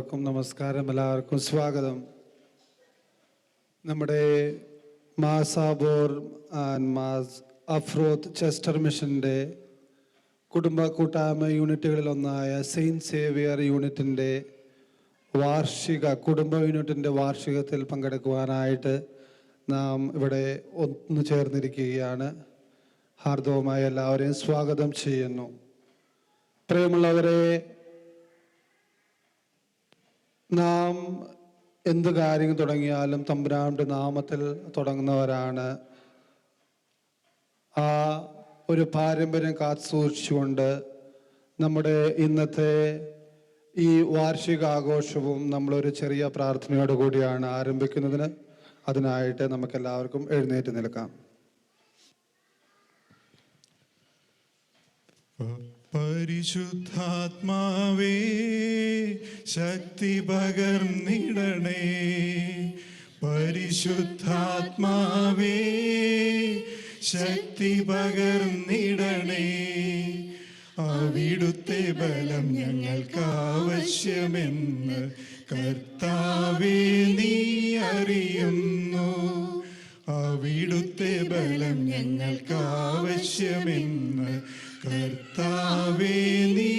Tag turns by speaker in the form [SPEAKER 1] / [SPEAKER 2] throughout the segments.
[SPEAKER 1] എല്ലാവർക്കും നമസ്കാരം, എല്ലാവർക്കും സ്വാഗതം. നമ്മുടെ മാസാബോർ ആൻഡ് മാസ് അഫ്രോത്ത് ചെസ്റ്റർ മിഷൻ്റെ കുടുംബ കൂട്ടായ്മ യൂണിറ്റുകളിലൊന്നായ സെയിൻറ്റ് സേവിയർ യൂണിറ്റിൻ്റെ കുടുംബ യൂണിറ്റിൻ്റെ വാർഷികത്തിൽ പങ്കെടുക്കുവാനായിട്ട് നാം ഇവിടെ ഒന്നു ചേർന്നിരിക്കുകയാണ്. ഹാർദവമായി എല്ലാവരെയും സ്വാഗതം ചെയ്യുന്നു. പ്രിയമുള്ളവരെ, നാം എന്ത് കാര്യം തുടങ്ങിയാലും തമ്പുരാന്റെ നാമത്തിൽ തുടങ്ങുന്നവരാണ്. ആ ഒരു പാരമ്പര്യം കാത്തുസൂക്ഷിച്ചുകൊണ്ട് നമ്മുടെ ഇന്നത്തെ ഈ വാർഷികാഘോഷവും നമ്മളൊരു ചെറിയ പ്രാർത്ഥനയോട് കൂടിയാണ് ആരംഭിക്കുന്നതിന്. അതിനായിട്ട് നമുക്കെല്ലാവർക്കും എഴുന്നേറ്റ് നിൽക്കാം.
[SPEAKER 2] പരിശുദ്ധാത്മാവേ, ശക്തി പകർന്നിടണേ. പരിശുദ്ധാത്മാവേ, ശക്തി പകർന്നിടണേ. അവിടുത്തെ ബലം ഞങ്ങൾക്ക് ആവശ്യമെന്ന് കർത്താവേ നീ അറിയുന്നു. അവിടുത്തെ ബലം ഞങ്ങൾക്ക് ആവശ്യമെന്ന് കർത്താവേ നീ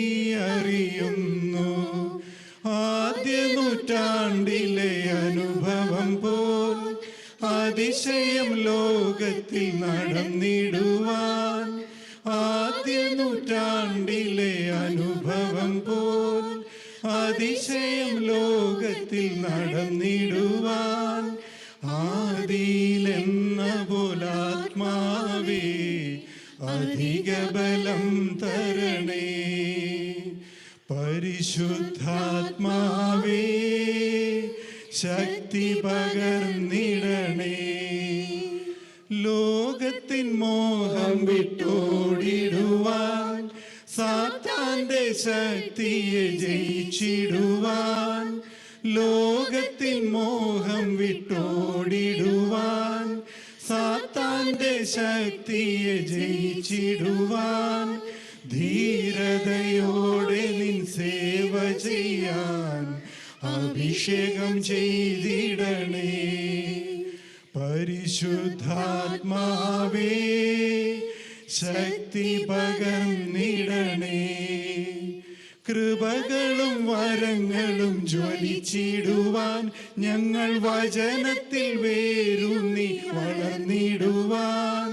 [SPEAKER 2] അറിയുന്നു. ആദ്യ നൂറ്റാണ്ടിലെ അനുഭവം പോൽ അതിശയം ലോകത്തിൽ നടന്നിടുവാൻ. ആദ്യ നൂറ്റാണ്ടിലെ അനുഭവം പോൽ അതിശയം ലോകത്തിൽ നടന്നിടുവാൻ. ആദിയിലെന്ന പോലാത്മാവേ, അധിക ബലം തരണേ. പരിശുദ്ധാത്മാവേ, ശക്തി പകർന്നിടണേ. ലോകത്തിൻ മോഹം വിട്ടോടിടുവാൻ, സാത്താന്റെ ശക്തിയെ ജയിച്ചിടുവാൻ. ലോകത്തിൻ മോഹം വിട്ടോടിടുവാൻ, സാത്താന്റെ ശക്തിയെ ജയിച്ചിടുവാൻ. ധീരതയോടെ നിൻ സേവ ചെയ്യാൻ അഭിഷേകം ചെയ്തിടണേ. പരിശുദ്ധാത്മാവേ, ശക്തി പകർന്നിടണേ. കൃപകളും വരങ്ങളും ജ്വലിച്ചിടുവാൻ, ഞങ്ങൾ വചനത്തിൽ വേരൂന്നി വളർന്നിടുവാൻ.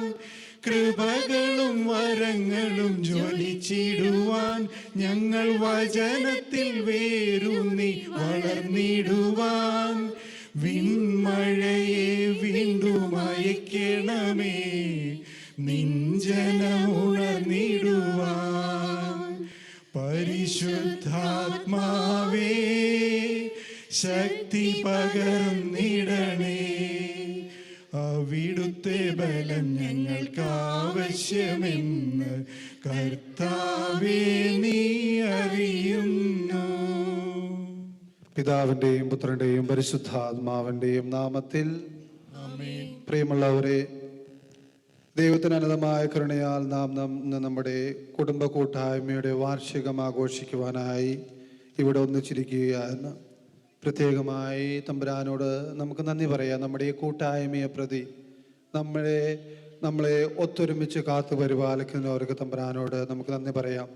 [SPEAKER 2] കൃപകളും വരങ്ങളും ജ്വലിച്ചിടുവാൻ, ഞങ്ങൾ വചനത്തിൽ വേരൂന്നി വളർന്നിടുവാൻ. വിൺമഴയെ വീണ്ടും അയക്കണമേ, നിഞ്ജനമുണർന്നിടുവാൻ. പരിശുദ്ധാത്മാവേ, ശക്തി പകർന്നിടണേ. അവിടുത്തെ ബലം ഞങ്ങൾക്ക് ആവശ്യമെന്ന് കർത്താവേ നീ അറിയുന്നു.
[SPEAKER 1] പിതാവിൻ്റെയും പുത്രൻ്റെയും പരിശുദ്ധാത്മാവിൻ്റെയും നാമത്തിൽ ആമേൻ. പ്രിയമുള്ളവരെ, ദൈവത്തിന് അനന്തമായ കരുണയാൽ നാം നമ്മുടെ കുടുംബ കൂട്ടായ്മയുടെ വാർഷികം ആഘോഷിക്കുവാനായി ഇവിടെ ഒന്നിച്ചിരിക്കുകയാണ്. പ്രത്യേകമായി തമ്പുരാനോട് നമുക്ക് നന്ദി പറയാം. നമ്മുടെ ഈ കൂട്ടായ്മയെ പ്രതി നമ്മളെ ഒത്തൊരുമിച്ച് കാത്തു പരിപാലിക്കുന്നവർക്ക് തമ്പുരാനോട് നമുക്ക് നന്ദി പറയാം.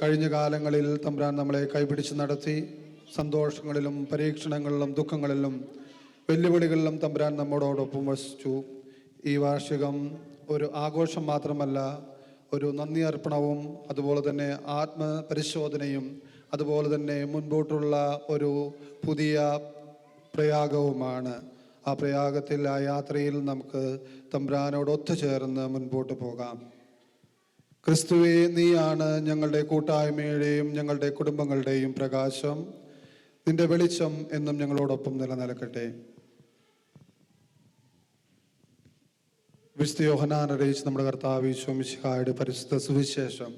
[SPEAKER 1] കഴിഞ്ഞ കാലങ്ങളിൽ തമ്പുരാൻ നമ്മളെ കൈപിടിച്ച് നടത്തി. സന്തോഷങ്ങളിലും പരീക്ഷണങ്ങളിലും ദുഃഖങ്ങളിലും വെല്ലുവിളികളിലും തമ്പുരാൻ നമ്മോടൊപ്പം വസിച്ചു. ഈ വാർഷികം ഒരു ആഘോഷം മാത്രമല്ല, ഒരു നന്ദി അർപ്പണവും അതുപോലെ തന്നെ ആത്മപരിശോധനയും അതുപോലെ തന്നെ മുൻപോട്ടുള്ള ഒരു പുതിയ പ്രയാഗവുമാണ്. ആ പ്രയാഗത്തിൽ, ആ യാത്രയിൽ നമുക്ക് തമ്പുരാനോട് ഒത്തുചേർന്ന് മുൻപോട്ട് പോകാം. ക്രിസ്തുവേ, നീയാണ് ഞങ്ങളുടെ കൂട്ടായ്മയുടെയും ഞങ്ങളുടെ കുടുംബങ്ങളുടെയും പ്രകാശം. നിന്റെ വെളിച്ചം എന്നും ഞങ്ങളോടൊപ്പം നിലനിൽക്കട്ടെ. വിശുദ്ധ യോഹന്നാൻ അറിയിച്ച് നമ്മുടെ കർത്താവ് ഈശോ മിശിഹായുടെ പരിശുദ്ധ സുവിശേഷം.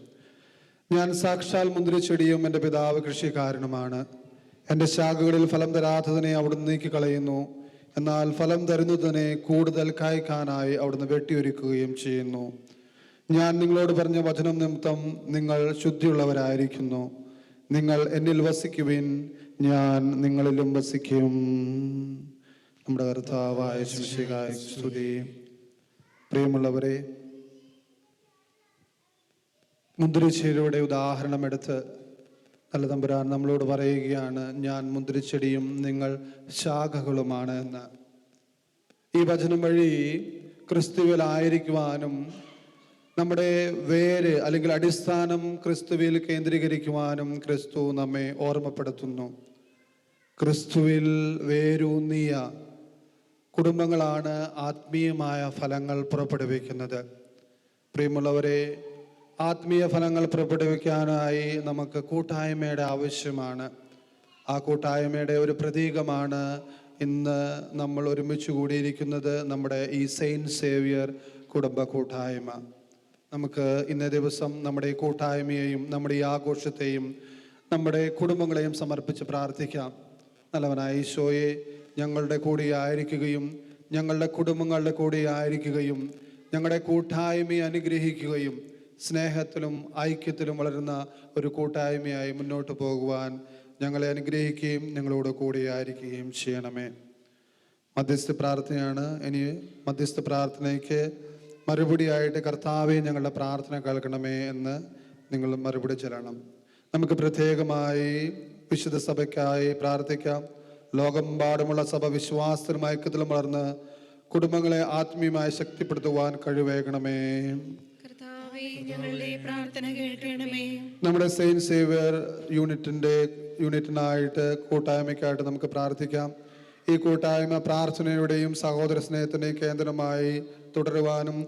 [SPEAKER 1] ഞാൻ സാക്ഷാൽ മുന്തിരിച്ചെടിയും എൻ്റെ പിതാവ് കൃഷിക്കാരനുമാണ്. എൻ്റെ ശാഖകളിൽ ഫലം തരാത്തതിനെ അവിടുന്ന് നീക്കിക്കളയുന്നു, എന്നാൽ ഫലം തരുന്നതിനെ കൂടുതൽ കായ്ക്കാനായി അവിടുന്ന് വെട്ടിയൊരുക്കുകയും ചെയ്യുന്നു. ഞാൻ നിങ്ങളോട് പറഞ്ഞ വചനം നിമിത്തം നിങ്ങൾ ശുദ്ധിയുള്ളവരായിരിക്കുന്നു. നിങ്ങൾ എന്നിൽ വസിക്കുവിൻ, ഞാൻ നിങ്ങളിലും വസിക്കും. നമ്മുടെ കർത്താവായ യേശുമിശിഹായ്ക്ക് സ്തുതി. പ്രിയമുള്ളവരെ, മുന്തിരിച്ചെടിയുടെ ഉദാഹരണമെടുത്ത് നല്ല തമ്പുരാൻ നമ്മളോട് പറയുകയാണ്, ഞാൻ മുന്തിരിച്ചെടിയും നിങ്ങൾ ശാഖകളുമാണ് എന്ന്. ഈ വചനം വഴി ക്രിസ്തുവിലായിരിക്കുവാനും നമ്മുടെ വേര് അല്ലെങ്കിൽ അടിസ്ഥാനം ക്രിസ്തുവിൽ കേന്ദ്രീകരിക്കുവാനും ക്രിസ്തു നമ്മെ ഓർമ്മപ്പെടുത്തുന്നു. ക്രിസ്തുവിൽ വേരൂന്നിയ കുടുംബങ്ങളാണ് ആത്മീയമായ ഫലങ്ങൾ പുറപ്പെടുവിക്കുന്നത്. പ്രിയമുള്ളവരെ, ആത്മീയ ഫലങ്ങൾ പുറപ്പെടുവിക്കാനായി നമുക്ക് കൂട്ടായ്മയുടെ ആവശ്യമാണ്. ആ കൂട്ടായ്മയുടെ ഒരു പ്രതീകമാണ് ഇന്ന് നമ്മൾ ഒരുമിച്ച് കൂടിയിരിക്കുന്നത്, നമ്മുടെ ഈ സെയിൻറ്റ് സേവിയർ കുടുംബ കൂട്ടായ്മ. നമുക്ക് ഇന്നേ ദിവസം നമ്മുടെ ഈ കൂട്ടായ്മയെയും നമ്മുടെ ഈ ആഘോഷത്തെയും നമ്മുടെ കുടുംബങ്ങളെയും സമർപ്പിച്ച് പ്രാർത്ഥിക്കാം. നല്ലവനായ ഈശോയെ, ഞങ്ങളുടെ കൂടെ ആയിരിക്കുകയും ഞങ്ങളുടെ കുടുംബങ്ങളുടെ കൂടെ ആയിരിക്കുകയും ഞങ്ങളുടെ കൂട്ടായ്മയെ അനുഗ്രഹിക്കുകയും സ്നേഹത്തിലും ഐക്യത്തിലും വളരുന്ന ഒരു കൂട്ടായ്മയായി മുന്നോട്ട് പോകുവാൻ ഞങ്ങളെ അനുഗ്രഹിക്കുകയും ഞങ്ങളോട് കൂടെ ആയിരിക്കുകയും ചെയ്യണമേ. മധ്യസ്ഥ പ്രാർത്ഥനയാണ്. ഇനി മധ്യസ്ഥ പ്രാർത്ഥനയ്ക്ക് മറുപടിയായിട്ട് കർത്താവെ ഞങ്ങളുടെ പ്രാർത്ഥന കേൾക്കണമേ എന്ന് നിങ്ങൾ മറുപടി ചെല്ലണം. നമുക്ക് പ്രത്യേകമായി വിശുദ്ധ സഭയ്ക്കായി പ്രാർത്ഥിക്കാം. ലോകമെമ്പാടുമുള്ള സഭ വിശ്വാസത്തിലും ഐക്യത്തിലും വളർന്ന് കുടുംബങ്ങളെ ആത്മീയമായി ശക്തിപ്പെടുത്തുവാൻ കഴിവേകണമേ.
[SPEAKER 3] ഞങ്ങളുടെ പ്രാർത്ഥന കേൾക്കണമേ.
[SPEAKER 1] നമ്മുടെ സെയിൻറ്റ് സേവിയർ യൂണിറ്റിനായിട്ട് കൂട്ടായ്മയ്ക്കായിട്ട് നമുക്ക് പ്രാർത്ഥിക്കാം. ഈ കൂട്ടായ്മ പ്രാർത്ഥനയുടെയും സഹോദര സ്നേഹത്തിൻ്റെയും കേന്ദ്രമായി തുടരുവാനും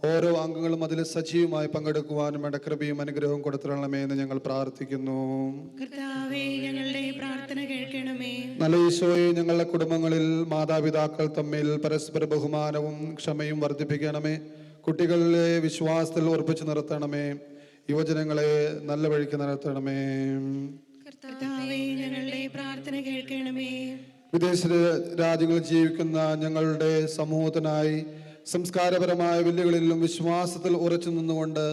[SPEAKER 1] ഓരോ അംഗങ്ങളും അതിൽ സജീവമായി പങ്കെടുക്കുവാനും വേണ്ട കൃപയും അനുഗ്രഹവും കൊടുത്തിരണമേ എന്ന് ഞങ്ങൾ പ്രാർത്ഥിക്കുന്നു.
[SPEAKER 3] ഞങ്ങളുടെ പ്രാർത്ഥന കേൾക്കണമേ.
[SPEAKER 1] നല്ല ഈശോയെ, ഞങ്ങളുടെ കുടുംബങ്ങളിൽ മാതാപിതാക്കൾ തമ്മിൽ പരസ്പര ബഹുമാനവും ക്ഷമയും വർദ്ധിപ്പിക്കണമേ. കുട്ടികളെ വിശ്വാസത്തിൽ ഉറപ്പിച്ചു നിർത്തണമേ. യുവജനങ്ങളെ നല്ല വഴിക്ക് നടത്തണമേ.
[SPEAKER 3] ഞങ്ങളുടെ പ്രാർത്ഥന കേൾക്കണമേ.
[SPEAKER 1] വിദേശ രാജ്യങ്ങളിൽ ജീവിക്കുന്ന ഞങ്ങളുടെ സമൂഹത്തിനായി സംസ്കാരപരമായ വെല്ലുവിളികളിലും വിശ്വാസത്തിൽ ഉറച്ചു നിന്നുകൊണ്ട്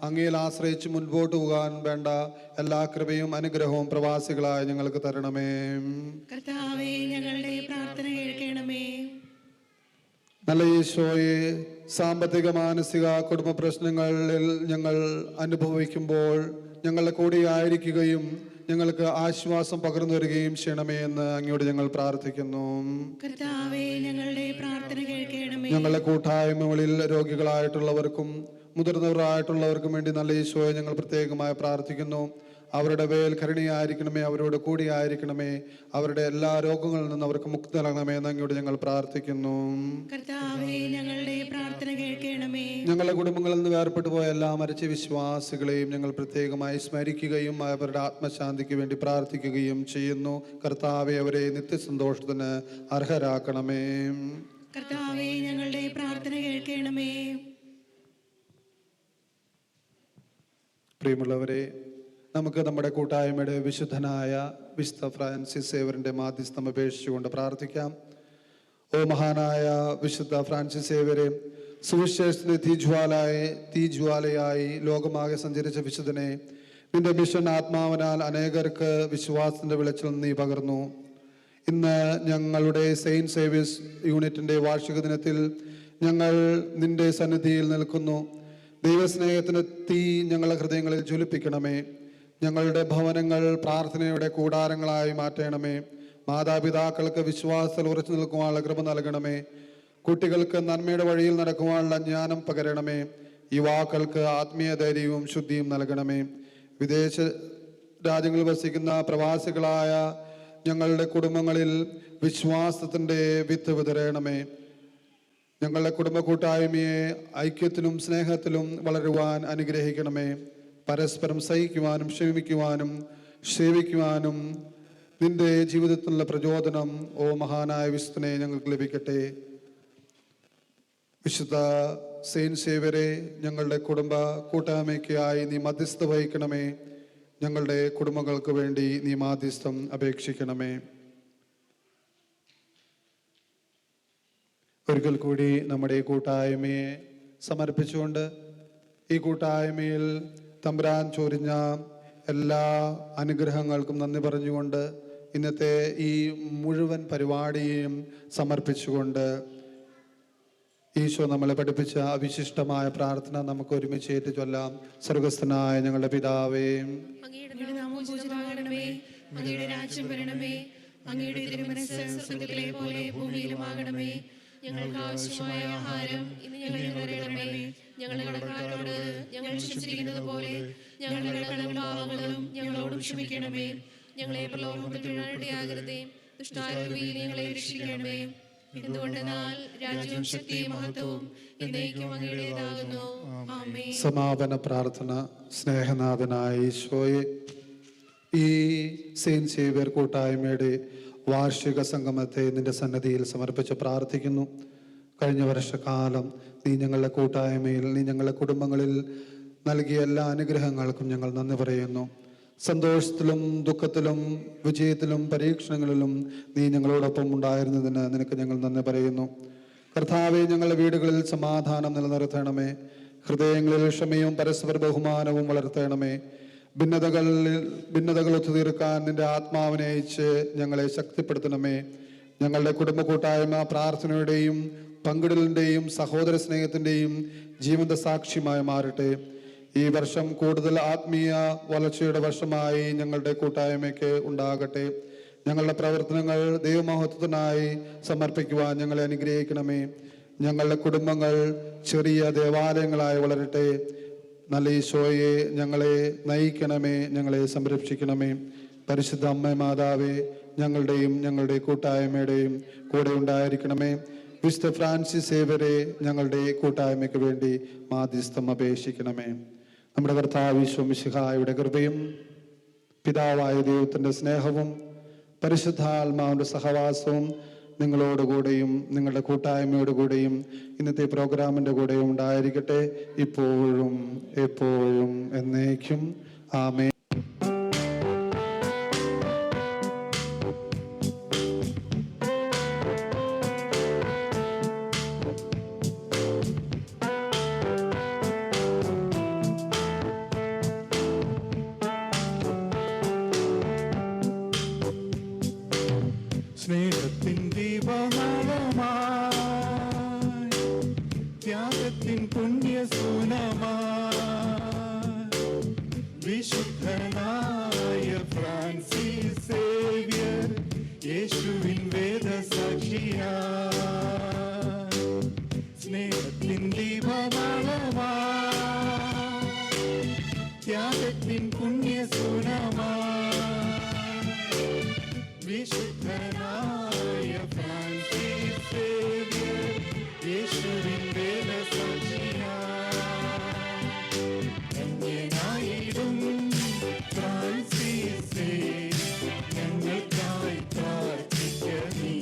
[SPEAKER 1] അങ്ങയിൽ ആശ്രയിച്ച് മുൻപോട്ട് പോകാൻ വേണ്ട എല്ലാ കൃപയും അനുഗ്രഹവും പ്രവാസികളായി ഞങ്ങൾക്ക് തരണമേ.
[SPEAKER 3] ഞങ്ങളുടെ പ്രാർത്ഥന കേൾക്കണമേ.
[SPEAKER 1] നല്ല ഈശോയെ, സാമ്പത്തിക മാനസിക കുടുംബ പ്രശ്നങ്ങളിൽ ഞങ്ങൾ അനുഭവിക്കുമ്പോൾ ഞങ്ങളുടെ കൂടെ ആയിരിക്കുകയും ഞങ്ങൾക്ക് ആശ്വാസം പകർന്നു വരികയും ചെയ്യണമേ എന്ന് അങ്ങയോട് ഞങ്ങൾ പ്രാർത്ഥിക്കുന്നു.
[SPEAKER 3] ഞങ്ങളുടെ പ്രാർത്ഥന കേൾക്കണമേ.
[SPEAKER 1] ഞങ്ങളുടെ കൂട്ടായ്മകളിൽ രോഗികളായിട്ടുള്ളവർക്കും മുതിർന്നവരായിട്ടുള്ളവർക്കും വേണ്ടി നല്ല ഈശോയെ ഞങ്ങൾ പ്രത്യേകമായി പ്രാർത്ഥിക്കുന്നു. അവരുടെ മേൽ കരുണയായിരിക്കണമേ, അവരോട് കൂടിയായിരിക്കണമേ, അവരുടെ എല്ലാ രോഗങ്ങളിൽ നിന്ന് അവർക്ക് മുക്തി നൽകണമേ എന്ന് അങ്ങോട്ട് ഞങ്ങൾ പ്രാർത്ഥിക്കുന്നു.
[SPEAKER 3] ഞങ്ങളുടെ പ്രാർത്ഥന കേൾക്കണമേ.
[SPEAKER 1] ഞങ്ങളുടെ കുടുംബങ്ങളിൽ നിന്ന് വേർപെട്ടു പോയ എല്ലാ മരിച്ച വിശ്വാസികളെയും ഞങ്ങൾ പ്രത്യേകമായി സ്മരിക്കുകയും അവരുടെ ആത്മശാന്തിക്ക് വേണ്ടി പ്രാർത്ഥിക്കുകയും ചെയ്യുന്നു. കർത്താവെ, അവരെ നിത്യസന്തോഷത്തിന് അർഹരാക്കണമേ.
[SPEAKER 3] ഞങ്ങളുടെ പ്രാർത്ഥന കേൾക്കണമേ.
[SPEAKER 1] പ്രിയമുള്ളവരെ, നമുക്ക് നമ്മുടെ കൂട്ടായ്മയുടെ വിശുദ്ധനായ വിശുദ്ധ ഫ്രാൻസിസ് സേവറിന്റെ മാധ്യസ്ഥം അപേക്ഷിച്ചുകൊണ്ട് പ്രാർത്ഥിക്കാം. ഓ മഹാനായ വിശുദ്ധ ഫ്രാൻസിസ് സേവരെ, സുവിശേഷത്തിന്റെ തീജ്വാലയായി ലോകമാകെ സഞ്ചരിച്ച വിശുദ്ധനെ, നിന്റെ മിഷൻ ആത്മാവിനാൽ അനേകർക്ക് വിശ്വാസത്തിന്റെ വെളിച്ചം നീ പകർന്നു. ഇന്ന് ഞങ്ങളുടെ സെയിൻറ്റ് സേവിയേഴ്സ് യൂണിറ്റിന്റെ വാർഷിക ദിനത്തിൽ ഞങ്ങൾ നിന്റെ സന്നിധിയിൽ നിൽക്കുന്നു. ദൈവസ്നേഹത്തിന് തീ ഞങ്ങളുടെ ഹൃദയങ്ങളിൽ ജ്വലിപ്പിക്കണമേ. ഞങ്ങളുടെ ഭവനങ്ങൾ പ്രാർത്ഥനയുടെ കൂടാരങ്ങളായി മാറ്റണമേ. മാതാപിതാക്കൾക്ക് വിശ്വാസത്തിൽ ഉറച്ചു നിൽക്കുവാനുള്ള കൃപ നൽകണമേ. കുട്ടികൾക്ക് നന്മയുടെ വഴിയിൽ നടക്കുവാനുള്ള ജ്ഞാനം പകരണമേ. യുവാക്കൾക്ക് ആത്മീയ ധൈര്യവും ശുദ്ധിയും നൽകണമേ. വിദേശ രാജ്യങ്ങളിൽ വസിക്കുന്ന പ്രവാസികളായ ഞങ്ങളുടെ കുടുംബങ്ങളിൽ വിശ്വാസത്തിൻ്റെ വിത്ത് വിതരണമേ. ഞങ്ങളുടെ കുടുംബ കൂട്ടായ്മയെ ഐക്യത്തിലും സ്നേഹത്തിലും വളരുവാൻ അനുഗ്രഹിക്കണമേ. പരസ്പരം സഹിക്കുവാനും ക്ഷമിക്കുവാനും സേവിക്കുവാനും നിന്റെ ജീവിതത്തിലുള്ള പ്രചോദനം ഓ മഹാനായ വിശുദ്ധനെ ഞങ്ങൾക്ക് ലഭിക്കട്ടെ. വിശുദ്ധ സെയിൻറ്റ് സേവ്യരെ, ഞങ്ങളുടെ കുടുംബ കൂട്ടായ്മയ്ക്കായി നീ മധ്യസ്ഥ വഹിക്കണമേ. ഞങ്ങളുടെ കുടുംബങ്ങൾക്ക് വേണ്ടി നീ മാധ്യസ്ഥം അപേക്ഷിക്കണമേ. ഒരിക്കൽ കൂടി നമ്മുടെ ഈ കൂട്ടായ്മയെ സമർപ്പിച്ചുകൊണ്ട് ഈ കൂട്ടായ്മയിൽ തമ്പുരാൻ ചൊരിഞ്ഞ എല്ലാ അനുഗ്രഹങ്ങൾക്കും നന്ദി പറഞ്ഞുകൊണ്ട് ഇന്നത്തെ ഈ മുഴുവൻ പരിപാടിയെയും സമർപ്പിച്ചുകൊണ്ട് ഈശോ നമ്മളെ പഠിപ്പിച്ച അവിശിഷ്ടമായ പ്രാർത്ഥന നമുക്ക് ഒരുമിച്ച് ഏറ്റു ചൊല്ലാം. സ്വർഗസ്ഥനായ ഞങ്ങളുടെ പിതാവേ,
[SPEAKER 3] അങ്ങയുടെ നാമം പൂജിതമാകണമേ, അങ്ങയുടെ രാജ്യം വരണമേ, അങ്ങയുടെ തിരുമനസ്സ് സ്വർഗ്ഗത്തിലെ പോലെ ഭൂമിയിലുമാകണമേ. ഞങ്ങൾക്ക് ആവശ്യമായ ആഹാരം ഇന്ന് ഞങ്ങൾക്ക് തരണമേ. ഞങ്ങളുടെ കടക്കാരോട് ഞങ്ങൾ ക്ഷമിച്ചിരിക്കുന്നത് പോലെ ഞങ്ങളുടെ കടപ്പാവങ്ങളും ഞങ്ങളോടും ക്ഷമിക്കണമേ. ഞങ്ങളെ പ്രലോഭനത്തിൽ ഇടയാകരുതേ, ദുഷ്ടാരൂപിയിൽ ഞങ്ങളെ രക്ഷിക്കണമേ. എന്തുകൊണ്ടെന്നാൽ രാജ്യവും ശക്തിയും മഹത്വവും എന്നേക്കും അങ്ങയുടേതാകുന്നു. ആമേൻ.
[SPEAKER 1] സമാപന പ്രാർത്ഥന. സ്നേഹനാഥനായ ഈശോയെ, ഈ സെയിന്റ് സേവ്യർ കൂട്ടായ്മയുടെ വാർഷിക സംഗമത്തെ നിന്റെ സന്നദ്ധിയിൽ സമർപ്പിച്ച് പ്രാർത്ഥിക്കുന്നു. കഴിഞ്ഞ വർഷക്കാലം നീ ഞങ്ങളുടെ കൂട്ടായ്മയിൽ, നീ ഞങ്ങളുടെ കുടുംബങ്ങളിൽ നൽകിയ എല്ലാ അനുഗ്രഹങ്ങൾക്കും ഞങ്ങൾ നന്ദി പറയുന്നു. സന്തോഷത്തിലും ദുഃഖത്തിലും വിജയത്തിലും പരീക്ഷണങ്ങളിലും നീ ഞങ്ങളോടൊപ്പം ഉണ്ടായിരുന്നതിന് നിനക്ക് ഞങ്ങൾ നന്ദി പറയുന്നു. കർത്താവെ, ഞങ്ങളുടെ വീടുകളിൽ സമാധാനം നിലനിർത്തണമേ. ഹൃദയങ്ങളിൽ ക്ഷമയും പരസ്പര ബഹുമാനവും വളർത്തണമേ. ഭിന്നതകൾ ഒത്തുതീർക്കാൻ നിന്റെ ആത്മാവിനെ അയച്ച് ഞങ്ങളെ ശക്തിപ്പെടുത്തണമേ. ഞങ്ങളുടെ കുടുംബ കൂട്ടായ്മ പ്രാർത്ഥനയുടെയും പങ്കിടലിൻ്റെയും സഹോദര സ്നേഹത്തിൻ്റെയും ജീവന്ത സാക്ഷ്യമായി മാറട്ടെ. ഈ വർഷം കൂടുതൽ ആത്മീയ വളർച്ചയുടെ വർഷമായി ഞങ്ങളുടെ കൂട്ടായ്മയ്ക്ക് ഉണ്ടാകട്ടെ. ഞങ്ങളുടെ പ്രവർത്തനങ്ങൾ ദൈവമഹത്വത്തിനായി സമർപ്പിക്കുവാൻ ഞങ്ങളെ അനുഗ്രഹിക്കണമേ. ഞങ്ങളുടെ കുടുംബങ്ങൾ ചെറിയ ദേവാലയങ്ങളായി വളരട്ടെ. നല്ല ഈശോയെ, ഞങ്ങളെ നയിക്കണമേ, ഞങ്ങളെ സംരക്ഷിക്കണമേ. പരിശുദ്ധ അമ്മ മാതാവേ, ഞങ്ങളുടെയും ഞങ്ങളുടെ കൂട്ടായ്മയുടെയും കൂടെ ഉണ്ടായിരിക്കണമേ. വിശുദ്ധ ഫ്രാൻസിസ് സേവ്യരെ ഞങ്ങളുടെ കൂട്ടായ്മയ്ക്ക് വേണ്ടി മാധ്യസ്ഥം അപേക്ഷിക്കണമേ. നമ്മുടെ കർത്താവ് ഈശോ മിശിഹായുടെ കൃപയും പിതാവായ ദൈവത്തിൻ്റെ സ്നേഹവും പരിശുദ്ധാത്മാവിൻ്റെ സഹവാസവും നിങ്ങളോടുകൂടെയും നിങ്ങളുടെ കൂട്ടായ്മയോടുകൂടെയും ഇന്നത്തെ പ്രോഗ്രാമിൻ്റെ കൂടെയും ഉണ്ടായിരിക്കട്ടെ, ഇപ്പോഴും എപ്പോഴും എന്നേക്കും. ആമേൻ.
[SPEAKER 2] സ്നേഹത്തിൻ ദീപനാളമായി, ത്യാഗത്തിൻ പുണ്യസൂനമായി, വിശുദ്ധനായ ഫ്രാൻസിസ് സേവ്യർ യേശുവിൻ വേദസാക്ഷിയായി. സ്നേഹത്തിൻ ദീപനാളമായി, ത്യാഗത്തിൻ പുണ്യസൂനമായി, വിശുദ്ധനായ ഫ്രാൻസിസ് സേവ്യർ യേശുവിൻ വേദസാക്ഷിയായി. ധന്യനായിടും ഫ്രാൻസിസേ, ഞങ്ങൾക്കായി പ്രാർത്ഥിക്ക നീ.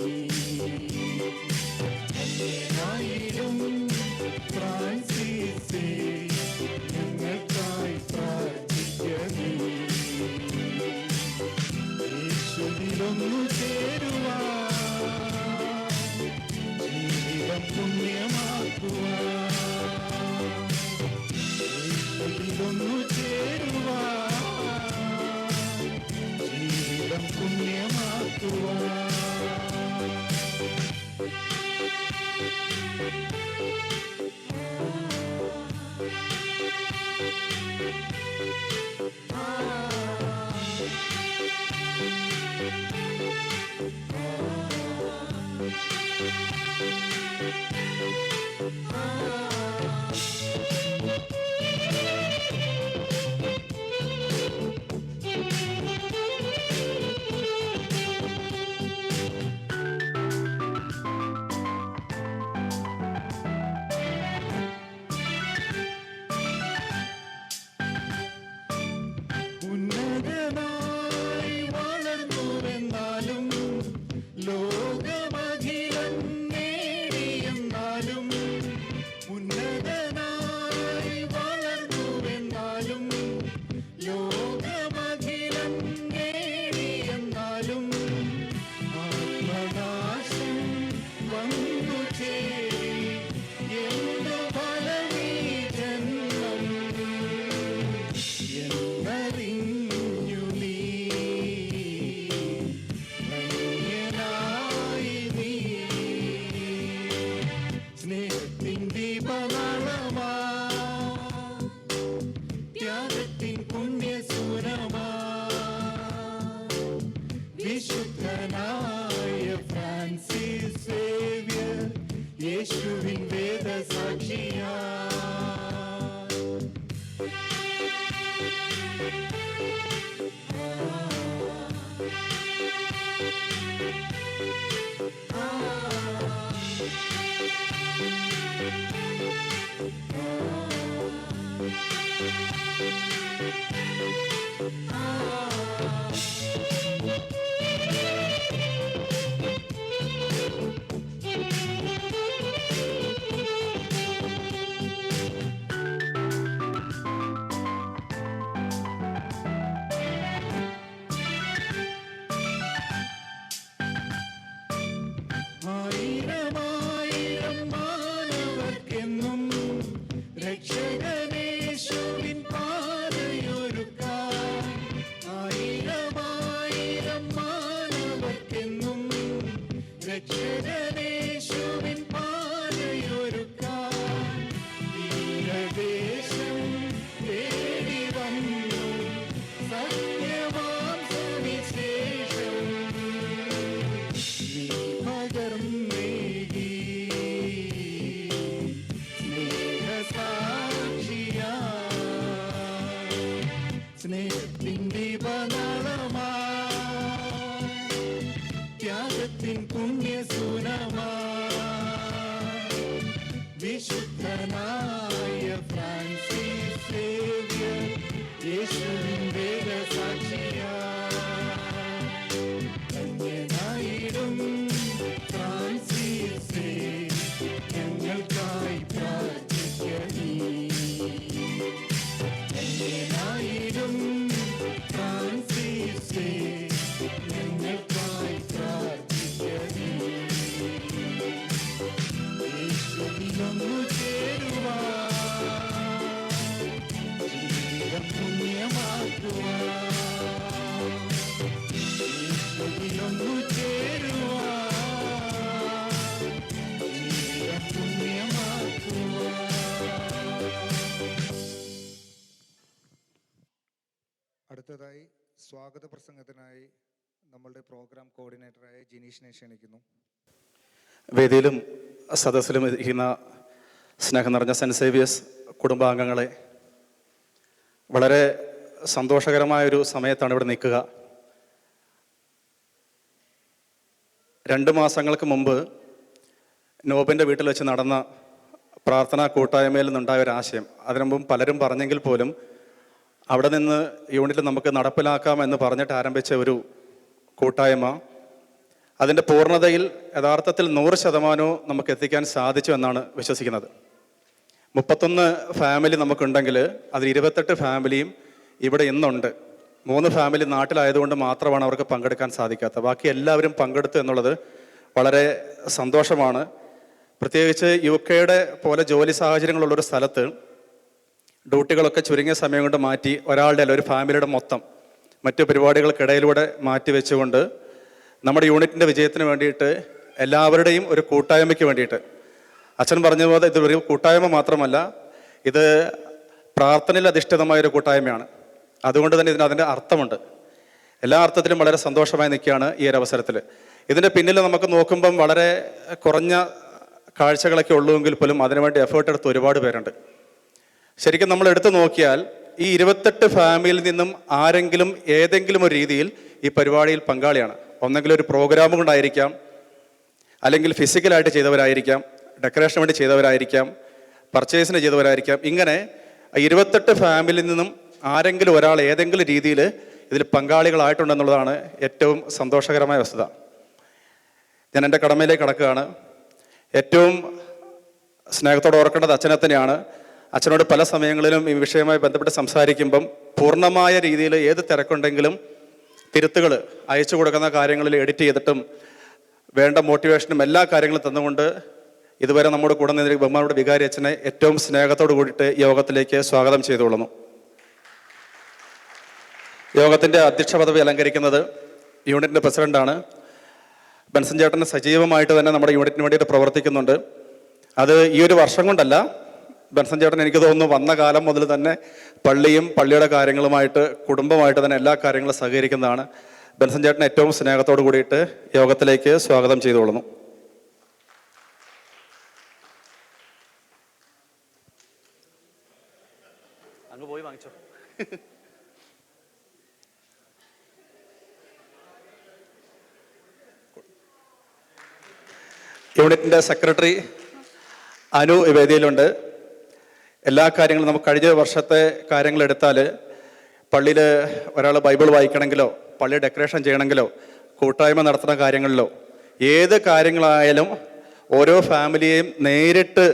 [SPEAKER 4] അടുത്തതായി സ്വാഗത പ്രസംഗത്തിനായി നമ്മളുടെ പ്രോഗ്രാം കോർഡിനേറ്ററായ ജിനീഷിനെ ക്ഷണിക്കുന്നു.
[SPEAKER 5] വേദിയിലും സദസ്സിലും ഇരിക്കുന്ന സ്നേഹം നിറഞ്ഞ സെൻറ്റ് സേവിയേഴ്സ് കുടുംബാംഗങ്ങളെ, വളരെ സന്തോഷകരമായൊരു സമയത്താണ് ഇവിടെ നിൽക്കുക. 2 മാസങ്ങൾക്ക് മുമ്പ് നോബിൻ്റെ വീട്ടിൽ വെച്ച് നടന്ന പ്രാർത്ഥനാ കൂട്ടായ്മയിൽ നിന്നുണ്ടായ ഒരു ആശയം, അതിനു മുമ്പ് പലരും പറഞ്ഞെങ്കിൽ പോലും അവിടെ നിന്ന് യൂണിറ്റ് നമുക്ക് നടപ്പിലാക്കാമെന്ന് പറഞ്ഞിട്ട് ആരംഭിച്ച ഒരു കൂട്ടായ്മ അതിൻ്റെ പൂർണ്ണതയിൽ യഥാർത്ഥത്തിൽ 100% നമുക്ക് എത്തിക്കാൻ സാധിച്ചു എന്നാണ് വിശ്വസിക്കുന്നത്. 31 ഫാമിലി നമുക്കുണ്ടെങ്കിൽ അതിൽ 28 ഫാമിലിയും ഇവിടെ ഇന്നുണ്ട്. 3 ഫാമിലി നാട്ടിലായതുകൊണ്ട് മാത്രമാണ് അവർക്ക് പങ്കെടുക്കാൻ സാധിക്കാത്തത്. ബാക്കി എല്ലാവരും പങ്കെടുത്തു എന്നുള്ളത് വളരെ സന്തോഷമാണ്. പ്രത്യേകിച്ച് UK പോലെ ജോലി സാഹചര്യങ്ങളുള്ളൊരു സ്ഥലത്ത് ഡ്യൂട്ടികളൊക്കെ ചുരുങ്ങിയ സമയം കൊണ്ട് മാറ്റി ഒരാളുടെ അല്ല ഒരു ഫാമിലിയുടെ മൊത്തം മറ്റു പരിപാടികൾക്കിടയിലൂടെ മാറ്റി വെച്ചുകൊണ്ട് നമ്മുടെ യൂണിറ്റിൻ്റെ വിജയത്തിന് വേണ്ടിയിട്ട് എല്ലാവരുടെയും ഒരു കൂട്ടായ്മയ്ക്ക് വേണ്ടിയിട്ട്, അച്ഛൻ പറഞ്ഞതുപോലെ ഇത് ഒരു കൂട്ടായ്മ മാത്രമല്ല, ഇത് പ്രാർത്ഥനയിൽ അധിഷ്ഠിതമായൊരു കൂട്ടായ്മയാണ്. അതുകൊണ്ട് തന്നെ അതിൻ്റെ അർത്ഥമുണ്ട്. എല്ലാ അർത്ഥത്തിലും വളരെ സന്തോഷമായി നിൽക്കുകയാണ് ഈ ഒരു അവസരത്തിൽ. ഇതിൻ്റെ പിന്നിൽ നമുക്ക് നോക്കുമ്പം വളരെ കുറഞ്ഞ കാഴ്ചകളൊക്കെ ഉള്ളുവെങ്കിൽ പോലും അതിനുവേണ്ടി എഫേർട്ട് എടുത്ത് ഒരുപാട് പേരുണ്ട്. ശരിക്കും നമ്മൾ എടുത്തു നോക്കിയാൽ ഈ 28 ഫാമിലിയിൽ നിന്നും ആരെങ്കിലും ഏതെങ്കിലും ഒരു രീതിയിൽ ഈ പരിപാടിയിൽ പങ്കാളിയാണ്. ഒന്നെങ്കിലും ഒരു പ്രോഗ്രാം കൊണ്ടായിരിക്കാം, അല്ലെങ്കിൽ ഫിസിക്കലായിട്ട് ചെയ്തവരായിരിക്കാം, ഡെക്കറേഷന് വേണ്ടി ചെയ്തവരായിരിക്കാം, പർച്ചേസിന് ചെയ്തവരായിരിക്കാം. ഇങ്ങനെ 28 ഫാമിലിയിൽ നിന്നും ആരെങ്കിലും ഒരാൾ ഏതെങ്കിലും രീതിയിൽ ഇതിൽ പങ്കാളികളായിട്ടുണ്ടെന്നുള്ളതാണ് ഏറ്റവും സന്തോഷകരമായ വസ്തുത. ഞാൻ എൻ്റെ കടമയിലേക്ക് കടക്കുകയാണ്. ഏറ്റവും സ്നേഹത്തോടെ ഓർക്കേണ്ടത് അച്ഛനെ തന്നെയാണ്. അച്ഛനോട് പല സമയങ്ങളിലും ഈ വിഷയവുമായി ബന്ധപ്പെട്ട് സംസാരിക്കുമ്പം പൂർണ്ണമായ രീതിയിൽ ഏത് തിരക്കുണ്ടെങ്കിലും തിരുത്തുകൾ അയച്ചു കൊടുക്കുന്ന കാര്യങ്ങളിൽ എഡിറ്റ് ചെയ്തിട്ടും വേണ്ട മോട്ടിവേഷനും എല്ലാ കാര്യങ്ങളും തന്നുകൊണ്ട് ഇതുവരെ നമ്മുടെ കൂടെ നിന്നിരിക്കുന്ന ബഹുമാനോട് വികാരി അച്ഛനെ ഏറ്റവും സ്നേഹത്തോട് കൂടിയിട്ട് യോഗത്തിലേക്ക് സ്വാഗതം ചെയ്തുകൊള്ളുന്നു. യോഗത്തിൻ്റെ അധ്യക്ഷ പദവി അലങ്കരിക്കുന്നത് യൂണിറ്റിൻ്റെ പ്രസിഡൻ്റാണ്. ബെൻസൺ ചേട്ടൻ സജീവമായിട്ട് തന്നെ നമ്മുടെ യൂണിറ്റിന് വേണ്ടിയിട്ട് പ്രവർത്തിക്കുന്നുണ്ട്. അത് ഈ ഒരു വർഷം കൊണ്ടല്ല, ബെൻസൺ ചേട്ടൻ എനിക്ക് തോന്നുന്നു വന്ന കാലം മുതൽ തന്നെ പള്ളിയും പള്ളിയുടെ കാര്യങ്ങളുമായിട്ട് കുടുംബമായിട്ട് തന്നെ എല്ലാ കാര്യങ്ങളും സഹകരിക്കുന്നതാണ്. ബെൻസൺ ചേട്ടൻ ഏറ്റവും സ്നേഹത്തോട് കൂടിയിട്ട് യോഗത്തിലേക്ക് സ്വാഗതം ചെയ്തുകൊള്ളുന്നു. അങ്ങ് പോയി വാങ്ങിച്ചോ. യൂണിറ്റിൻ്റെ സെക്രട്ടറി അനു വേദിയിലുണ്ട്. എല്ലാ കാര്യങ്ങളും നമുക്ക് കഴിഞ്ഞ വർഷത്തെ കാര്യങ്ങൾ എടുത്താൽ പള്ളിയിൽ ഒരാൾ ബൈബിൾ വായിക്കണമെങ്കിലോ പള്ളി ഡെക്കറേഷൻ ചെയ്യണമെങ്കിലോ കൂട്ടായ്മ നടത്തുന്ന കാര്യങ്ങളിലോ ഏത് കാര്യങ്ങളായാലും ഓരോ ഫാമിലിയെയും നേരിട്ട്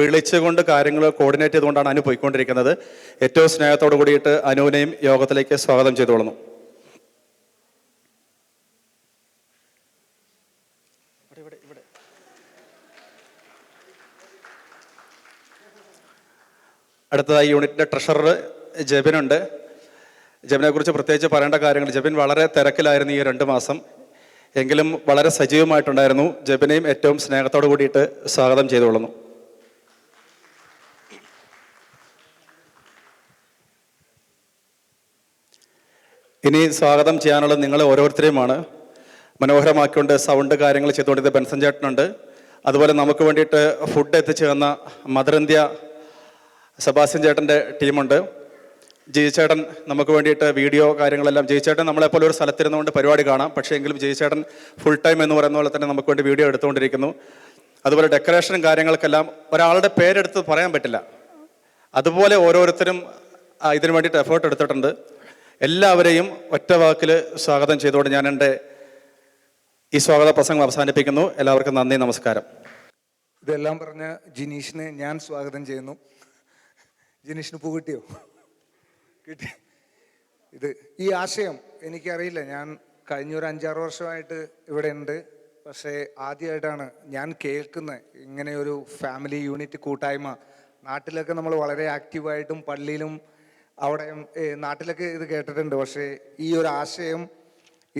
[SPEAKER 5] വിളിച്ചുകൊണ്ട് കാര്യങ്ങൾ കോർഡിനേറ്റ് ചെയ്തുകൊണ്ടാണ് അനു പോയിക്കൊണ്ടിരിക്കുന്നത്. ഏറ്റവും സ്നേഹത്തോടു കൂടിയിട്ട് അനുവിനെയും യോഗത്തിലേക്ക് സ്വാഗതം ചെയ്തുകൊള്ളുന്നു. അടുത്തതായി യൂണിറ്റിൻ്റെ ട്രഷറർ ജെബിനുണ്ട്. ജെബിനെ കുറിച്ച് പ്രത്യേകിച്ച് പറയേണ്ട കാര്യങ്ങൾ, ജെബിൻ വളരെ തിരക്കിലായിരുന്നു ഈ 2 മാസം, എങ്കിലും വളരെ സജീവമായിട്ടുണ്ടായിരുന്നു. ജെബിനെയും ഏറ്റവും സ്നേഹത്തോടു കൂടിയിട്ട് സ്വാഗതം ചെയ്തുകൊള്ളുന്നു. ഇനി സ്വാഗതം ചെയ്യാനുള്ളത് നിങ്ങൾ ഓരോരുത്തരെയുമാണ്. മനോഹരമാക്കിക്കൊണ്ട് സൗണ്ട് കാര്യങ്ങൾ ചെയ്തുകൊണ്ടിരുന്ന ബെൻസൺ ചേട്ടനുണ്ട്. അതുപോലെ നമുക്ക് വേണ്ടിയിട്ട് ഫുഡ് എത്തിച്ചു തന്ന മദർ ഇന്ത്യ സെബാസ്റ്റ്യൻ ചേട്ടൻ്റെ ടീമുണ്ട്. ജയിച്ചേട്ടൻ നമുക്ക് വേണ്ടിയിട്ട് വീഡിയോ കാര്യങ്ങളെല്ലാം, ജയിച്ചേട്ടൻ നമ്മളെപ്പോലെ ഒരു സ്ഥലത്തിരുന്നുകൊണ്ട് പരിപാടി കാണാം, പക്ഷേ എങ്കിലും ജയിച്ചേട്ടൻ ഫുൾ ടൈം എന്ന് പറയുന്ന പോലെ തന്നെ നമുക്ക് വേണ്ടി വീഡിയോ എടുത്തുകൊണ്ടിരിക്കുന്നു. അതുപോലെ ഡെക്കറേഷനും കാര്യങ്ങൾക്കെല്ലാം ഒരാളുടെ പേരെടുത്ത് പറയാൻ പറ്റില്ല, അതുപോലെ ഓരോരുത്തരും ഇതിനു വേണ്ടിയിട്ട് എഫേർട്ട് എടുത്തിട്ടുണ്ട്. എല്ലാവരെയും ഒറ്റ വാക്കിൽ സ്വാഗതം ചെയ്തുകൊണ്ട് ഞാൻ എൻ്റെ ഈ സ്വാഗത പ്രസംഗം അവസാനിപ്പിക്കുന്നു. എല്ലാവർക്കും നന്ദി, നമസ്കാരം.
[SPEAKER 4] ഇതെല്ലാം പറഞ്ഞ ജിനീഷിനെ ഞാൻ സ്വാഗതം ചെയ്യുന്നു. ജിനീഷിന് പൂ കിട്ടിയോ? കിട്ടി. ഈ ആശയം എനിക്കറിയില്ല. ഞാൻ കഴിഞ്ഞ ഒരു 5-6 വർഷമായിട്ട് ഇവിടെ ഉണ്ട്. പക്ഷേ ആദ്യമായിട്ടാണ് ഞാൻ കേൾക്കുന്നത് ഇങ്ങനെ ഒരു ഫാമിലി യൂണിറ്റ് കൂട്ടായ്മ. നാട്ടിലൊക്കെ നമ്മൾ വളരെ ആക്റ്റീവായിട്ടും പള്ളിയിലും അവിടെ നാട്ടിലൊക്കെ ഇത് കേട്ടിട്ടുണ്ട്. പക്ഷേ ഈ ഒരു ആശയം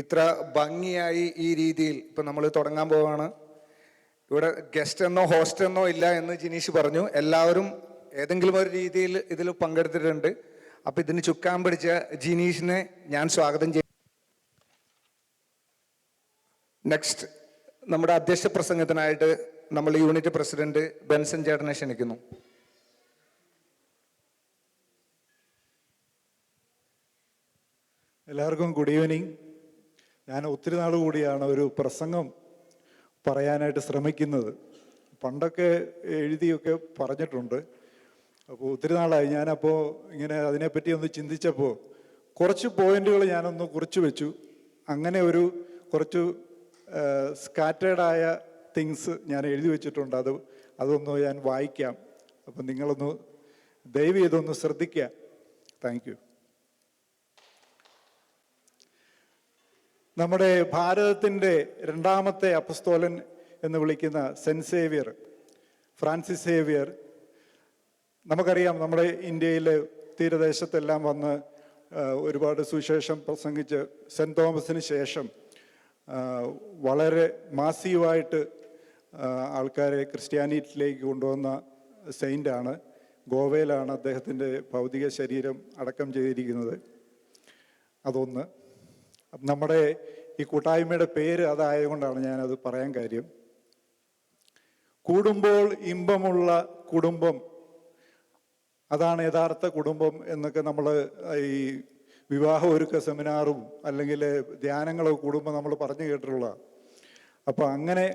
[SPEAKER 4] ഇത്ര ഭംഗിയായി ഈ രീതിയിൽ ഇപ്പം നമ്മൾ തുടങ്ങാൻ പോവുകയാണ്. ഇവിടെ ഗസ്റ്റ് എന്നോ ഹോസ്റ്റ് എന്നോ ഇല്ല എന്ന് ജിനീഷ് പറഞ്ഞു. എല്ലാവരും ഏതെങ്കിലും ഒരു രീതിയിൽ ഇതിൽ പങ്കെടുത്തിട്ടുണ്ട്. അപ്പം ഇതിന് ചുക്കാൻ പിടിച്ച ജിനീഷിനെ ഞാൻ സ്വാഗതം ചെയ്യും. നെക്സ്റ്റ് നമ്മുടെ അധ്യക്ഷ പ്രസംഗത്തിനായിട്ട് നമ്മൾ യൂണിറ്റ് പ്രസിഡന്റ് ബെൻസൺ ചേട്ടനെ ക്ഷണിക്കുന്നു.
[SPEAKER 6] എല്ലാവർക്കും ഗുഡ് ഈവനിങ്. ഞാൻ ഒത്തിരി നാൾ കൂടിയാണ് ഒരു പ്രസംഗം പറയാനായിട്ട് ശ്രമിക്കുന്നത്. പണ്ടൊക്കെ എഴുതിയൊക്കെ പറഞ്ഞിട്ടുണ്ട്. അപ്പോൾ ഒത്തിരി നാളായി. ഞാനപ്പോൾ ഇങ്ങനെ അതിനെപ്പറ്റി ഒന്ന് ചിന്തിച്ചപ്പോൾ കുറച്ച് പോയിന്റുകൾ ഞാനൊന്ന് കുറിച്ച് വെച്ചു. അങ്ങനെ ഒരു കുറച്ച് സ്കാറ്റേഡായ തിങ്സ് ഞാൻ എഴുതി വെച്ചിട്ടുണ്ട്. അതൊന്ന് ഞാൻ വായിക്കാം. അപ്പം നിങ്ങളൊന്ന് ദയവ് ചെയ്തൊന്ന് ശ്രദ്ധിക്കുക. Thank you. നമ്മുടെ ഭാരതത്തിൻ്റെ രണ്ടാമത്തെ അപ്പസ്തോലൻ എന്ന് വിളിക്കുന്ന സെൻറ്റ് സേവിയർ, ഫ്രാൻസിസ് സേവിയർ, നമുക്കറിയാം നമ്മുടെ ഇന്ത്യയിൽ തീരദേശത്തെല്ലാം വന്ന് ഒരുപാട് സുവിശേഷം പ്രസംഗിച്ച് സെൻറ്റ് തോമസിന് ശേഷം വളരെ മാസീവായിട്ട് ആൾക്കാരെ ക്രിസ്ത്യാനിറ്റിയിലേക്ക് കൊണ്ടുവന്ന സെയിൻ്റാണ്. ഗോവയിലാണ് അദ്ദേഹത്തിൻ്റെ ഭൗതിക ശരീരം അടക്കം ചെയ്തിരിക്കുന്നത്. അതൊന്ന്. നമ്മുടെ ഈ കൂട്ടായ്മയുടെ പേര് അതായതുകൊണ്ടാണ് ഞാനത് പറയാൻ കാര്യം. കൂടുമ്പോൾ ഇമ്പമുള്ള കുടുംബം, അതാണ് യഥാർത്ഥ കുടുംബം എന്നൊക്കെ നമ്മൾ ഈ വിവാഹ ഒരുക്ക സെമിനാറും അല്ലെങ്കിൽ ധ്യാനങ്ങളൊക്കെ കൂടുമ്പോൾ നമ്മൾ പറഞ്ഞു കേട്ടിട്ടുള്ള. അപ്പോൾ അങ്ങനെ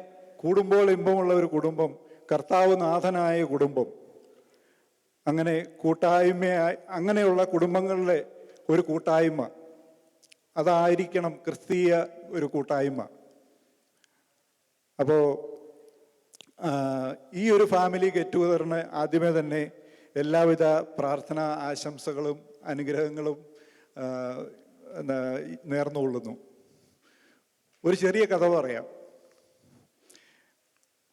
[SPEAKER 6] കൂടുമ്പോൾ ഇമ്പമുള്ള ഒരു കുടുംബം, കർത്താവ് നാഥനായ കുടുംബം, അങ്ങനെ കൂട്ടായ്മയായി അങ്ങനെയുള്ള കുടുംബങ്ങളിലെ ഒരു കൂട്ടായ്മ, അതായിരിക്കണം ക്രിസ്തീയ ഒരു കൂട്ടായ്മ. അപ്പോൾ ഈ ഒരു ഫാമിലി ഗെറ്റ് ടുഗദറിന് ആദ്യമേ തന്നെ എല്ലാവിധ പ്രാർത്ഥനാ ആശംസകളും അനുഗ്രഹങ്ങളും നേർന്നുകൊള്ളുന്നു. ഒരു ചെറിയ കഥ പറയാം.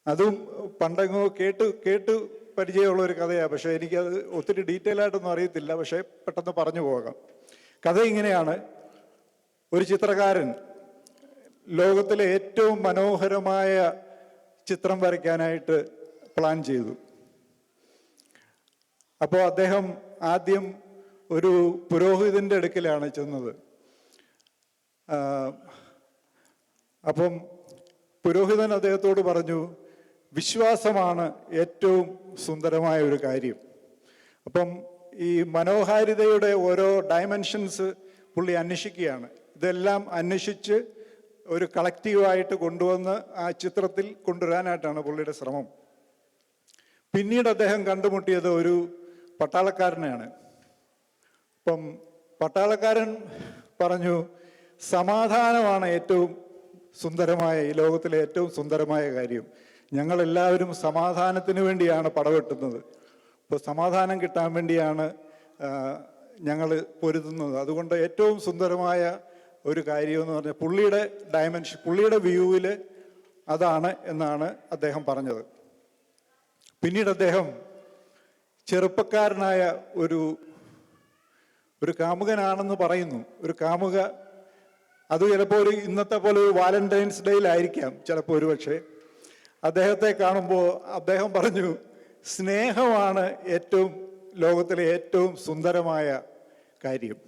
[SPEAKER 6] അതും പണ്ടെങ്ങോ കേട്ട് പരിചയമുള്ള ഒരു കഥയാണ്. പക്ഷേ എനിക്കത് ഒത്തിരി ഡീറ്റെയിൽ ആയിട്ടൊന്നും അറിയത്തില്ല. പക്ഷേ പെട്ടെന്ന് പറഞ്ഞു പോകാം. കഥ ഇങ്ങനെയാണ്. ഒരു ചിത്രകാരൻ ലോകത്തിലെ ഏറ്റവും മനോഹരമായ ചിത്രം വരയ്ക്കാനായിട്ട് പ്ലാൻ ചെയ്തു. അപ്പോൾ അദ്ദേഹം ആദ്യം ഒരു പുരോഹിതൻ്റെ അടുക്കലാണ് ചെന്നത്. അപ്പം പുരോഹിതൻ അദ്ദേഹത്തോട് പറഞ്ഞു, വിശ്വാസമാണ് ഏറ്റവും സുന്ദരമായ ഒരു കാര്യം. അപ്പം ഈ മനോഹാരിതയുടെ ഓരോ ഡയമെൻഷൻസ് പുള്ളി അന്വേഷിക്കുകയാണ്. ഇതെല്ലാം അന്വേഷിച്ച് ഒരു കളക്റ്റീവായിട്ട് കൊണ്ടുവന്ന് ആ ചിത്രത്തിൽ കൊണ്ടുവരാനായിട്ടാണ് പുള്ളിയുടെ ശ്രമം. പിന്നീട് അദ്ദേഹം കണ്ടുമുട്ടിയത് ഒരു പട്ടാളക്കാരനെയാണ്. അപ്പം പട്ടാളക്കാരൻ പറഞ്ഞു, സമാധാനമാണ് ഏറ്റവും സുന്ദരമായ, ഈ ലോകത്തിലെ ഏറ്റവും സുന്ദരമായ കാര്യം. ഞങ്ങളെല്ലാവരും സമാധാനത്തിന് വേണ്ടിയാണ് പടവെട്ടുന്നത്. ഇപ്പോൾ സമാധാനം കിട്ടാൻ വേണ്ടിയാണ് ഞങ്ങൾ പൊരുതുന്നത്. അതുകൊണ്ട് ഏറ്റവും സുന്ദരമായ ഒരു കാര്യം എന്ന് പറഞ്ഞാൽ പുള്ളിയുടെ ഡയമെൻഷൻ, പുള്ളിയുടെ വ്യൂവിൽ അതാണ് എന്നാണ് അദ്ദേഹം പറഞ്ഞത്. പിന്നീട് അദ്ദേഹം ചെറുപ്പക്കാരനായ ഒരു കാമുകനാണെന്ന് പറയുന്നു. ഒരു കാമുക, അത് ചിലപ്പോൾ ഒരു ഇന്നത്തെ പോലെ ഒരു വാലന്റൈൻസ് ഡേയിലായിരിക്കാം ചിലപ്പോൾ ഒരു പക്ഷേ. അദ്ദേഹത്തെ കാണുമ്പോൾ അദ്ദേഹം പറഞ്ഞു, സ്നേഹമാണ് ലോകത്തിലെ ഏറ്റവും സുന്ദരമായ കാര്യം.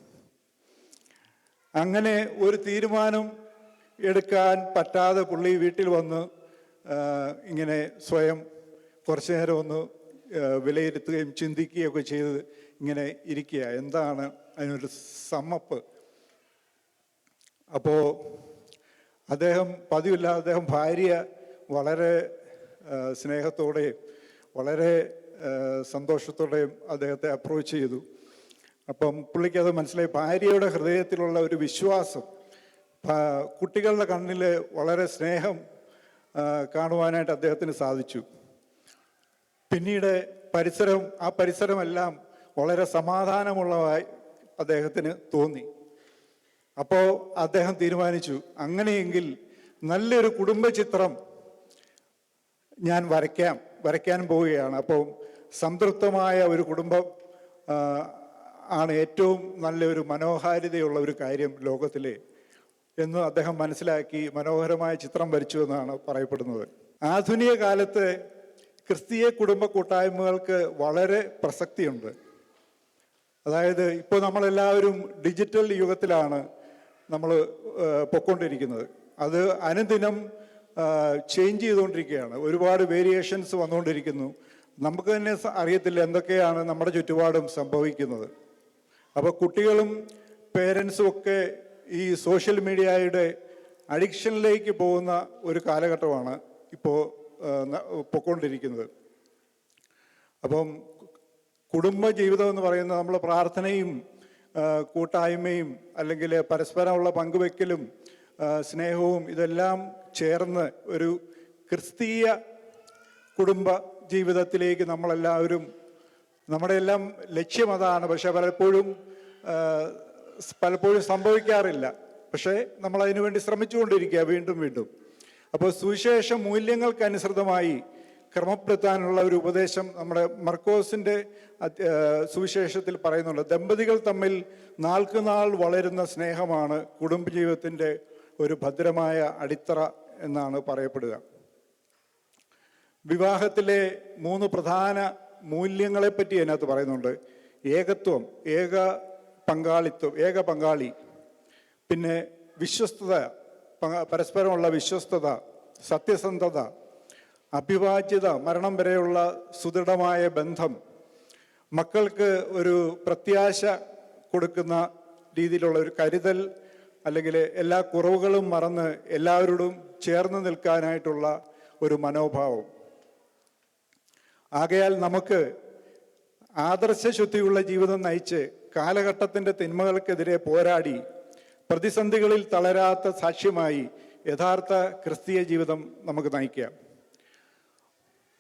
[SPEAKER 6] അങ്ങനെ ഒരു തീരുമാനം എടുക്കാൻ പറ്റാതെ പുള്ളി വീട്ടിൽ വന്ന് ഇങ്ങനെ സ്വയം കുറച്ചു നേരം ഒന്ന് വിലയിരുത്തുകയും ചിന്തിക്കുകയൊക്കെ ചെയ്ത് ഇങ്ങനെ ഇരിക്കുക. എന്താണ് അതിനൊരു സമ്മപ്പ്? അപ്പോൾ അദ്ദേഹം ഭാര്യ വളരെ സ്നേഹത്തോടെയും വളരെ സന്തോഷത്തോടെയും അദ്ദേഹത്തെ അപ്രോച്ച് ചെയ്തു. അപ്പം പുള്ളിക്കത് മനസ്സിലായി. ഭാര്യയുടെ ഹൃദയത്തിലുള്ള ഒരു വിശ്വാസം, കുട്ടികളുടെ കണ്ണിൽ വളരെ സ്നേഹം കാണുവാനായിട്ട് അദ്ദേഹത്തിന് സാധിച്ചു. പിന്നീട് ആ പരിസരമെല്ലാം വളരെ സമാധാനമുള്ളതായി അദ്ദേഹത്തിന് തോന്നി. അപ്പോൾ അദ്ദേഹം തീരുമാനിച്ചു, അങ്ങനെയെങ്കിൽ നല്ലൊരു കുടുംബ ചിത്രം ഞാൻ വരയ്ക്കാൻ പോവുകയാണ്. അപ്പോൾ സംതൃപ്തമായ ഒരു കുടുംബം ആണ് ഏറ്റവും നല്ലൊരു മനോഹാരിതയുള്ള ഒരു കാര്യം ലോകത്തിലെ എന്ന് അദ്ദേഹം മനസ്സിലാക്കി മനോഹരമായ ചിത്രം വരച്ചു എന്നാണ് പറയപ്പെടുന്നത്. ആധുനിക കാലത്ത് ക്രിസ്തീയ കുടുംബ കൂട്ടായ്മകൾക്ക് വളരെ പ്രസക്തിയുണ്ട്. അതായത് ഇപ്പോൾ നമ്മളെല്ലാവരും ഡിജിറ്റൽ യുഗത്തിലാണ് നമ്മൾ പൊയ്ക്കൊണ്ടിരിക്കുന്നത്. അത് അനുദിനം ചേഞ്ച് ചെയ്തുകൊണ്ടിരിക്കുകയാണ്. ഒരുപാട് വേരിയേഷൻസ് വന്നുകൊണ്ടിരിക്കുന്നു. നമുക്ക് തന്നെ അറിയത്തില്ല എന്തൊക്കെയാണ് നമ്മുടെ ചുറ്റുപാടും സംഭവിക്കുന്നത്. അപ്പോൾ കുട്ടികളും പേരൻസും ഒക്കെ ഈ സോഷ്യൽ മീഡിയയുടെ അഡിക്ഷനിലേക്ക് പോകുന്ന ഒരു കാലഘട്ടമാണ് ഇപ്പോൾ പൊയ്ക്കൊണ്ടിരിക്കുന്നത്. അപ്പം കുടുംബ ജീവിതം എന്ന് പറയുന്നത് നമ്മൾ പ്രാർത്ഥനയും കൂട്ടായ്മയും അല്ലെങ്കിൽ പരസ്പരമുള്ള പങ്കുവെക്കലും സ്നേഹവും ഇതെല്ലാം ചേർന്ന് ഒരു ക്രിസ്തീയ കുടുംബ ജീവിതത്തിലേക്ക് നമ്മളെല്ലാവരും, നമ്മുടെ എല്ലാം ലക്ഷ്യം അതാണ്. പക്ഷെ പലപ്പോഴും സംഭവിക്കാറില്ല. പക്ഷേ നമ്മൾ അതിനു വേണ്ടി ശ്രമിച്ചുകൊണ്ടിരിക്കുക വീണ്ടും വീണ്ടും. അപ്പോൾ സുവിശേഷ മൂല്യങ്ങൾക്കനുസൃതമായി ക്രമപ്പെടുത്താനുള്ള ഒരു ഉപദേശം നമ്മുടെ മർക്കോസിൻ്റെ സുവിശേഷത്തിൽ പറയുന്നുണ്ട്. ദമ്പതികൾ തമ്മിൽ നാൾക്കുനാൾ വളരുന്ന സ്നേഹമാണ് കുടുംബജീവിതത്തിൻ്റെ ഒരു ഭദ്രമായ അടിത്തറ എന്നാണ് പറയപ്പെടുക. വിവാഹത്തിലെ 3 പ്രധാന മൂല്യങ്ങളെപ്പറ്റി അതിനകത്ത് പറയുന്നുണ്ട്. ഏകത്വം, ഏക പങ്കാളി, പിന്നെ വിശ്വസ്തത, പരസ്പരമുള്ള വിശ്വസ്തത, സത്യസന്ധത, അഭിവാജ്യത, മരണം വരെയുള്ള സുദൃഢമായ ബന്ധം, മക്കൾക്ക് ഒരു പ്രത്യാശ കൊടുക്കുന്ന രീതിയിലുള്ള ഒരു കരുതൽ, അല്ലെങ്കിൽ എല്ലാ കുറവുകളും മറന്ന് എല്ലാവരോടും ചേർന്ന് നിൽക്കാനായിട്ടുള്ള ഒരു മനോഭാവം. ആകയാൽ നമുക്ക് ആദർശശുദ്ധിയുള്ള ജീവിതം നയിച്ച് കാലഘട്ടത്തിൻ്റെ തിന്മകൾക്കെതിരെ പോരാടി പ്രതിസന്ധികളിൽ തളരാത്ത സാക്ഷ്യമായി യഥാർത്ഥ ക്രിസ്തീയ ജീവിതം നമുക്ക് നയിക്കാം.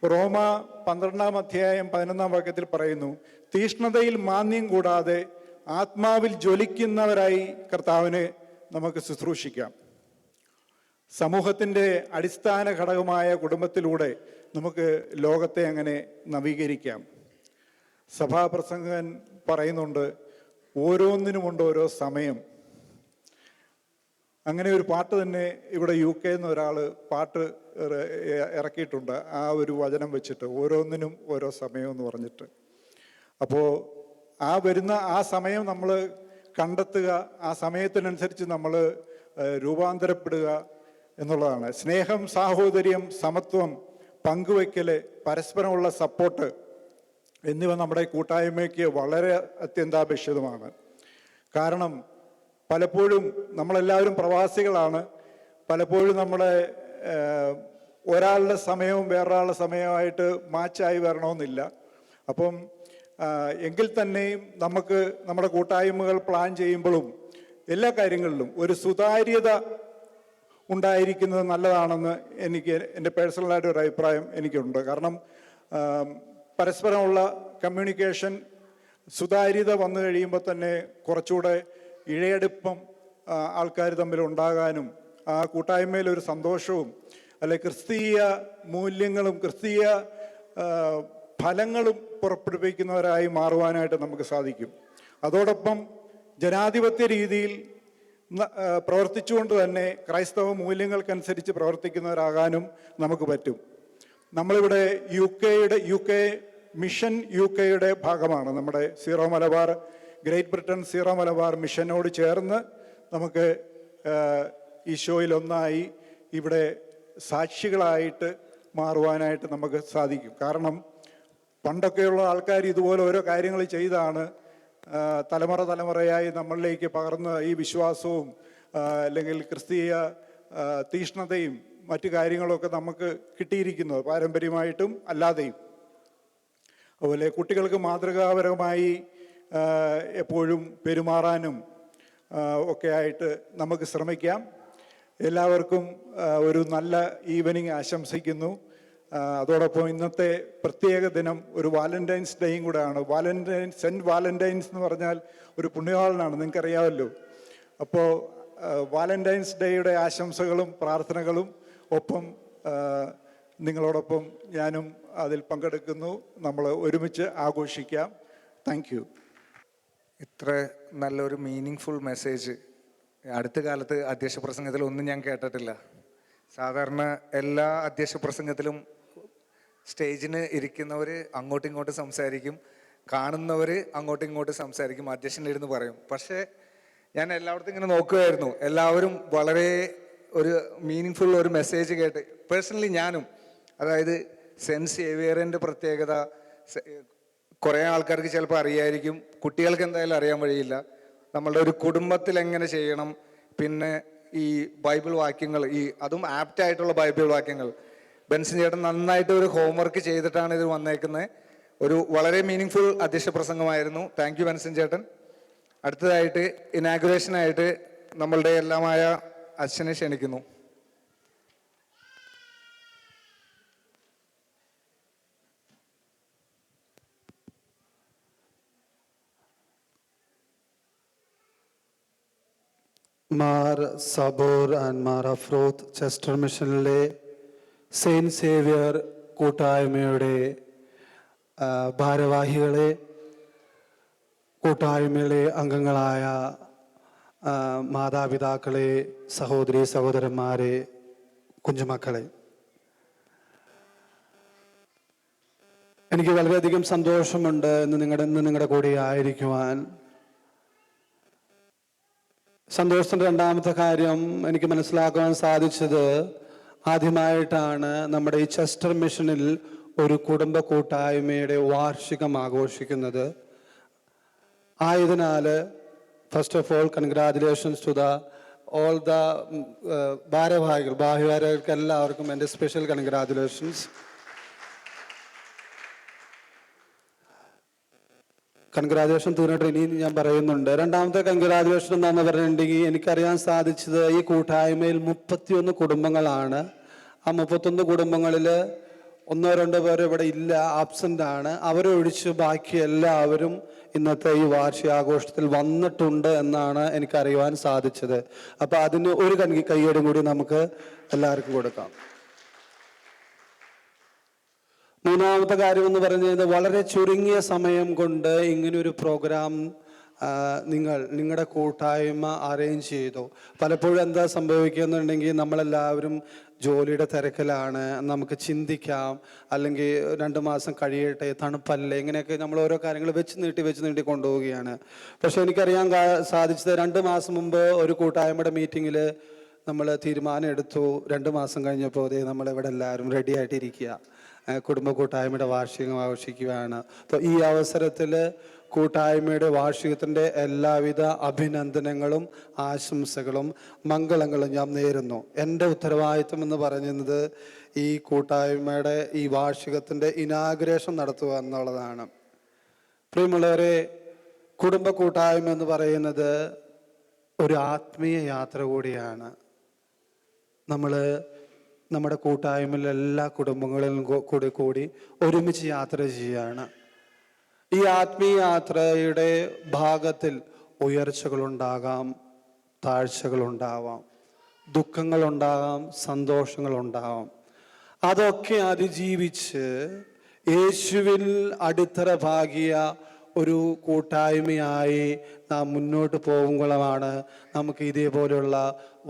[SPEAKER 6] റോമ 12-ാം അധ്യായം 11-ാം വാക്യത്തിൽ പറയുന്നു, തീഷ്ണതയിൽ മാന്യം കൂടാതെ ആത്മാവിൽ ജ്വലിക്കുന്നവരായി കർത്താവിനെ നമുക്ക് ശുശ്രൂഷിക്കാം. സമൂഹത്തിൻ്റെ അടിസ്ഥാന ഘടകമായ കുടുംബത്തിലൂടെ നമുക്ക് ലോകത്തെ അങ്ങനെ നവീകരിക്കാം. സഭാപ്രസംഗകൻ പറയുന്നുണ്ട്, ഓരോന്നിനുമുണ്ട് ഓരോ സമയം. അങ്ങനെ ഒരു പാട്ട് തന്നെ ഇവിടെ UK നിന്ന് ഒരാൾ പാട്ട് ഇറക്കിയിട്ടുണ്ട്, ആ ഒരു വചനം വെച്ചിട്ട്, ഓരോന്നിനും ഓരോ സമയം എന്ന് പറഞ്ഞിട്ട്. അപ്പോൾ ആ സമയം നമ്മൾ കണ്ടെത്തുക, ആ സമയത്തിനനുസരിച്ച് നമ്മൾ രൂപാന്തരപ്പെടുക എന്നുള്ളതാണ്. സ്നേഹം, സാഹോദര്യം, സമത്വം, പങ്കുവയ്ക്കൽ, പരസ്പരമുള്ള സപ്പോർട്ട് എന്നിവ നമ്മുടെ കൂട്ടായ്മയ്ക്ക് വളരെ അത്യന്താപേക്ഷിതമാണ്. കാരണം പലപ്പോഴും നമ്മളെല്ലാവരും പ്രവാസികളാണ്. പലപ്പോഴും നമ്മുടെ ഒരാളുടെ സമയവും വേറൊരാളുടെ സമയമായിട്ട് മാച്ചായി വരണമെന്നില്ല. അപ്പം എങ്കിൽ തന്നെയും നമുക്ക് നമ്മുടെ കൂട്ടായ്മകൾ പ്ലാൻ ചെയ്യുമ്പോഴും എല്ലാ കാര്യങ്ങളിലും ഒരു സുതാര്യത ഉണ്ടായിരിക്കുന്നത് നല്ലതാണെന്ന് എൻ്റെ പേഴ്സണലായിട്ട് ഒരു അഭിപ്രായം എനിക്കുണ്ട്. കാരണം പരസ്പരമുള്ള കമ്മ്യൂണിക്കേഷൻ, സുതാര്യത വന്നു കഴിയുമ്പോൾ തന്നെ കുറച്ചുകൂടെ ഇഴയടുപ്പം ആൾക്കാർ തമ്മിൽ ഉണ്ടാകാനും ആ കൂട്ടായ്മയിൽ ഒരു സന്തോഷവും അല്ലെ ക്രിസ്തീയ മൂല്യങ്ങളും ക്രിസ്തീയ ഫലങ്ങളും പുറപ്പെടുവിക്കുന്നവരായി മാറുവാനായിട്ട് നമുക്ക് സാധിക്കും. അതോടൊപ്പം ജനാധിപത്യ രീതിയിൽ പ്രവർത്തിച്ചുകൊണ്ട് തന്നെ ക്രൈസ്തവ മൂല്യങ്ങൾക്കനുസരിച്ച് പ്രവർത്തിക്കുന്നവരാകാനും നമുക്ക് പറ്റും. നമ്മളിവിടെ UK മിഷൻ UKയുടെ ഭാഗമാണ്. നമ്മുടെ സീറോ മലബാർ, ഗ്രേറ്റ് ബ്രിട്ടൻ സീറോ മലബാർ മിഷനോട് ചേർന്ന് നമുക്ക് ഈശോയിൽ ഒന്നായി ഇവിടെ സാക്ഷികളായിട്ട് മാറുവാനായിട്ട് നമുക്ക് സാധിക്കും. കാരണം പണ്ടൊക്കെയുള്ള ആൾക്കാർ ഇതുപോലെ ഓരോ കാര്യങ്ങൾ ചെയ്താണ് തലമുറയായി നമ്മളിലേക്ക് പകർന്ന ഈ വിശ്വാസവും അല്ലെങ്കിൽ ക്രിസ്തീയ തീഷ്ണതയും മറ്റു കാര്യങ്ങളൊക്കെ നമുക്ക് കിട്ടിയിരിക്കുന്നത് പാരമ്പര്യമായിട്ടും അല്ലാതെയും. അതുപോലെ കുട്ടികൾക്ക് മാതൃകാപരമായി എപ്പോഴും പെരുമാറാനും ഒക്കെ ആയിട്ട് നമുക്ക് ശ്രമിക്കാം. എല്ലാവർക്കും ഒരു നല്ല ഈവനിങ് ആശംസിക്കുന്നു. അതോടൊപ്പം ഇന്നത്തെ പ്രത്യേക ദിനം ഒരു വാലന്റൈൻസ് ഡേയും കൂടെയാണ്. സെൻറ്റ് വാലന്റൈൻസ് എന്ന് പറഞ്ഞാൽ ഒരു പുണ്യവാളനാണ്, നിങ്ങൾക്കറിയാമല്ലോ. അപ്പോൾ വാലന്റൈൻസ് ഡേയുടെ ആശംസകളും പ്രാർത്ഥനകളും ഒപ്പം നിങ്ങളോടൊപ്പം ഞാനും അതിൽ പങ്കെടുക്കുന്നു. നമ്മൾ ഒരുമിച്ച് ആഘോഷിക്കാം. Thank you.
[SPEAKER 4] ഇത്ര നല്ലൊരു മീനിങ് ഫുൾ മെസ്സേജ് അടുത്ത കാലത്ത് അധ്യക്ഷ പ്രസംഗത്തിലൊന്നും ഞാൻ കേട്ടിട്ടില്ല. സാധാരണ എല്ലാ അധ്യക്ഷ പ്രസംഗത്തിലും സ്റ്റേജിന് ഇരിക്കുന്നവർ അങ്ങോട്ടും ഇങ്ങോട്ടും സംസാരിക്കും, കാണുന്നവർ അങ്ങോട്ടും ഇങ്ങോട്ടും സംസാരിക്കും, അധ്യക്ഷൻ്റെ ഇരുന്ന് പറയും. പക്ഷേ ഞാൻ എല്ലായിടത്തും ഇങ്ങനെ നോക്കുമായിരുന്നു, എല്ലാവരും വളരെ ഒരു മീനിങ് ഫുൾ ഒരു മെസ്സേജ് കേട്ട് പേഴ്സണലി ഞാനും, അതായത് സെൻറ്റ് സേവിയറിൻ്റെ പ്രത്യേകത കുറേ ആൾക്കാർക്ക് ചിലപ്പോൾ അറിയായിരിക്കും, കുട്ടികൾക്ക് എന്തായാലും അറിയാൻ വഴിയില്ല. നമ്മളുടെ ഒരു കുടുംബത്തിൽ എങ്ങനെ ചെയ്യണം, പിന്നെ ഈ ബൈബിൾ വാക്യങ്ങൾ, അതും ആപ്റ്റായിട്ടുള്ള ബൈബിൾ വാക്യങ്ങൾ ബെൻസൻ ചേട്ടൻ നന്നായിട്ട് ഒരു ഹോംവർക്ക് ചെയ്തിട്ടാണ് ഇത് വന്നേക്കുന്നത്. ഒരു വളരെ മീനിങ് ഫുൾ അധ്യക്ഷ പ്രസംഗമായിരുന്നു. താങ്ക് യു ബെൻസൻ ചേട്ടൻ. അടുത്തതായിട്ട് ഇനാഗുറേഷനായിട്ട് നമ്മളുടെ എല്ലാമായ അച്ഛനെ ക്ഷണിക്കുന്നു.
[SPEAKER 1] മാർ സബോർ ആൻഡ് മാർ അഫ്രോത്ത് ചെസ്റ്റർ മിഷനിലെ സെയിൻറ്റ് സേവിയർ കൂട്ടായ്മയുടെ ഭാരവാഹികളെ, കൂട്ടായ്മയിലെ അംഗങ്ങളായ മാതാപിതാക്കളെ, സഹോദരി സഹോദരന്മാരെ, കുഞ്ഞുമക്കളെ, എനിക്ക് വളരെയധികം സന്തോഷമുണ്ട് ഇന്ന് നിങ്ങളുടെ കൂടെ ആയിരിക്കുവാൻ. സന്തോഷത്തിൻ്റെ രണ്ടാമത്തെ കാര്യം, എനിക്ക് മനസ്സിലാക്കുവാൻ സാധിച്ചത് ആദ്യമായിട്ടാണ് നമ്മുടെ ഈ ചെസ്റ്റർ മിഷനിൽ ഒരു കുടുംബ കൂട്ടായ്മയുടെ വാർഷികം ആഘോഷിക്കുന്നത്. ആയതിനാൽ first of all congratulations to all the ഭാരവാഹികൾക്ക് എല്ലാവർക്കും എൻ്റെ സ്പെഷ്യൽ കൺഗ്രാജുലേഷൻസ്. കൺഗ്രാജുലേഷൻ തീർന്നിട്ട് ഇനി ഞാൻ പറയുന്നുണ്ട്. രണ്ടാമത്തെ കൺഗ്രാജുലേഷൻ എന്താണെന്ന് പറഞ്ഞിട്ടുണ്ടെങ്കിൽ, എനിക്കറിയാൻ സാധിച്ചത് ഈ കൂട്ടായ്മയിൽ 31 കുടുംബങ്ങളാണ്. ആ 31 കുടുംബങ്ങളിൽ 1-2 പേർ ഇവിടെ ഇല്ല, ആബ്സെൻ്റ് ആണ്. അവരൊഴിച്ച് ബാക്കി എല്ലാവരും ഇന്നത്തെ ഈ വാർഷികാഘോഷത്തിൽ വന്നിട്ടുണ്ട് എന്നാണ് എനിക്കറിയുവാൻ സാധിച്ചത്. അപ്പോൾ അതിന് ഒരു കയ്യടി കൂടി നമുക്ക് എല്ലാവർക്കും കൊടുക്കാം. മൂന്നാമത്തെ കാര്യം എന്ന് പറഞ്ഞത്, വളരെ ചുരുങ്ങിയ സമയം കൊണ്ട് ഇങ്ങനൊരു പ്രോഗ്രാം നിങ്ങളുടെ കൂട്ടായ്മ അറേഞ്ച് ചെയ്തു. പലപ്പോഴും എന്താ സംഭവിക്കുന്നുണ്ടെങ്കിൽ, നമ്മളെല്ലാവരും ജോലിയുടെ തിരക്കിലാണ്, നമുക്ക് ചിന്തിക്കാം, അല്ലെങ്കിൽ 2 മാസം കഴിയട്ടെ, തണുപ്പല്ലേ, ഇങ്ങനെയൊക്കെ നമ്മൾ ഓരോ കാര്യങ്ങൾ വെച്ച് നീട്ടി കൊണ്ടുപോവുകയാണ്. പക്ഷെ എനിക്കറിയാൻ സാധിച്ചത്, 2 മാസം മുമ്പ് ഒരു കൂട്ടായ്മയുടെ മീറ്റിങ്ങിൽ നമ്മൾ തീരുമാനം എടുത്തു. 2 മാസം കഴിഞ്ഞപ്പോൾ നമ്മളിവിടെ എല്ലാവരും റെഡി ആയിട്ടിരിക്കുക, കുടുംബ കൂട്ടായ്മയുടെ വാർഷികം ആഘോഷിക്കുകയാണ്. അപ്പോൾ ഈ അവസരത്തിൽ കൂട്ടായ്മയുടെ വാർഷികത്തിൻ്റെ എല്ലാവിധ അഭിനന്ദനങ്ങളും ആശംസകളും മംഗളങ്ങളും ഞാൻ നേരുന്നു. എൻ്റെ ഉത്തരവാദിത്വം എന്ന് പറയുന്നത് ഈ കൂട്ടായ്മയുടെ ഈ വാർഷികത്തിൻ്റെ ഇനാഗുറേഷൻ നടത്തുക എന്നുള്ളതാണ്. പ്രിയമുള്ളവരെ, കുടുംബ കൂട്ടായ്മ എന്ന് പറയുന്നത് ഒരു ആത്മീയ യാത്ര കൂടിയാണ്. നമ്മുടെ കൂട്ടായ്മയിൽ എല്ലാ കുടുംബങ്ങളിലും കൂടി ഒരുമിച്ച് യാത്ര ചെയ്യുകയാണ്. ഈ ആത്മീയ യാത്രയുടെ ഭാഗത്തിൽ ഉയർച്ചകളുണ്ടാകാം, താഴ്ചകളുണ്ടാവാം, ദുഃഖങ്ങളുണ്ടാകാം, സന്തോഷങ്ങളുണ്ടാവാം. അതൊക്കെ അതിജീവിച്ച് യേശുവിൽ അടിത്തറ പാകിയ ഒരു കൂട്ടായ്മയായി നാം മുന്നോട്ട് പോകുമ്പോഴാണ് നമുക്ക് ഇതേപോലെയുള്ള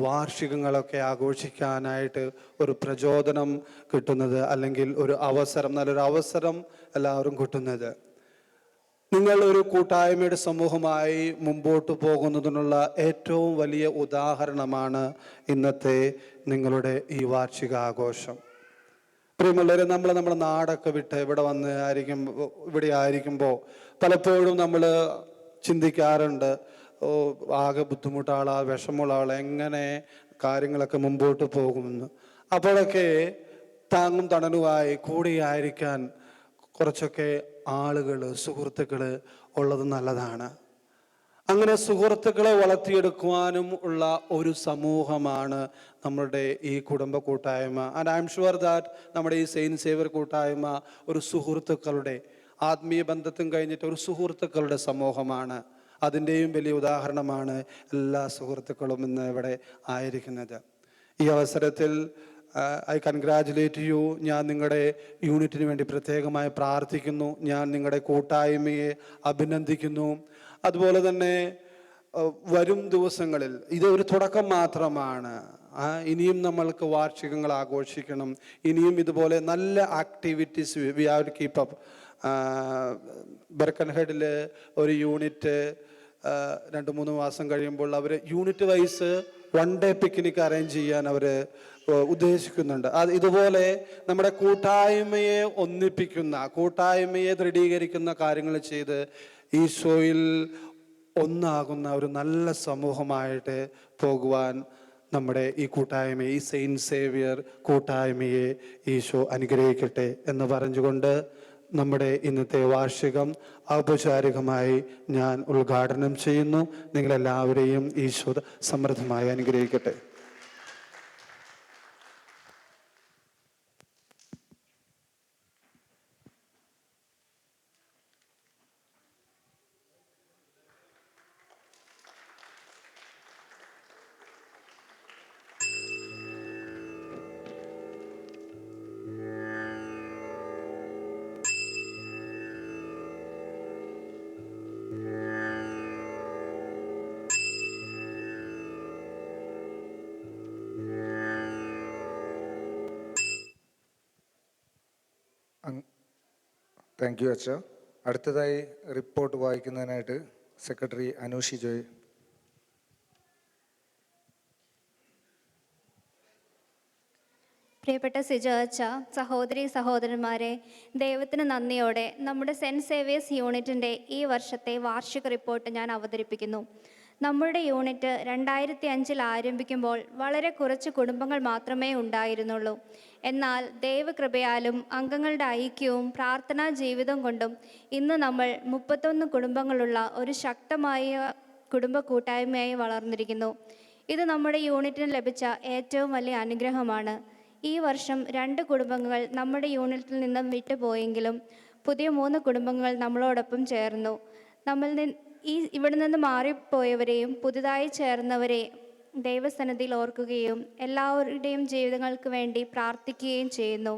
[SPEAKER 1] വാർഷികങ്ങളൊക്കെ ആഘോഷിക്കാനായിട്ട് ഒരു പ്രചോദനം കിട്ടുന്നത്, അല്ലെങ്കിൽ നല്ലൊരു അവസരം എല്ലാവരും കിട്ടുന്നത്. നിങ്ങൾ ഒരു കൂട്ടായ്മയുടെ സമൂഹമായി മുമ്പോട്ട് പോകുന്നതിനുള്ള ഏറ്റവും വലിയ ഉദാഹരണമാണ് ഇന്നത്തെ നിങ്ങളുടെ ഈ വാർഷിക ആഘോഷം. പ്രിയമുള്ളവരെ, നമ്മുടെ നാടൊക്കെ വിട്ട് ഇവിടെ ആയിരിക്കുമ്പോൾ പലപ്പോഴും നമ്മൾ ചിന്തിക്കാറുണ്ട്, ആകെ ബുദ്ധിമുട്ടുള്ള ആൾ, വിഷമമുള്ള ആൾ, എങ്ങനെ കാര്യങ്ങളൊക്കെ മുമ്പോട്ട് പോകുമെന്ന്. അപ്പോഴൊക്കെ താങ്ങും തണലുമായി കൂടെയായിരിക്കാൻ കുറച്ചൊക്കെ ആളുകൾ, സുഹൃത്തുക്കൾ ഉള്ളത് നല്ലതാണ്. അങ്ങനെ സുഹൃത്തുക്കളെ വളർത്തിയെടുക്കുവാനും ഉള്ള ഒരു സമൂഹമാണ് നമ്മുടെ ഈ കുടുംബ കൂട്ടായ്മ. And I am sure that നമ്മുടെ ഈ സെയിൻറ്റ് സേവിയർ കൂട്ടായ്മ ഒരു സുഹൃത്തുക്കളുടെ, ആത്മീയ ബന്ധത്തും കഴിഞ്ഞിട്ട് ഒരു സുഹൃത്തുക്കളുടെ സമൂഹമാണ്. അതിൻ്റെയും വലിയ ഉദാഹരണമാണ് എല്ലാ സുഹൃത്തുക്കളും ഇന്ന് ഇവിടെ ആയിരിക്കുന്നത്. ഈ അവസരത്തിൽ ഐ കൺഗ്രാജുലേറ്റ് യു. ഞാൻ നിങ്ങളുടെ യൂണിറ്റിന് വേണ്ടി പ്രത്യേകമായി പ്രാർത്ഥിക്കുന്നു. ഞാൻ നിങ്ങളുടെ കൂട്ടായ്മയെ അഭിനന്ദിക്കുന്നു. അതുപോലെ തന്നെ വരും ദിവസങ്ങളിൽ ഇതൊരു തുടക്കം മാത്രമാണ്. ഇനിയും നമ്മൾക്ക് വാർഷികങ്ങൾ ആഘോഷിക്കണം. ഇനിയും ഇതുപോലെ നല്ല activities we have to keep up. ബർക്കൻഹെഡിൽ ഒരു യൂണിറ്റ് 2-3 മാസം കഴിയുമ്പോൾ അവർ unit wise 1 day picnic arrange ചെയ്യാൻ അവർ ഉദ്ദേശിക്കുന്നുണ്ട്. ഇതുപോലെ നമ്മുടെ കൂട്ടായ്മയെ ഒന്നിപ്പിക്കുന്ന, കൂട്ടായ്മയെ ദൃഢീകരിക്കുന്ന കാര്യങ്ങൾ ചെയ്ത് ഈശോയിൽ ഒന്നാകുന്ന ഒരു നല്ല സമൂഹമായിട്ട് പോകുവാൻ നമ്മുടെ ഈ കൂട്ടായ്മ, ഈ സെയിൻറ്റ് സേവിയർ കൂട്ടായ്മയെ ഈശോ അനുഗ്രഹിക്കട്ടെ എന്ന് പറഞ്ഞുകൊണ്ട് നമ്മുടെ ഇന്നത്തെ വാർഷികം ഔപചാരികമായി ഞാൻ ഉദ്ഘാടനം ചെയ്യുന്നു. നിങ്ങളെല്ലാവരെയും ഈശോ സമൃദ്ധമായി അനുഗ്രഹിക്കട്ടെ.
[SPEAKER 4] താങ്ക് യു അച്ഛ. അടുത്തതായി റിപ്പോർട്ട് വായിക്കുന്നതിനായിട്ട് സെക്രട്ടറി അനൂഷി ജോയ്.
[SPEAKER 7] പ്രിയപ്പെട്ട സിജോ അച്ഛ, സഹോദരി സഹോദരന്മാരെ, ദൈവത്തിന് നന്ദിയോടെ നമ്മുടെ സെൻറ്റ് സേവിയേഴ്സ് യൂണിറ്റിൻ്റെ ഈ വർഷത്തെ വാർഷിക റിപ്പോർട്ട് ഞാൻ അവതരിപ്പിക്കുന്നു. നമ്മുടെ യൂണിറ്റ് 2005 ആരംഭിക്കുമ്പോൾ വളരെ കുറച്ച് കുടുംബങ്ങൾ മാത്രമേ ഉണ്ടായിരുന്നുള്ളൂ. എന്നാൽ ദൈവകൃപയാലും അംഗങ്ങളുടെ ഐക്യവും പ്രാർത്ഥനാ ജീവിതം കൊണ്ടും ഇന്ന് നമ്മൾ 31 കുടുംബങ്ങളുള്ള ഒരു ശക്തമായ കുടുംബ കൂട്ടായ്മയായി വളർന്നിരിക്കുന്നു. ഇത് നമ്മുടെ യൂണിറ്റിന് ലഭിച്ച ഏറ്റവും വലിയ അനുഗ്രഹമാണ്. ഈ വർഷം 2 കുടുംബങ്ങൾ നമ്മുടെ യൂണിറ്റിൽ നിന്നും വിട്ടുപോയെങ്കിലും പുതിയ 3 കുടുംബങ്ങൾ നമ്മളോടൊപ്പം ചേർന്നു. ഇവിടെ നിന്ന് മാറിപ്പോയവരെയും പുതുതായി ചേർന്നവരെ ദൈവസന്നിധിയിൽ ഓർക്കുകയും എല്ലാവരുടെയും ജീവിതങ്ങൾക്ക് വേണ്ടി പ്രാർത്ഥിക്കുകയും ചെയ്യുന്നു.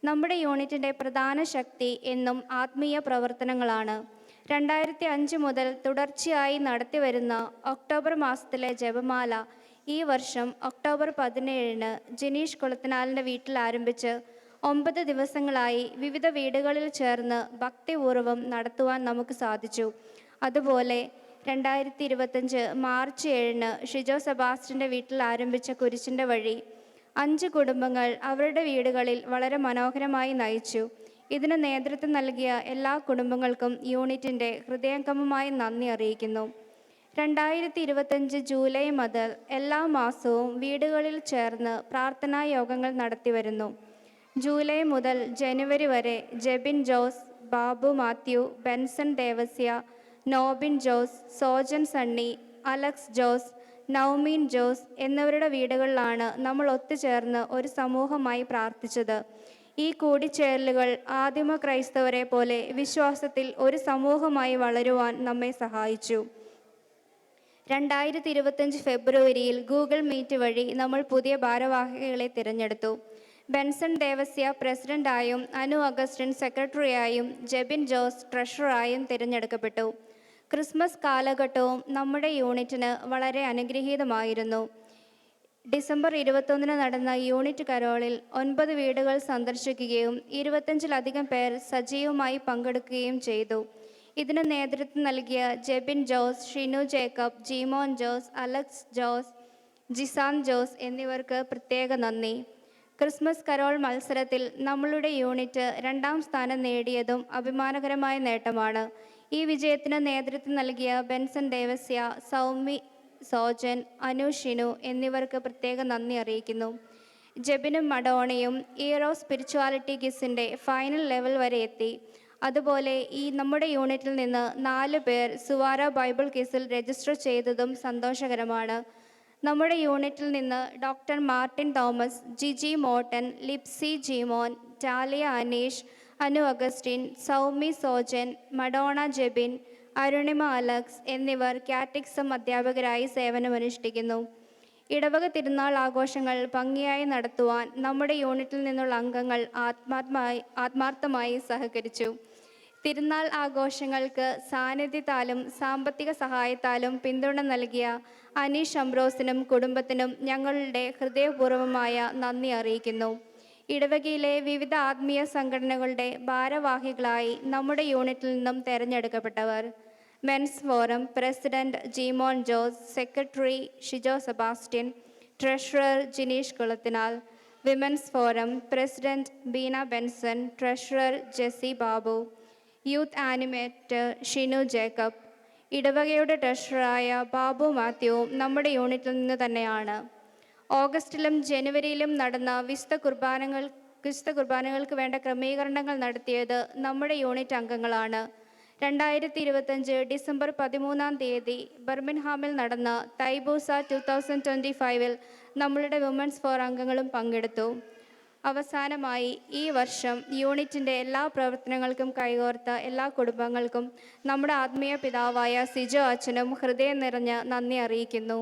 [SPEAKER 7] നമ്മുടെ യൂണിറ്റിൻ്റെ പ്രധാന ശക്തി എന്നും ആത്മീയ പ്രവർത്തനങ്ങളാണ്. 2005 മുതൽ തുടർച്ചയായി നടത്തിവരുന്ന ഒക്ടോബർ മാസത്തിലെ ജപമാല ഈ വർഷം ഒക്ടോബർ 17 ജിനീഷ് കുളത്തിനാലിൻ്റെ വീട്ടിൽ ആരംഭിച്ച് 9 ദിവസങ്ങളായി വിവിധ വീടുകളിൽ ചേർന്ന് ഭക്തിപൂർവ്വം നടത്തുവാൻ നമുക്ക് സാധിച്ചു. അതുപോലെ 2025 മാർച്ച് 7 ഷിജോ സെബാസ്റ്റ്യൻ്റെ വീട്ടിൽ ആരംഭിച്ച കുരിശിൻ്റെ വഴി 5 കുടുംബങ്ങൾ അവരുടെ വീടുകളിൽ വളരെ മനോഹരമായി നയിച്ചു. ഇതിന് നേതൃത്വം നൽകിയ എല്ലാ കുടുംബങ്ങൾക്കും യൂണിറ്റിൻ്റെ ഹൃദയംഗമമായ നന്ദി അറിയിക്കുന്നു. 2025 ജൂലൈ മുതൽ എല്ലാ മാസവും വീടുകളിൽ ചേർന്ന് പ്രാർത്ഥനാ യോഗങ്ങൾ നടത്തിവരുന്നു. ജൂലൈ മുതൽ ജനുവരി വരെ ജെബിൻ ജോസ്, ബാബു മാത്യു, ബെൻസൺ ദേവസ്യ, നോബിൻ ജോസ്, സോജൻ സണ്ണി, അലക്സ് ജോസ്, നൗമീൻ ജോസ് എന്നിവരുടെ വീടുകളിലാണ് നമ്മൾ ഒത്തുചേർന്ന് ഒരു സമൂഹമായി പ്രാർത്ഥിച്ചത്. ഈ കൂടിച്ചേരലുകൾ ആദിമ ക്രൈസ്തവരെ പോലെ വിശ്വാസത്തിൽ ഒരു സമൂഹമായി വളരുവാൻ നമ്മെ സഹായിച്ചു. 2025 ഫെബ്രുവരിയിൽ ഗൂഗിൾ മീറ്റ് വഴി നമ്മൾ പുതിയ ഭാരവാഹികളെ തിരഞ്ഞെടുത്തു. ബെൻസൺ ദേവസ്യ പ്രസിഡന്റായും അനു അഗസ്റ്റിൻ സെക്രട്ടറിയായും ജെബിൻ ജോസ് ട്രഷററായും തിരഞ്ഞെടുക്കപ്പെട്ടു. ക്രിസ്മസ് കാലഘട്ടവും നമ്മുടെ യൂണിറ്റിന് വളരെ അനുഗ്രഹീതമായിരുന്നു. ഡിസംബർ 21 നടന്ന യൂണിറ്റ് കരോളിൽ 9 വീടുകൾ സന്ദർശിക്കുകയും 25-ലധികം പേർ സജീവമായി പങ്കെടുക്കുകയും ചെയ്തു. ഇതിന് നേതൃത്വം നൽകിയ ജെബിൻ ജോസ്, ഷിനു ജേക്കബ്, ജീമോൻ ജോസ്, അലക്സ് ജോസ്, ജിസാൻ ജോസ് എന്നിവർക്ക് പ്രത്യേക നന്ദി. ക്രിസ്മസ് കരോൾ മത്സരത്തിൽ നമ്മളുടെ യൂണിറ്റ് 2ാം സ്ഥാനം നേടിയതും അഭിമാനകരമായ നേട്ടമാണ്. ഈ വിജയത്തിന് നേതൃത്വം നൽകിയ ബെൻസൺ ദേവസ്യ, സൗമി, സോജൻ, അനു, ഷിനു എന്നിവർക്ക് പ്രത്യേക നന്ദി അറിയിക്കുന്നു. ജെബിനും മഡോണയും ഇയർ ഓഫ് സ്പിരിച്വാലിറ്റി ക്വിസിൻ്റെ ഫൈനൽ ലെവൽ വരെ എത്തി. അതുപോലെ നമ്മുടെ യൂണിറ്റിൽ നിന്ന് 4 പേർ സുവാര ബൈബിൾ ക്വിസിൽ രജിസ്റ്റർ ചെയ്തതും സന്തോഷകരമാണ്. നമ്മുടെ യൂണിറ്റിൽ നിന്ന് ഡോക്ടർ മാർട്ടിൻ തോമസ്, ജിജി മോട്ടൻ, ലിപ്സി ജീമോൻ, ടാലിയ അനീഷ്, അനു അഗസ്റ്റിൻ, സൗമി സോജൻ, മഡോണ ജെബിൻ, അരുണിമ അലക്സ് എന്നിവർ കാറ്റക്കിസം അധ്യാപകരായി സേവനമനുഷ്ഠിക്കുന്നു. ഇടവക തിരുനാൾ ആഘോഷങ്ങൾ ഭംഗിയായി നടത്തുവാൻ നമ്മുടെ യൂണിറ്റിൽ നിന്നുള്ള അംഗങ്ങൾ ആത്മാർത്ഥമായി സഹകരിച്ചു. തിരുനാൾ ആഘോഷങ്ങൾക്ക് സാന്നിധ്യത്താലും സാമ്പത്തിക സഹായത്താലും പിന്തുണ നൽകിയ അനീഷ് അംബ്രോസിനും കുടുംബത്തിനും ഞങ്ങളുടെ ഹൃദയപൂർവ്വമായ നന്ദി അറിയിക്കുന്നു. ഇടവകയിലെ വിവിധ ആത്മീയ സംഘടനകളുടെ ഭാരവാഹികളായി നമ്മുടെ യൂണിറ്റിൽ നിന്നും തെരഞ്ഞെടുക്കപ്പെട്ടവർ: men's forum president Jimon Jose, secretary Shijo Sebastian, treasurer Jineesh Kulathinal; women's forum president Beena Benson, treasurer Jessy Babu; youth animator Shinu Jacob. ഇടവകയുടെ ട്രഷററായ ബാബു മാത്യുവും നമ്മുടെ യൂണിറ്റിൽ നിന്ന് തന്നെയാണ്. ഓഗസ്റ്റിലും ജനുവരിയിലും നടന്ന വിശുദ്ധ കുർബാനകൾക്ക് വേണ്ട ക്രമീകരണങ്ങൾ നടത്തിയത് നമ്മുടെ യൂണിറ്റ് അംഗങ്ങളാണ്. 2025 ഡിസംബർ 13 ബർമിൻഹാമിൽ നടന്ന തൈബൂസ 2025 നമ്മളുടെ വിമൻസ് ഫോർ അംഗങ്ങളും പങ്കെടുത്തു. അവസാനമായി ഈ വർഷം യൂണിറ്റിൻ്റെ എല്ലാ പ്രവർത്തനങ്ങൾക്കും കൈകോർത്ത എല്ലാ കുടുംബങ്ങൾക്കും നമ്മുടെ ആത്മീയ പിതാവായ സിജോ അച്ഛനും ഹൃദയം നിറഞ്ഞ നന്ദി അറിയിക്കുന്നു.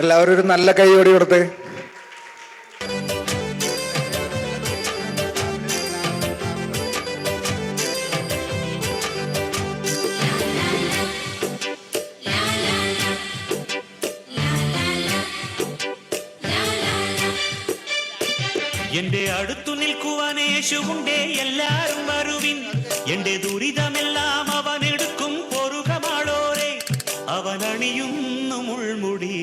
[SPEAKER 4] എല്ലാവരും ഒരു നല്ല കൈയോടി കൊടുത്തേ.
[SPEAKER 2] എന്റെ അടുത്തു നിൽക്കുവാൻ യേശുവുണ്ടേ, എല്ലാരും വരുവിൻ. എന്റെ ദുരിതമെല്ലാം അവനെടുക്കും പൊറുകമാളോരെ. അവനണിയുന്നു മുൾമുടി,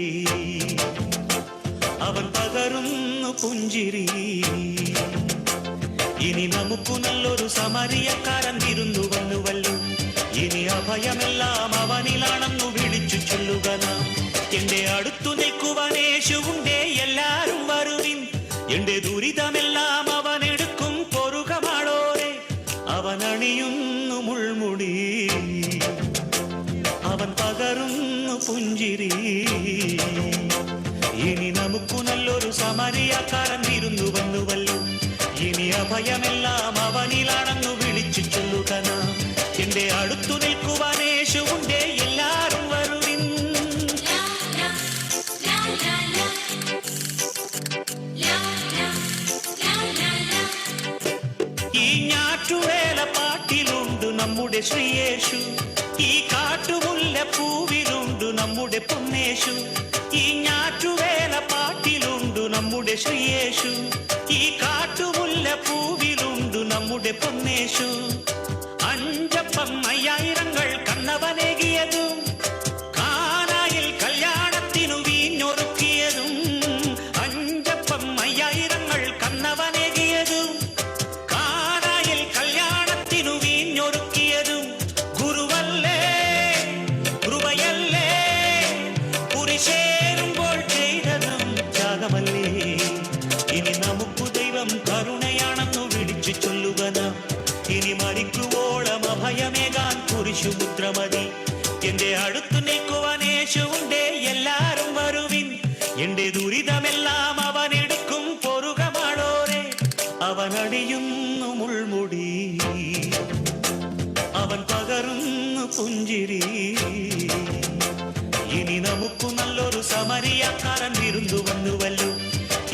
[SPEAKER 2] അവൻ പകരുന്നു പുഞ്ചിരി. ഇനി നമുക്കു നല്ലൊരു സമരിയക്കാരൻ വിരുന്നു വന്നുവല്ലോ. ഇനി അഭയമെല്ലാം അവനിലാണെന്നു വിളിച്ചു ചൊല്ലുക നാം. എന്റെ അടുത്തു നിൽക്കുവാൻ യേശുവുണ്ടേ, എല്ലാരും വരുവിൻ. എന്റെ ദുരിതമെല്ലാം അവനെടുക്കും പൊറുകമാളോരെ. അവനണിയുന്നു മുൾമുടി, അവൻ പകരുന്നു പുഞ്ചിരി. ഇനി നമുക്കു നല്ലൊരു സമരിയക്കാരൻ വിരുന്നു വന്നുവല്ലോ. ഇനി അഭയമെല്ലാം അവനിലാണെന്നു വിളിച്ചു ചൊല്ലുക നാം. എന്റെ അടുത്തു നിൽക്കുവാൻ യേശുവുണ്ടേ, എല്ലാരും വരുവിൻ. ഈ ഞാറ്റുവേല പാട്ടിലുണ്ട് നമ്മുടെ ശ്രീയേശു. ഈ കാട്ടുമുല്ല പൂവിലുണ്ടു നമ്മുടെ പൊന്നേശു, ഈ ഞാറ്റുവേല പാട്ടിലുണ്ടു നമ്മുടെ ശ്രീയേശു. ഈ കാട്ടുമുല്ല പൂവിലുണ്ടു നമ്മുടെ പൊന്നേശു. അഞ്ചപ്പം അയ്യായിരങ്ങൾ കണ്ണവനേകിയതും കാനായിൽ കല്യാണത്തിനു വീഞ്ഞൊരുക്കിയതും. അഞ്ചപ്പം അയ്യായിരങ്ങൾ കണ്ണവനേകിയതും കാനായിൽ കല്യാണത്തിനു വീഞ്ഞൊരുക്കിയതും. ഗുരുവല്ലേ കൃപയല്ലേ കുരിശേറുമ്പോൾ ചെയ്തതും ത്യാഗമല്ലേ. ഇനി നമുക്ക് ദൈവം കരുണയാണെന്നു വിളിച്ചു ചൊല്ലുക നാം. ഇനി മരിക്കുവോളം അഭയമേകാൻ കുരിശുപുത്രമതി. എന്റെ അടുത്തു നിൽക്കുവാൻ യേശുവുണ്ടേ, എല്ലാരും വരുവിൻ. എന്റെ ദുരിതമെല്ലാം അവനെടുക്കും പൊറുകമാളോരെ. അവനടിയുന്നു മുൾമുടി, അവൻ പകരുന്നു പുഞ്ചിരി. ഇനി നമുക്ക് നല്ലൊരു സമരിയാക്കാരൻ വിരുന്നു വന്നുവല്ലോ.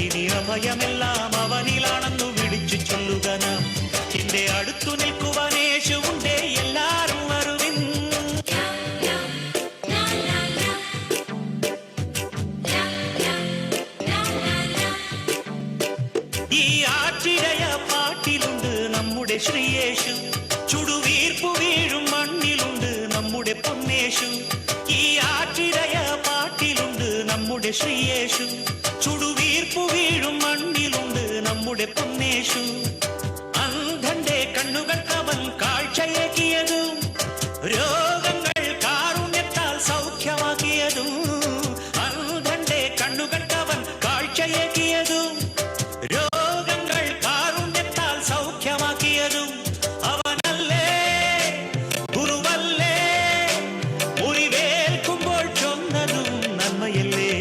[SPEAKER 2] ഇനി അഭയമെല്ലാം അവനിലാണെന്നു വിളിച്ചു ചൊല്ലുക നാം. എന്റെ അടുത്തു നിൽക്കുവാൻ യേശുവുണ്ടേ, എല്ലാരും വരുവിൻ. ഈ ആറ്റിരയ പാട്ടിലുണ്ട് നമ്മുടെ ശ്രീയേശു, ചുടുവീർപ്പു വീഴും മണ്ണിലുണ്ട് നമ്മുടെ പൊന്നേശു. ഈ ആറ്റിരയ പാട്ടിലുണ്ട് നമ്മുടെ ശ്രീയേശു, ചുടുവീർപ്പു വീഴും മണ്ണിലുണ്ട് നമ്മുടെ പൊന്നേശു. അന്ധന്റെ കണ്ണുകൾക്കവൻ കാഴ്ചയേകിയതും രോഗങ്ങൾ കാരുണ്യത്താൽ സൗഖ്യമാക്കിയതും. അന്ധന്റെ കണ്ണുകൾക്കവൻ കാഴ്ചയേകിയതും രോഗങ്ങൾ കാരുണ്യത്താൽ സൗഖ്യമാക്കിയതും. അവനല്ലേ ഗുരുവല്ലേ മുറിവേൽക്കുമ്പോൾ ചൊന്നതും നന്മയല്ലേ.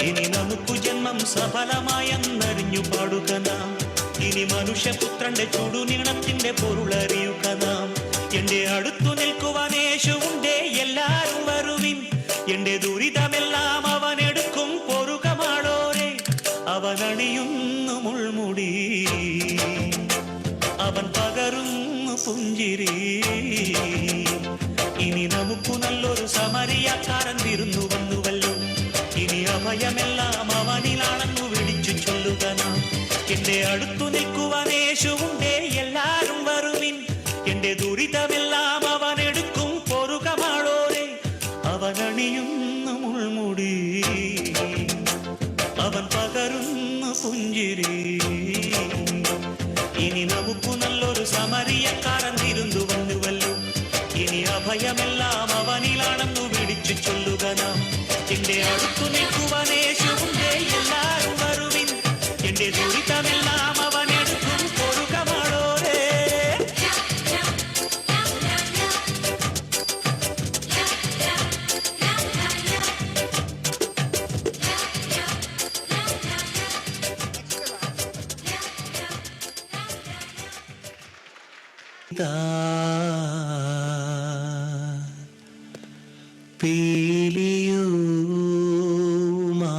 [SPEAKER 2] ഇനി നമുക്ക് ജന്മം സഫലമായെന്നറിഞ്ഞു പാടുക നാം. ഇനി മനുഷ്യപുത്രന്റെ ചുടുനീളത്തിന്റെ പൊരുളറിയുക നാം. എന്റെ അടുത്തു നിൽക്കുവാൻ യേശുവുണ്ടേ, എല്ലാരും വരുവിൻ. എന്റെ ദുരിതമെല്ലാം അവനെടുക്കും പൊറുകമാളോരെ. അവനണിയുന്നു മുൾമുടി, അവൻ പകരുന്നു പുഞ്ചിരി. ഇനി നമുക്ക് നല്ലൊരു സമരിയാക്കാരൻ വിരുന്നു വന്നുവല്ലോ. ഇനി അഭയമെല്ലാം അവനിലാണെന്നു വിളിച്ചു ചൊല്ലുക നാം. എന്റെ അടുത്തു നിൽക്കുവാൻ യേശുവുണ്ടേ, എല്ലാരും വരുവിൻ. എന്റെ ദുരിതമെല്ലാം അവനെടുക്കും പൊറുകമാളോരെ. അവനണിയുന്നു മുൾമുടി, അവൻ പകരുന്നു പുഞ്ചിരി. ഇനി നമുക്ക് നല്ലൊരു സമരിയക്കാരൻ വിരുന്നു വന്നുവല്ലോ. ഇനി അഭയമെല്ലാം അവനിലാണെന്നു വിളിച്ചു ചൊല്ലുക നാം. എന്റെ അടുത്തു നിൽക്കുവാൻ യേശുവുണ്ടേ, എല്ലാരും വരുവിൻ. എന്റെ ദുരിതമെല്ലാം അവനെടുക്കും പൊറുകമാളോരെ.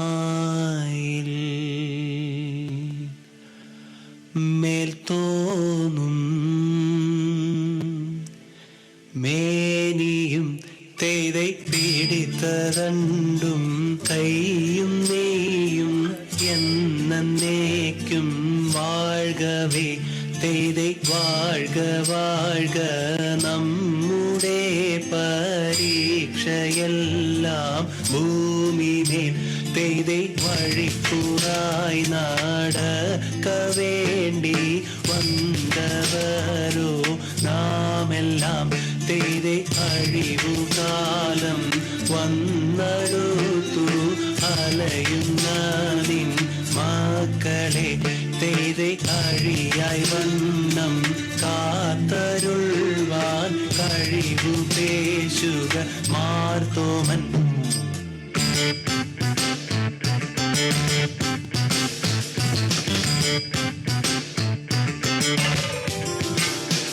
[SPEAKER 2] പീലിയുമായിൽ മേൽത്തോന്നും മേനിയും തേதை പിടിത്തരണ്ടും കൈയും നെയ്യും എന്നേക്കും വാഴ്കവേ തേதை വാഴ്ക വാഴ്ക. നമ്മുടെ പരീക്ഷയെല്ലാം ഭൂമിമേൽ തേதை വഴിക്കുറായി നടക്ക വേണ്ടി വന്നവരോ നാമെല്ലാം. തേதை അഴിവുകാലം വന്നടുത്തു അലയുന്ന നിൻ മക്കളെ. തേதை അഴിയായി വണ്ണം കാത്തരുൾവാൻ കഴിവു പേശുക മാർത്തോമൻ.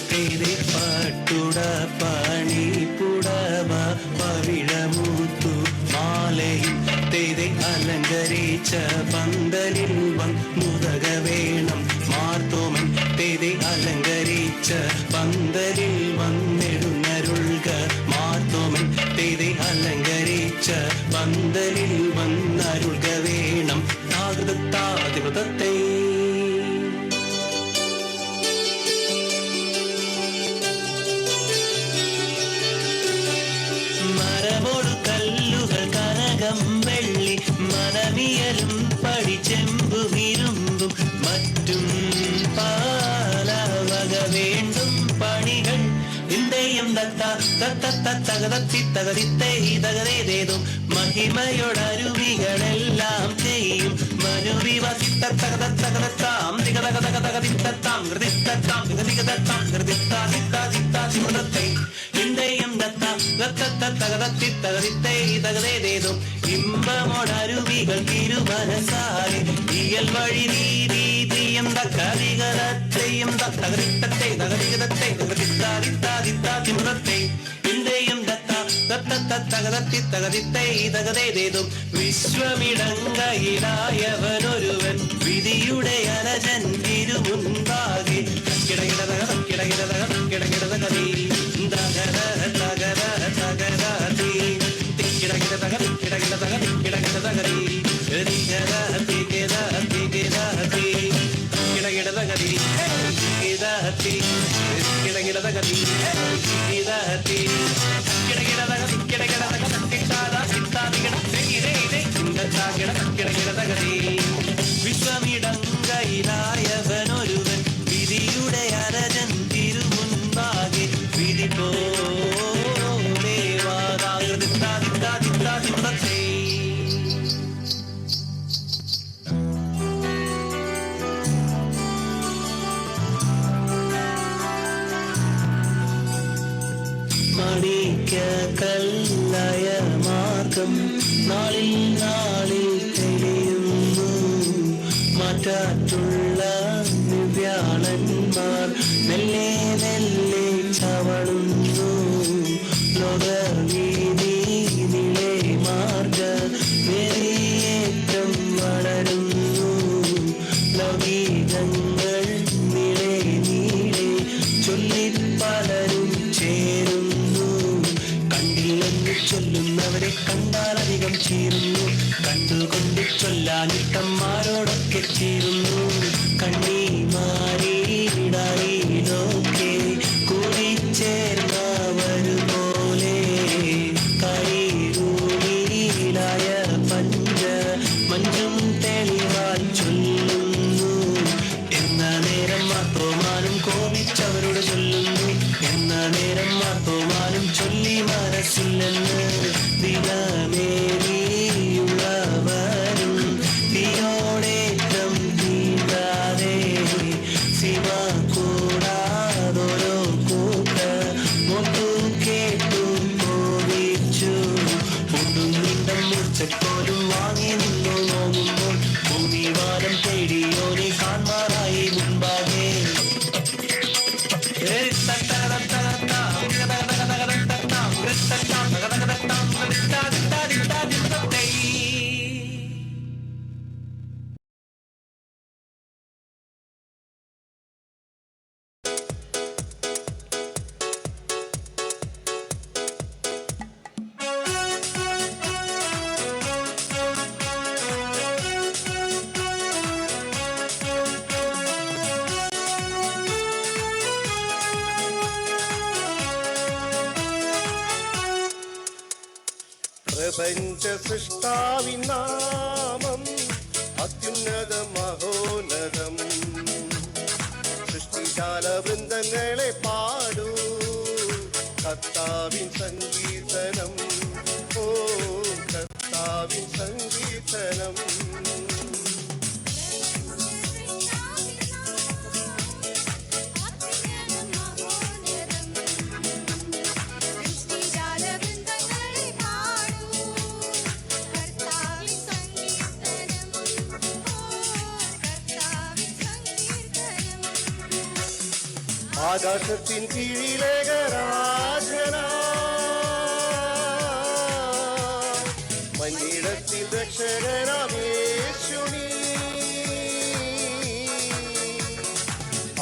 [SPEAKER 2] തേதை പട്ടുട പണി പുടവ പവിഴമൂത്തു മാലയും തേதை അലങ്കരിച്ച പന്തലിൽ വന്നുതക വേണം മാർത്തോമൻ. തേதை അലങ്കരിച്ച പന്തലിൽ വന്നിടുന്നരുൾക പന്തലിൽ വന്നരുൾക വേണം താകൃതാതിവൃതത്തെ. മരമൊഴു കല്ലുകൾ കനകം വെള്ളി മനമിയലും പടിച്ചെമ്പും ഇരുമ്പും മറ്റും പാലവക വേണ്ടും പണികൾ ഇന്ത്യയും തകതത്തി തകതിത്തേതും മഹിമയോടരുവികളെല്ലാം ചെയ്യും മനുവിവസിത്തം തികതകതകതിത്താം ഹൃദിത്താം തികതികതാം ഹൃദിത്താതിത്താതിത്താതിമൃതത്തെ ഇന്ത്യയും തകതത്തി തകതിത്തേതും ഇമ്പമോടരുവികൾ തിരുമനസാലെ ഇയൽ വഴി നീതിയും തകതികതത്തെയും തകതിത്തത്തെ തകതികതത്തെ തകതിത്താതിത്താതിത്താതിമൃതത്തെ ഇന്ത്യയും തകതത്തി തകതിത്തേതും വിശ്വമിടങ്കയിലായവനൊരുവൻ വിധിയുടെ അനജൻ തിരുമുൻപാകെ കിടകിടതകതി തകര തകര തകരാതി കിടകിടതകതി കിടകിടതകതി കിടകിടതകതി കിടകിടതകതി കിടകിടതകതി കിടകിടതകതി വിശ്വമിടങ്കയിലായവനൊരുവൻ വിധിയുടെ അരജൻ തിരുമുൻപാകെ വിധി പോലേവാതാകൃതിത്താതിത്താതിത്താതിമൃതത്തെ. കല്ലായ മാർഗം നാളിൽ നാളിൽ തെളിയുന്നു മാറ്റാറ്റുള്ള ദിവ്യാളന്മാർ മെല്ലെ മെല്ലെ ചവളുന്നു ലോകവീതിയിലെ മാർഗ വേറിയേറ്റം വളരുന്നു ലൗകികങ്ങൾ നീളെ നീളെ ചൊല്ലിപ്പലരും ചേരുന്നു കണ്ടില്ലെന്ന് ചൊല്ലുന്നവരെ കണ്ടാലധികം ചേരുന്നു കണ്ടുകൊണ്ട് ചൊല്ലാനിട്ടന്മാരോടൊക്കെ ചേരുന്നു കണ്ണി മാറിയിടായിലൊക്കെ കൂടിച്ചേർന്നവരുപോലെ കരിരൂടിയിലായ പഞ്ച മഞ്ചും തെളിവാൽ ചൊല്ലുന്നു എന്ന നേരം മാത്തോമാനും കോപിച്ചവരോട് ചൊല്ലുന്നു എന്ന നേരം മാത്തോമാനും ചൊല്ലി മനസ്സില്ലെന്ന് ദിനമേറിയുള്ളവരും തീയോടേറ്റം തീണ്ടാതെ സിമ കൂടാതോരോ കൂട്ട മൊത്തു കേട്ടു കോപിച്ചു പൊടുന്നിണ്ടം മുച്ചപ്പോലും വാങ്ങി നിന്നു നോങ്ങുമ്പോൾ ഭൂമിവാരം തേടിയോനെ കാൺമാറായി മുൻപാകെ
[SPEAKER 8] പ്രപഞ്ച സൃഷ്ടാവിൻ നാമം അത്യുന്നത മഹോന്നതം സൃഷ്ടിജാല വൃന്ദങ്ങളെ പാടൂ കർത്താവിൻ സങ്കീർത്തനം ഓ കർത്താവിൻ സങ്കീർത്തനം ആകാശത്തിൻ കീഴിലേകരാജന മഞ്ഞിടത്തിൽ രക്ഷകനാമേശുനി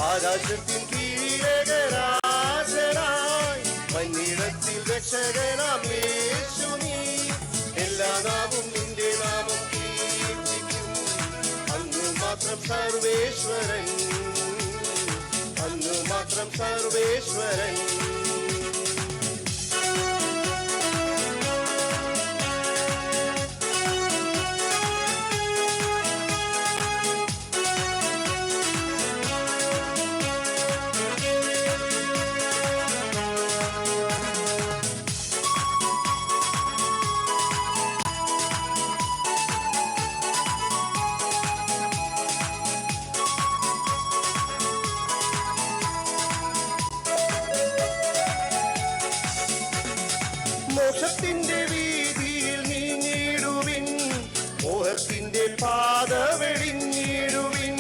[SPEAKER 8] ആകാശത്തിൻ കീഴിലേകരാജനായി മഞ്ഞിടത്തിൽ രക്ഷകനാമേശുനി എല്ലാ മാത്രം സർവേശ്വരൻ, അന്നു മാത്രം സർവേശ്വരൻ. മോക്ഷത്തിന്റെ വീതിയിൽ നീങ്ങിടുവിൻ, മോഹത്തിന്റെ പാത വെടിഞ്ഞിടുവിൻ.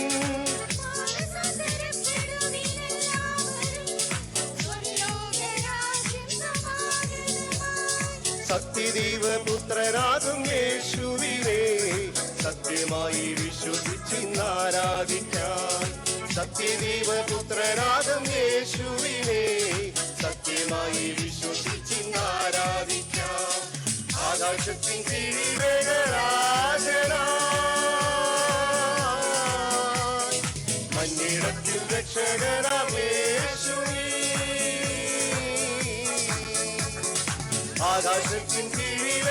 [SPEAKER 8] സത്യദൈവപുത്രനാകും യേശുവിനെ സത്യമായി വിശ്വസിച്ചിന്നാരാധിക്കാൻ. സത്യദൈവപുത്രനാകും യേശുവിനെ സത്യമായി വിശ്വസിച്ചിന്നാരാധിക്കാം. ആകാശത്തിൻ കീഴിവേഗരാജനായി മഞ്ഞിടത്തിൽ രക്ഷകനാമേശുവീ. ആകാശത്തിൻ കീഴിവേഗരാജനായി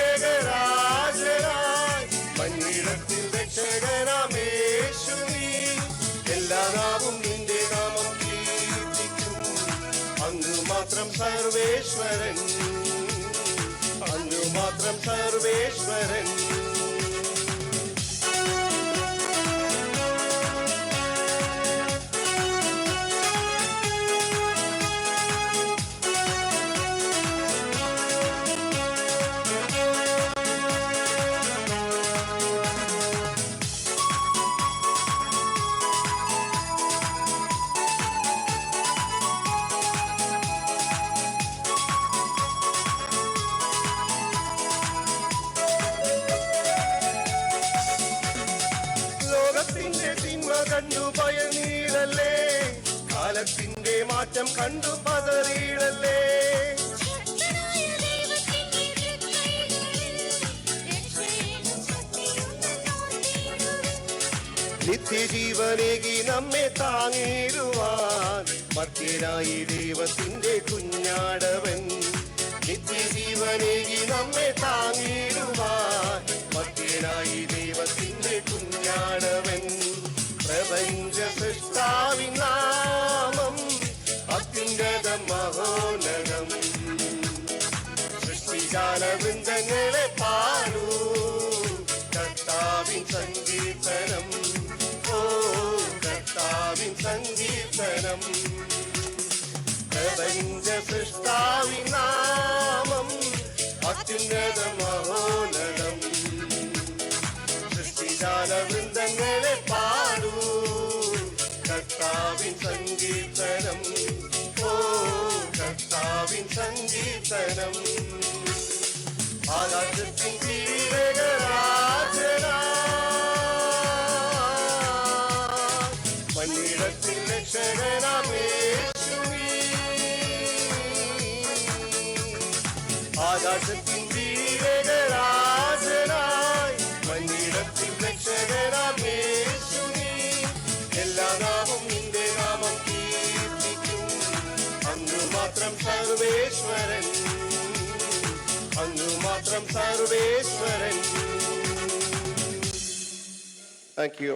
[SPEAKER 8] മഞ്ഞിടത്തിൽ രക്ഷകനാമേശുവീ. എല്ലാ നാവും നിന്റെ നാമം കീർത്തിക്കും, അങ്ങ് മാത്രം സർവേശ്വരൻ, അങ്ങ് മാത്രം സർവേശ്വരൻ. ലോകത്തിന്റെ തിന്മ കണ്ടു ഭയന്നീടല്ലേ, കാലത്തിന്റെ മാറ്റം കണ്ടു പതറിയിടല്ലേ. നിത്യജീവനേകി നമ്മെ താങ്ങിടുവാൻ മർത്യനായി ദൈവത്തിന്റെ കുഞ്ഞാടവൻ. നിത്യജീവനേകി നമ്മെ താങ്ങിടുവാൻ മർത്യനായി ദൈവത്തിന്റെ കുഞ്ഞാടവൻ. പ്രപഞ്ച സൃഷ്ടാവിൻ നാമം അത്യുന്നതം മഹോന്നതം. സൃഷ്ടിജാലവൃന്ദങ്ങളെ പാടൂ കർത്താവിൻ സങ്കീർത്തനം, ഓ കർത്താവിൻ സങ്കീർത്തനം. പ്രപഞ്ച സൃഷ്ടാവിൻ നാമം അത്യുന്നതം മഹോന്നതം. സൃഷ്ടിജാലവൃന്ദങ്ങളെ പാടൂ കർത്താവിൻ സങ്കീർത്തനം, ഓ കർത്താവിൻ സങ്കീർത്തനം. ആകാശത്തിൻ കീഴിവേഗരാജനായി മഞ്ഞിടത്തിൽ രക്ഷകനാമേശുവീ. ആകാശത്തിൻ കീഴിവേഗരാജനായി മഞ്ഞിടത്തിൽ രക്ഷകനാമേശുവീ. എല്ലാ നാമം നിന്റെ നാമം കീർത്തിക്കും, അങ്ങ് മാത്രം സർവേശ്വരൻ, അങ്ങ് മാത്രം സർവേശ്വരൻ. Thank you.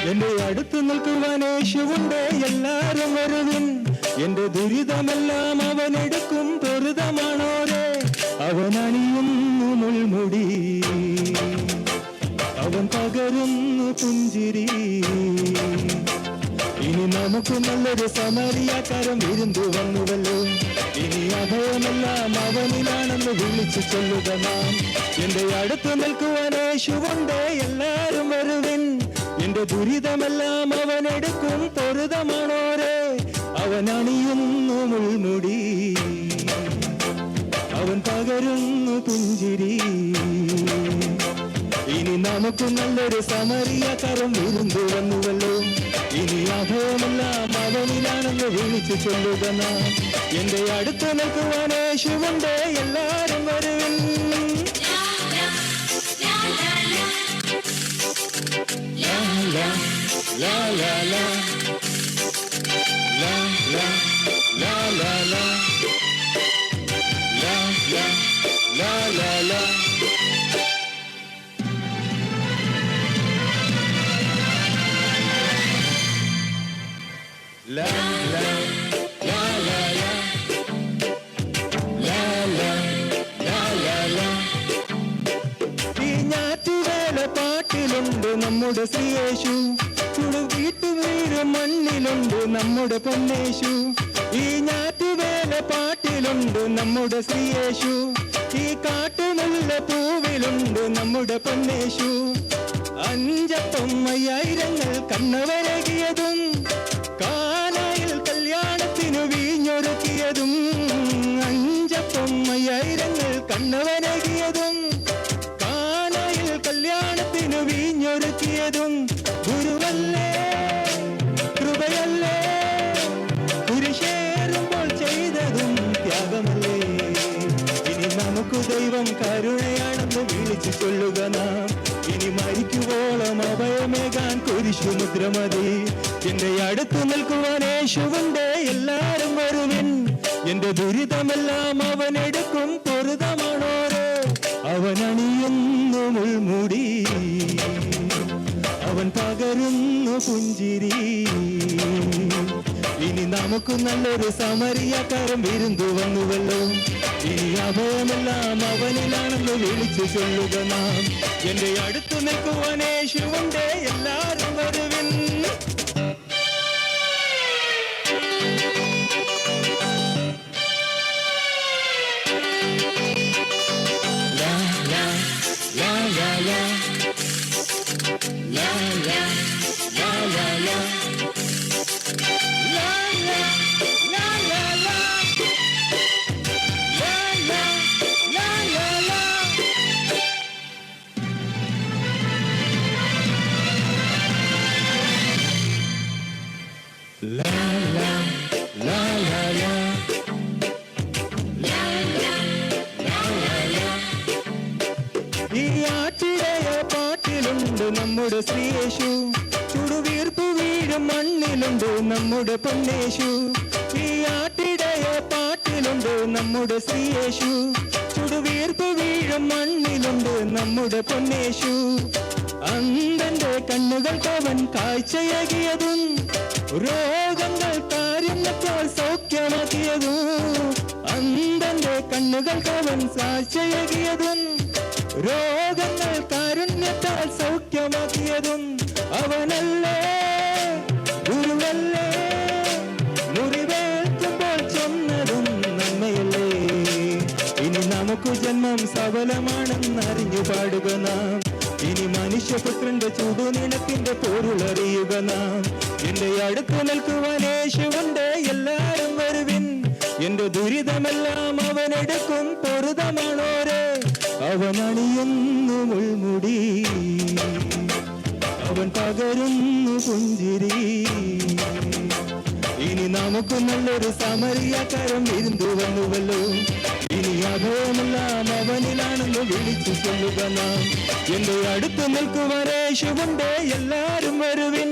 [SPEAKER 9] എന്റെ അടുത്ത് നിൽക്കുവാൻ യേശുവുണ്ട്, എല്ലാരും വരുവിൻ. എന്റെ ദുരിതമെല്ലാം അവനെടുക്കും, പൊറുതമാണോരെ. അവൻ അണിയുന്നു മുൾമുടി, അവൻ പകരുന്നു പുഞ്ചിരി. ഇനി നമുക്ക് നല്ലൊരു സമരിയാക്കാരം വിരുന്നു വന്നുവല്ലോ. ഇനി അഭയമെല്ലാം അവനിലാണെന്ന് വിളിച്ചു ചൊല്ലുക നാം. എന്റെ അടുത്ത് നിൽക്കുവാൻ യേശുവുണ്ട്, എല്ലാരും വരുവിൻ. എന്റെ ദുരിതമെല്ലാം അവനെടുക്കും, പൊറുതമാണോരെ. അവൻ അണിയുന്നു മുൾമുടി, അവൻ പകരുന്നു പുഞ്ചിരി. ഇനി നമുക്ക് നല്ലൊരു സമരിയാക്കാരം വിരുന്നു വന്നുവല്ലോ. ഇനി അഭയമെല്ലാം അവനിലാണെന്ന് വിളിച്ചു ചൊല്ലുക നാം. എന്റെ അടുത്ത് നിൽക്കുവാൻ യേശുവുണ്ട്, എല്ലാരും വരുവിൻ. La la la la la la la la la la la la la la. La la la la la la la la la la. ഈ ഞാറ്റുവേല പാട്ടിലുണ്ട് നമ്മുടെ ശ്രീയേശു, വീട്ടുവീര് മണ്ണിലുണ്ട് നമ്മുടെ പൊന്നേശു. ഈ ഞാറ്റുവേല പാട്ടിലുണ്ട് നമ്മുടെ ശ്രീയേശു, ഈ കാട്ടുമുല്ല പൂവിലുണ്ട് നമ്മുടെ പൊന്നേശു. അഞ്ചപ്പം 5000 കണ്ണവരകിയതും, കാനായിൽ കല്യാണത്തിനു വീഞ്ഞൊരുക്കിയതും. അഞ്ചപ്പം 5000 കണ്ണവരകിയതും, കാനായിൽ കല്യാണത്തിനു വീഞ്ഞൊരുക്കിയതും. ഗുരുവല്ലേ, കൃപയല്ലേ, കുരിശേറുമ്പോൾ ചെയ്തതും ത്യാഗമല്ലേ. ഇനി നമുക്ക് ദൈവം കരുണയാണെന്ന് വിളിച്ചു ചൊല്ലുക നാം. ഇനി മരിക്കുവോളം അഭയമേകാൻ കുരിശുമുദ്ര മതി. എന്റെ അടുത്ത് നിൽക്കുവാൻ യേശുവുണ്ട്, എല്ലാരും വരുവിൻ. എന്റെ ദുരിതമെല്ലാം അവനെടുക്കും, പൊറുതമാണോരെ. അവൻ അണിയുന്നു മുൾമുടി, അവൻ പകരുന്നു പുഞ്ചിരി. ഇനി നമുക്ക് നല്ലൊരു സമരിയാക്കാരം വിരുന്നു വന്നുവല്ലോ. ഇനി അഭയമെല്ലാം അവനിലാണെന്ന് വിളിച്ചു ചൊല്ലുക നാം. എന്റെ അടുത്ത് നിൽക്കുവാൻ യേശുവുണ്ട്, എല്ലാരും വരുവിൻ. La la la la la la la la la la la la la la la la la la la. La la la la la la la la la la. ഈ ആട്ടിടയ പാട്ടിലുണ്ട് നമ്മുടെ ശ്രീയേശു, ചുടുവീർപ്പു വീഴും മണ്ണിലുണ്ട് നമ്മുടെ പൊന്നേശു. ഈ ആട്ടിടയ പാട്ടിലുണ്ട് നമ്മുടെ ശ്രീയേശു, ചുടുവീർപ്പു വീഴും മണ്ണിലുണ്ട് നമ്മുടെ പൊന്നേശു. അന്ധന്റെ കണ്ണുകൾക്കവൻ കാഴ്ചയാകിയതും, രോഗങ്ങൾ കാരുണ്യത്താൽ സൗഖ്യമാക്കിയതും. അന്ധന്റെ കണ്ണുകൾക്കവൻ കാഴ്ചയാകിയതും, രോഗങ്ങൾ കാരുണ്യത്താൽ സൗഖ്യമാക്കിയതും. അവനല്ലേ, ഗുരുവല്ലേ, മുറിവേൽക്കുമ്പോൾ ചെന്നതും നന്മയല്ലേ. ഇനി നമുക്ക് ജന്മം സഫലമാണെന്ന് അറിഞ്ഞു പാടുക നാം. ഇനി മനുഷ്യപുത്രന്റെ ചുടുനിണത്തിന്റെ പൊരുളറിയുക നാം. എന്റെ അടുത്ത് നിൽക്കുവാൻ യേശുവുണ്ട്, എല്ലാരും വരുവിൻ. എന്റെ ദുരിതമെല്ലാം അവനെടുക്കും, പൊറുതമാണോരെ. അവൻ അണിയുന്നു മുൾമുടി, അവൻ പകരുന്നു പുഞ്ചിരി. ഇനി നമുക്ക് നല്ലൊരു സമരിയാക്കാരം വിരുന്നു വന്നുവല്ലോ. ഇനി അഭയമെല്ലാം അവനിലാണെന്ന് വിളിച്ചു ചൊല്ലുക നാം. എന്റെ അടുത്ത് നിൽക്കുവാൻ യേശുവുണ്ട്, എല്ലാരും വരുവിൻ.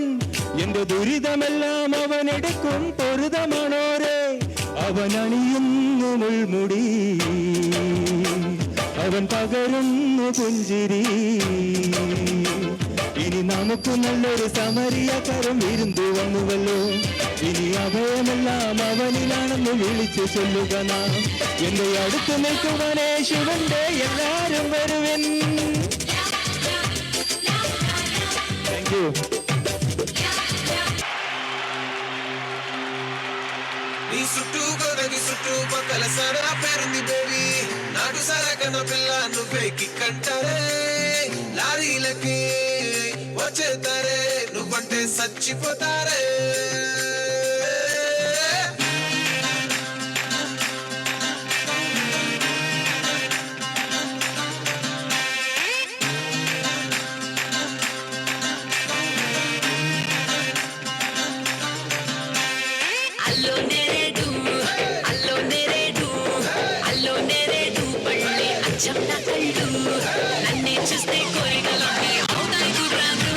[SPEAKER 9] എന്റെ ദുരിതമെല്ലാം അവനെടുക്കും, പൊറുതമാണോരെ. അവൻ അണിയുന്നു മുൾമുടി, അവൻ പകരുന്നു പുഞ്ചിരി. ഇനി നാം നമുക്ക് നല്ലൊരു സമരിയക്കാരൻ വിരുന്നു വന്നുവല്ലോ. ഇനി അഭയമെല്ലാം അവനിലാണെന്ന് വിളിച്ചു ചൊല്ലുക നാം. എന്റെ അടുത്ത് നിൽക്കുവാൻ യേശുവന്റെ എല്ലാരും വരുവൻ. Thank you.
[SPEAKER 2] నీ చుట్టూ గొరగి చుట్టూ పక్కల సరా పేరుంది బేబీ. నాకు సరకన పిల్ల నువ్వే కిక్కంటారే. లారీలకి వచ్చేతారే, నువ్వంటే చచ్చిపోతారే.
[SPEAKER 3] నన్నే చూస్తే కోరికలోకి అవుతాయి గుర్రాలు.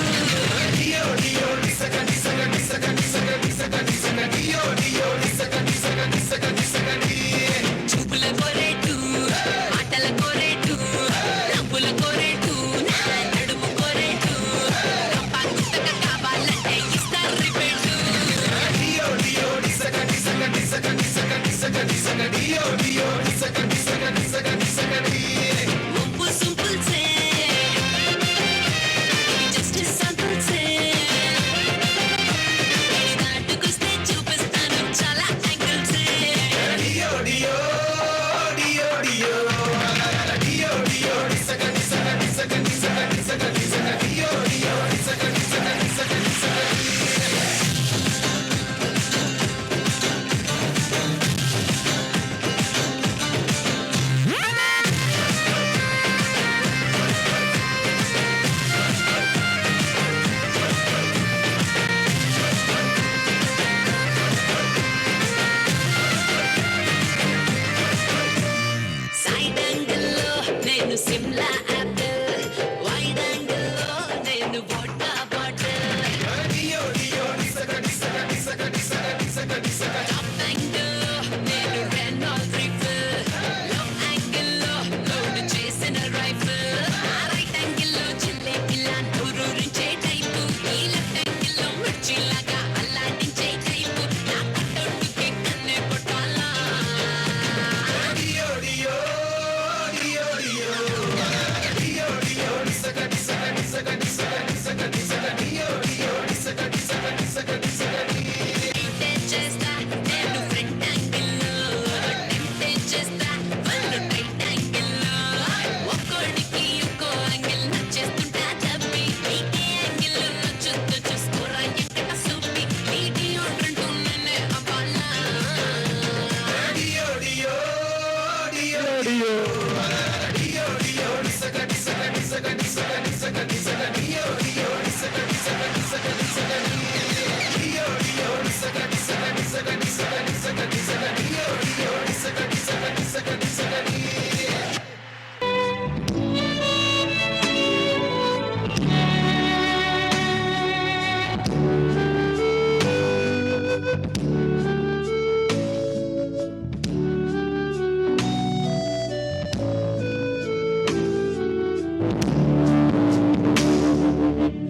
[SPEAKER 3] చూపుల కోరేటు, మాటల కోరేటు, డబ్బుల కోరేటు, నడుము కోరేటు, కంపా గుత్తక కావాలంటే ఇస్తారు రిపేటు. ముంపు సింపుల్సే, జస్ట్ సింపుల్సే. నాటుకొస్తే చూపిస్తాను చాలా యాంగిల్సే. సైడ్ యాంగిల్లో నేను సిమ్లా యాపిల్, వైడ్ యాంగిల్లో నేను వోడ్కా బాటిల్. టాప్ యాంగిల్లో నేను రెనాల్డ్ రీఫిల్, లవ్ యాంగిల్లో లోడ్ చేసిన రైఫిల్. రైట్ యాంగిల్లో చిల్లే పిల్ల నూరూరించే టైపు, ఈ లెఫ్ట్ యాంగిల్లో మిర్చిలాగా అల్లాడించే టైపు. నా కట్టొట్టుకే కన్నే కొట్టాలా. టెంప్టేట్ చేస్తా నేను ఫ్రంట్ యాంగిల్లో, టెంప్టేట్ చేస్తా వాళ్ళు రైట్ యాంగిల్లో. ఒక్కోడికి ఒక్కో యాంగిల్ నచ్చేస్తుంటా తప్పి, నీకే యాంగిల్ నచ్చుతో చూసుకోరా ఎక్కడ సూపి. నీటి ఒంటూ నన్నే అవ్వాలా.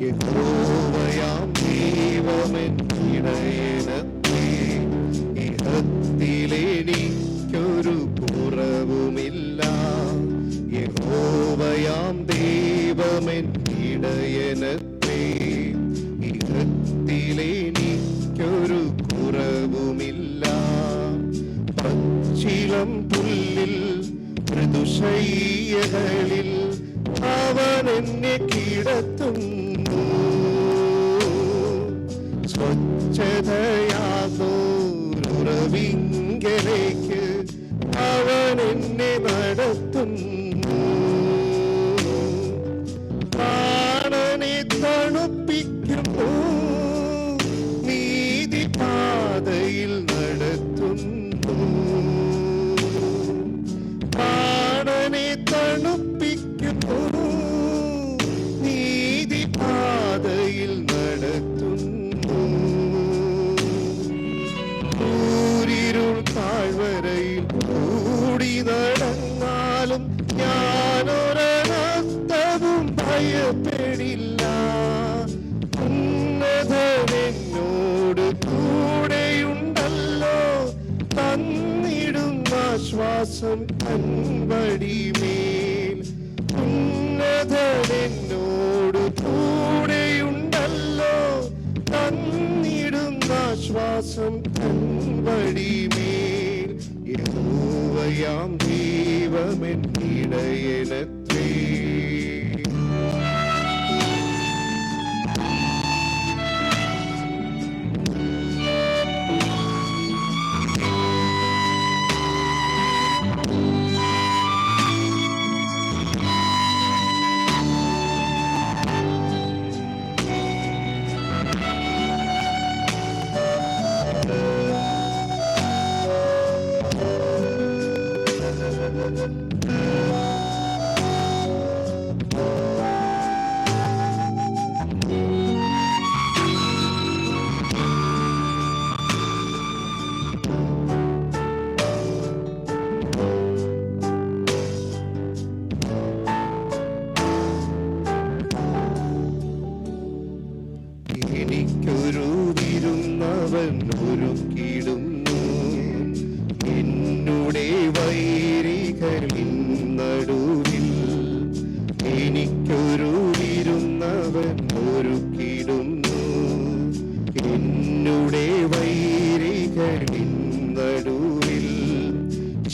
[SPEAKER 8] യഹോവയാം ദൈവമെൻ ഇടയനത്തേ, ഇഹത്തിലെനിക്കൊരു കുറവുമില്ല. യഹോവയാം ദൈവമെൻ ഇടയനത്തേ, ഇഹത്തിലെനിക്കൊരു കുറവുമില്ല. പച്ചിളം പുല്ലിൽ മൃദുശയ്യകളിൽ അവൻ എന്നെ കിടത്തുന്നു. സ്വച്ഛതയാതൊരുറവിങ്കലേക്ക് അവൻ എന്നെ നടത്തുന്നു. പ്രാണനെ തണുപ്പിക്കുന്നു, നീതി പാതയിൽ നടത്തുന്നു. പ്രാണനെ തണുപ്പിക്കുന്നു, നീതി പാതയിൽ നടത്തുന്നു. ൂരിരുൾ താഴ്വരയിൽ കൂടി നടന്നാലും ഞാനൊരനർത്ഥവും ഭയപ്പെടില്ല. ദൈവമെൻ ഇടയനത്രേ. എനിക്കൊരു വിരുന്നവൻ ഒരുക്കിടുന്നു, എന്നുടെ വൈരികളിൻ നടുവിൽ. എനിക്കൊരു വിരുന്നവൻ ഒരുക്കിടുന്നു, എന്നുടെ വൈരികളിൻ നടുവിൽ.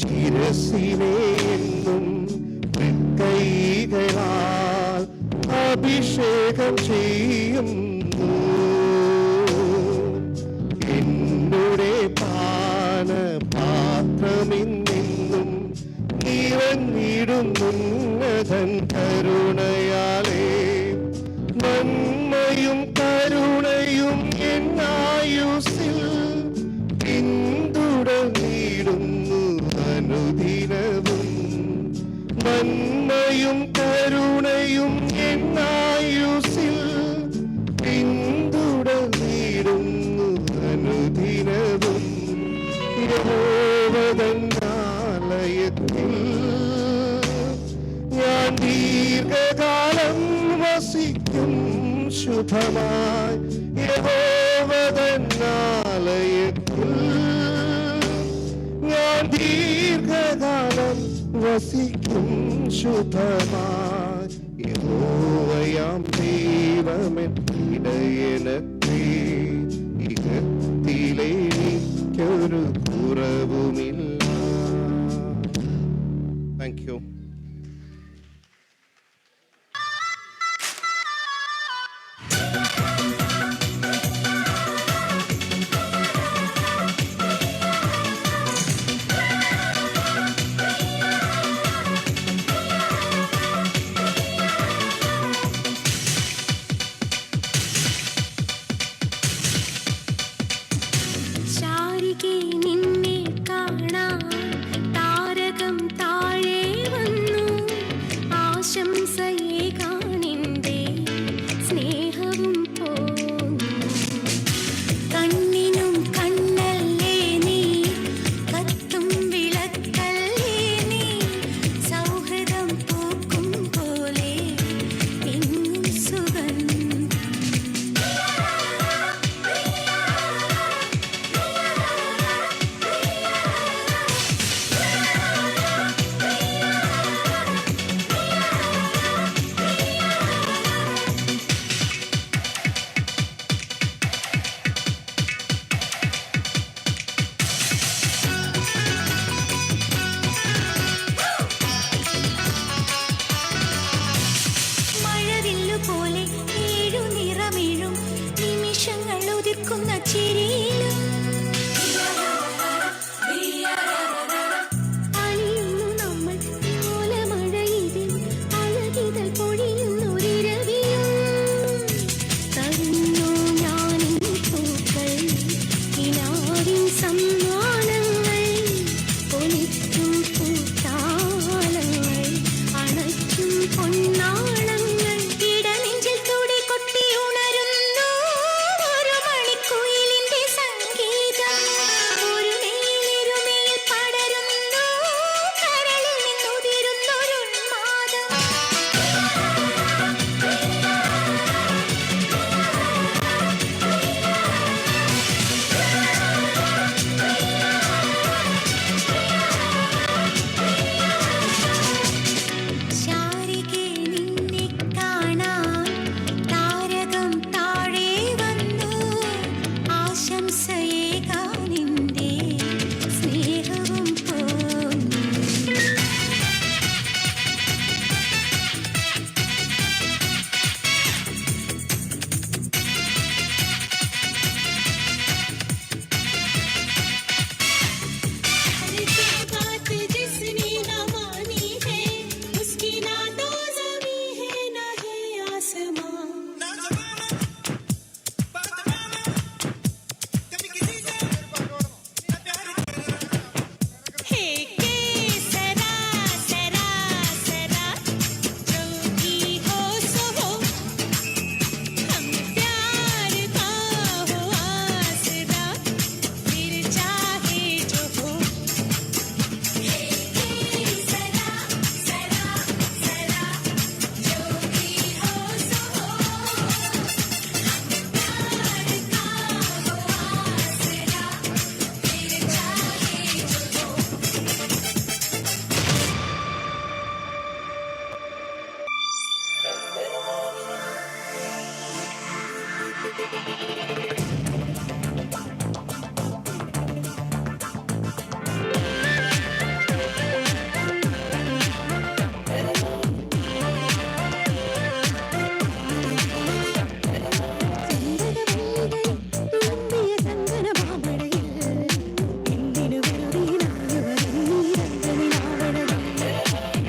[SPEAKER 8] ശിരസിനെ എന്നും കൈകളാൽ അഭിഷേകം ചെയ്യും. എന്നുടെ പാനപാത്രമിന്നും നിറഞ്ഞിടുന്നുന്നതൻ കരുണയാലേ. നന്മയും കരുണയും എന്നായുസിൽ പിന്തുടർന്നിടുന്നു അനുദിനവും. നന്മയും കരുണയും എന്നായുസിൽ പിന്തുടർന്നിടുന്നു അനുദിനവും. യഹോവതന്നാലയത്തിൽ ഞാൻ ദീർഘകാലം വസിക്കും ശുഭമായി. യഹോവതന്നാലയത്തിൽ ഞാൻ ദീർഘകാലം വസിക്കും ശുഭമായി. യഹോവയാം ദൈവമെൻ ഇടയനത്രേ, ഇഹത്തിലെനിക്കൊരു കുറവുമില്ല. Thank you.
[SPEAKER 3] ശാരികെ നിന്നെ കാണാൻ താരകം താഴെ വന്നു. ആശംസയെ കാണിന്റെ സ്നേഹവും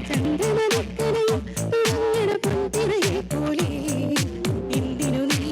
[SPEAKER 10] ചന്ദനത്തിക്കണയും തുടങ്ങണ പൊന്തിരയെ പോലെ എന്തിനു നീ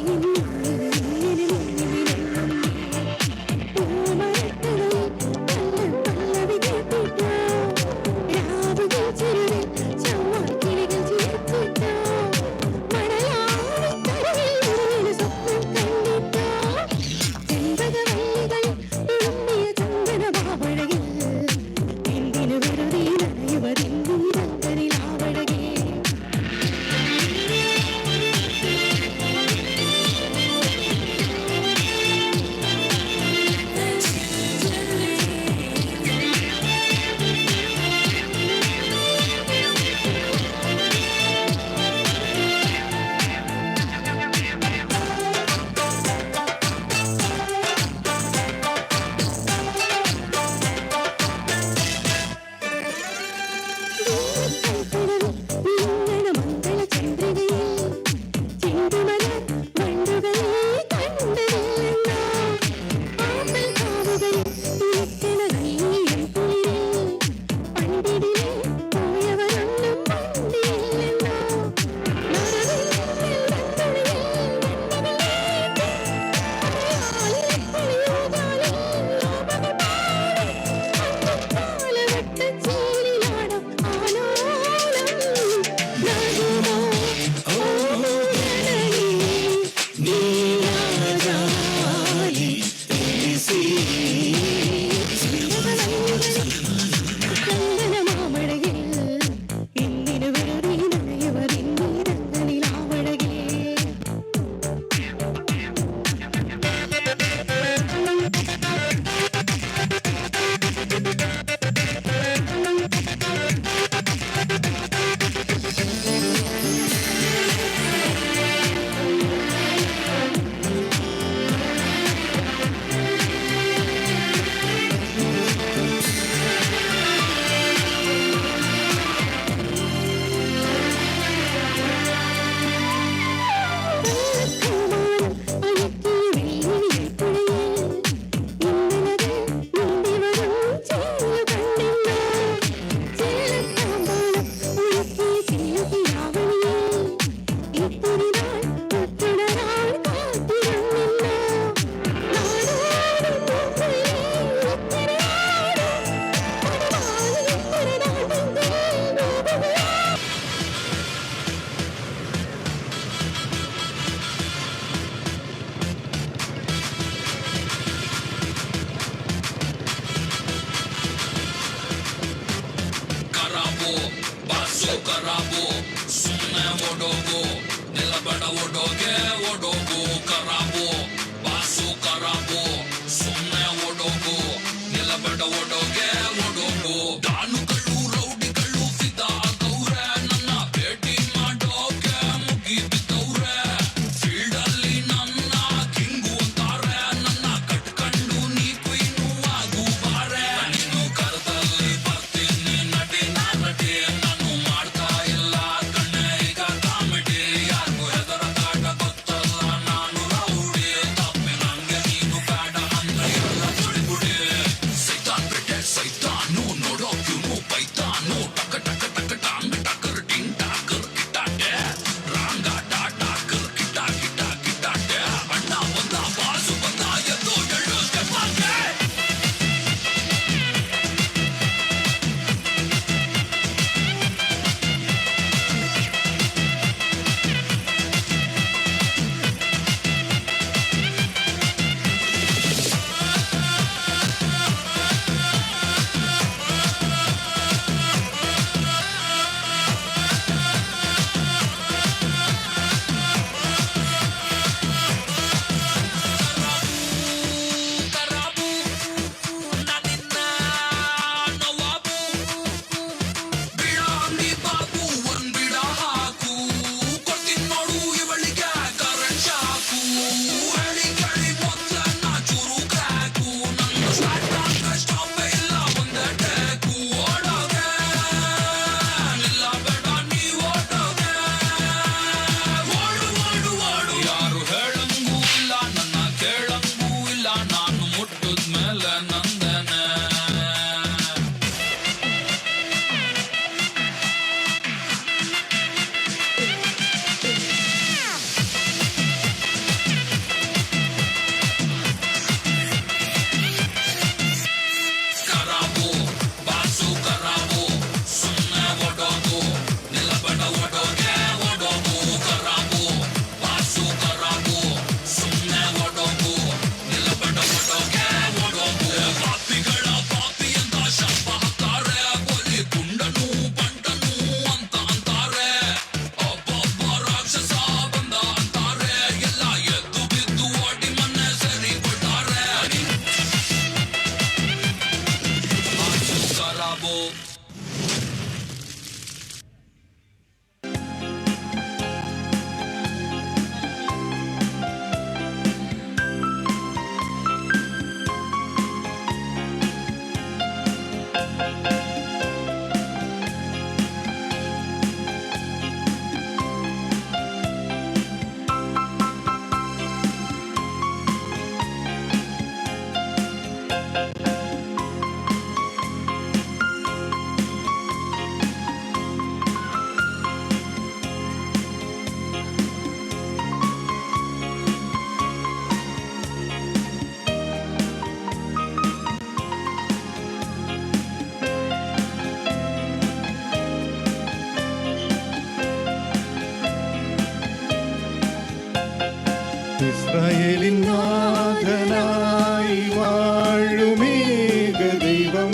[SPEAKER 6] ഇസ്രായേലിൻ നാഥനായി വാഴുമേക ദൈവം,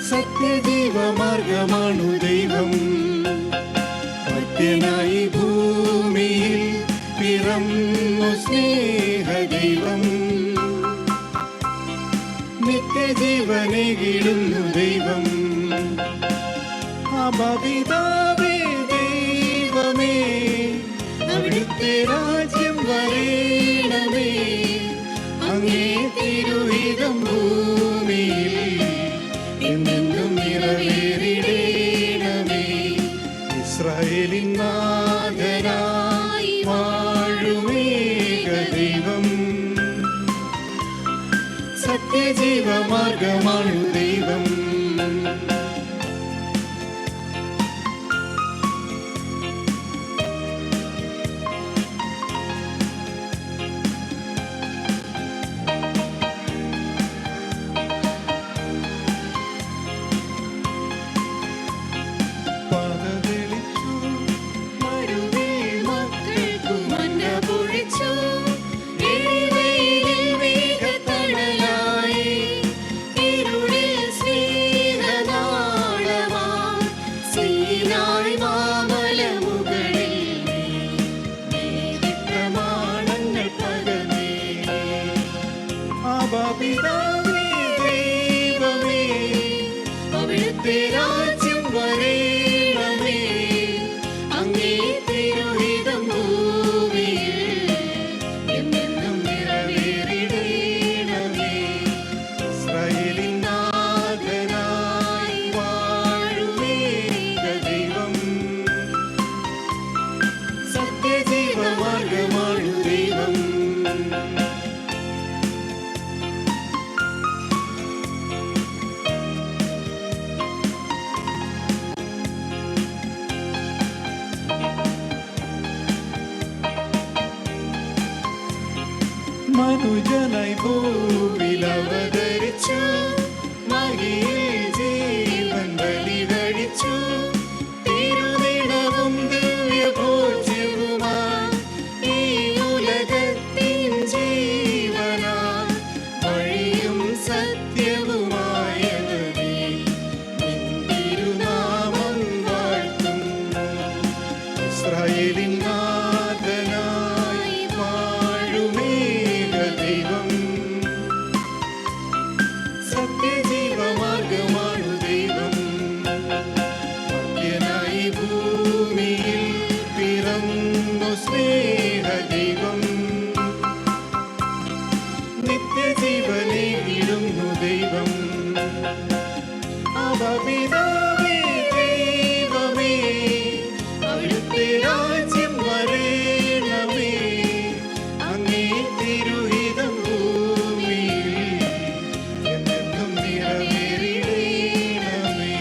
[SPEAKER 6] സത്യജീവമാർഗമാണു ദൈവം. മർത്യനായി ഭൂമിയിൽ പിറന്നു സ്നേഹദൈവം, നിത്യജീവനേകിടുന്നു ദൈവം. അബപിതാവേ ദൈവമേ, അവിടുത്തെ രാജ്യം വരേണമേ, അങ്ങേ തിരുഹിതം ഭൂമിയിൽ എന്നെന്നും നിറവേറിടേണമേ. ഇസ്രായേലിൻ നാഥനായി വാഴുമേക ദൈവം, സത്യജീവമാർഗമാണു ദൈവം. പിതാവേ ദൈവമേ, അവിടുത്തെ രാജ്യം വരേണമേ, അങ്ങേ തിരുഹിതം ഭൂമിയിൽ എന്നെന്നും നിറവേറിടേണമേ. ഇസ്രായേലിൻ നാഥനായി വാഴുമേക ദൈവം, സത്യജീവമാർഗമാണു ദൈവം. മനുജനായി ഭൂവിൽ അവതരിച്ചു, മഹിയിൽ ജീവൻ ബലി കഴിച്ചു. തിരുനിണവും ദിവ്യഭോജ്യവുമായി ഈ ഉലകത്തിൻ ജീവനാ, വഴിയും സത്യവുമായവനേ, നിൻ തിരുനാമം വാഴ്ത്തുന്നു. ഇസ്രായേലിൻ നാഥനായി വാഴുമേക ദൈവം, സത്യജീവമാർഗമാണു ദൈവം. മർത്യനായി ഭൂമിയിൽ പിറന്നു സ്നേഹദൈവം, നിത്യജീവനേകിടുന്നു ദൈവം. അബപിതാവേ ദൈവമേ, അവിടുത്തെ രാജ്യം വരേണമേ, അങ്ങേ തിരുഹിതം ഭൂമിയിൽ എന്നെന്നും നിറവേറിടേണമേ.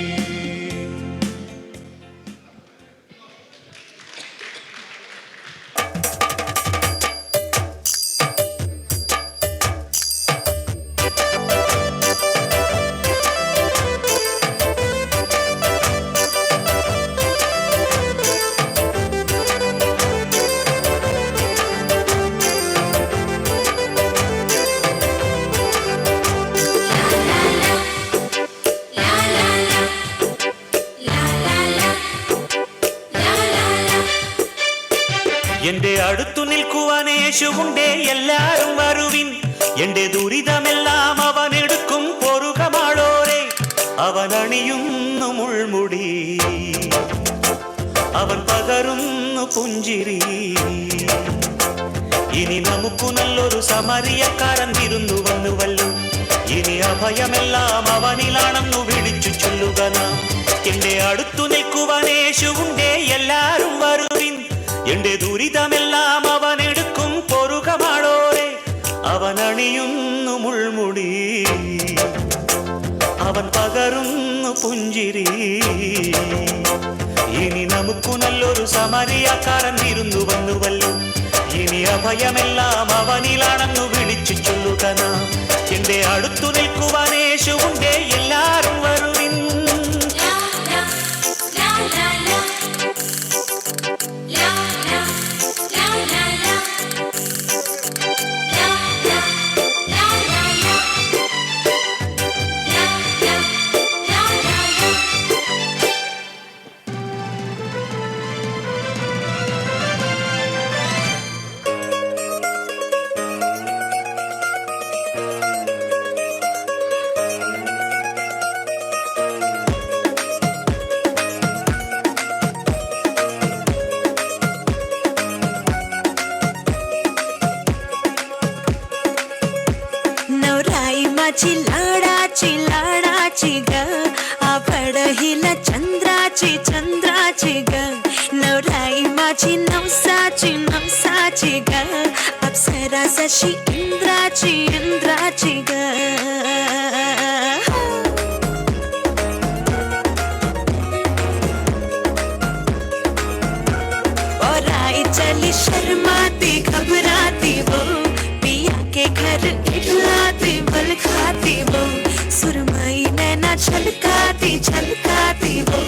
[SPEAKER 10] എന്റെ അടുത്തു നിൽക്കുവാൻ യേശുവുണ്ടേ, എല്ലാരും വരുവിൻ. എന്റെ ദുരിതമെല്ലാം അവനെടുക്കും പൊറുകമാളോരെ. അവൻ അണിയുന്നു മുൾമുടി, അവൻ പകരുന്നു പുഞ്ചിരി. ഇനി നമുക്കു നല്ലൊരു സമരിയക്കാരൻ വിരുന്നു വന്നുവല്ലോ. ഇനി അഭയമെല്ലാം അവനിലാണെന്നു വിളിച്ചു ചൊല്ലുക നാം. എന്റെ അടുത്തു നിൽക്കുവാൻ യേശുവുണ്ടേ, എല്ലാരും വരുവിൻ. എന്റെ ദുരിതമെല്ലാം അവനെടുക്കും പൊറുകമാളോരെ. അവൻ അണിയുന്നു മുൾമുടി, അവൻ പകരുന്നു പുഞ്ചിരി. ഇനി നമുക്കു നല്ലൊരു സമരിയക്കാരൻ വിരുന്നു വന്നുവല്ലോ. ഇനി അഭയമെല്ലാം അവനിലാണെന്നു വിളിച്ചു ചൊല്ലുക നാം. എന്റെ അടുത്തു നിൽക്കുവാൻ യേശുവുണ്ടേ, എല്ലാരും വരുവിൻ.
[SPEAKER 3] La la la la la la la la माझी लाडाची लाडाची ग आवडहिला चंद्राची चंद्राची ग नवराई माझी नवसाची नवसाची ग अप्सरा जशी इंद्राची इंद्राची ग और आई चली शर्माती घबराती वो पिया के घर इखलाती बल खाती वो सुरमई नैना छलकाती छलकाती वो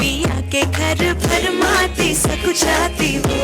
[SPEAKER 3] पिया के घर फरमाती सकुचाती वो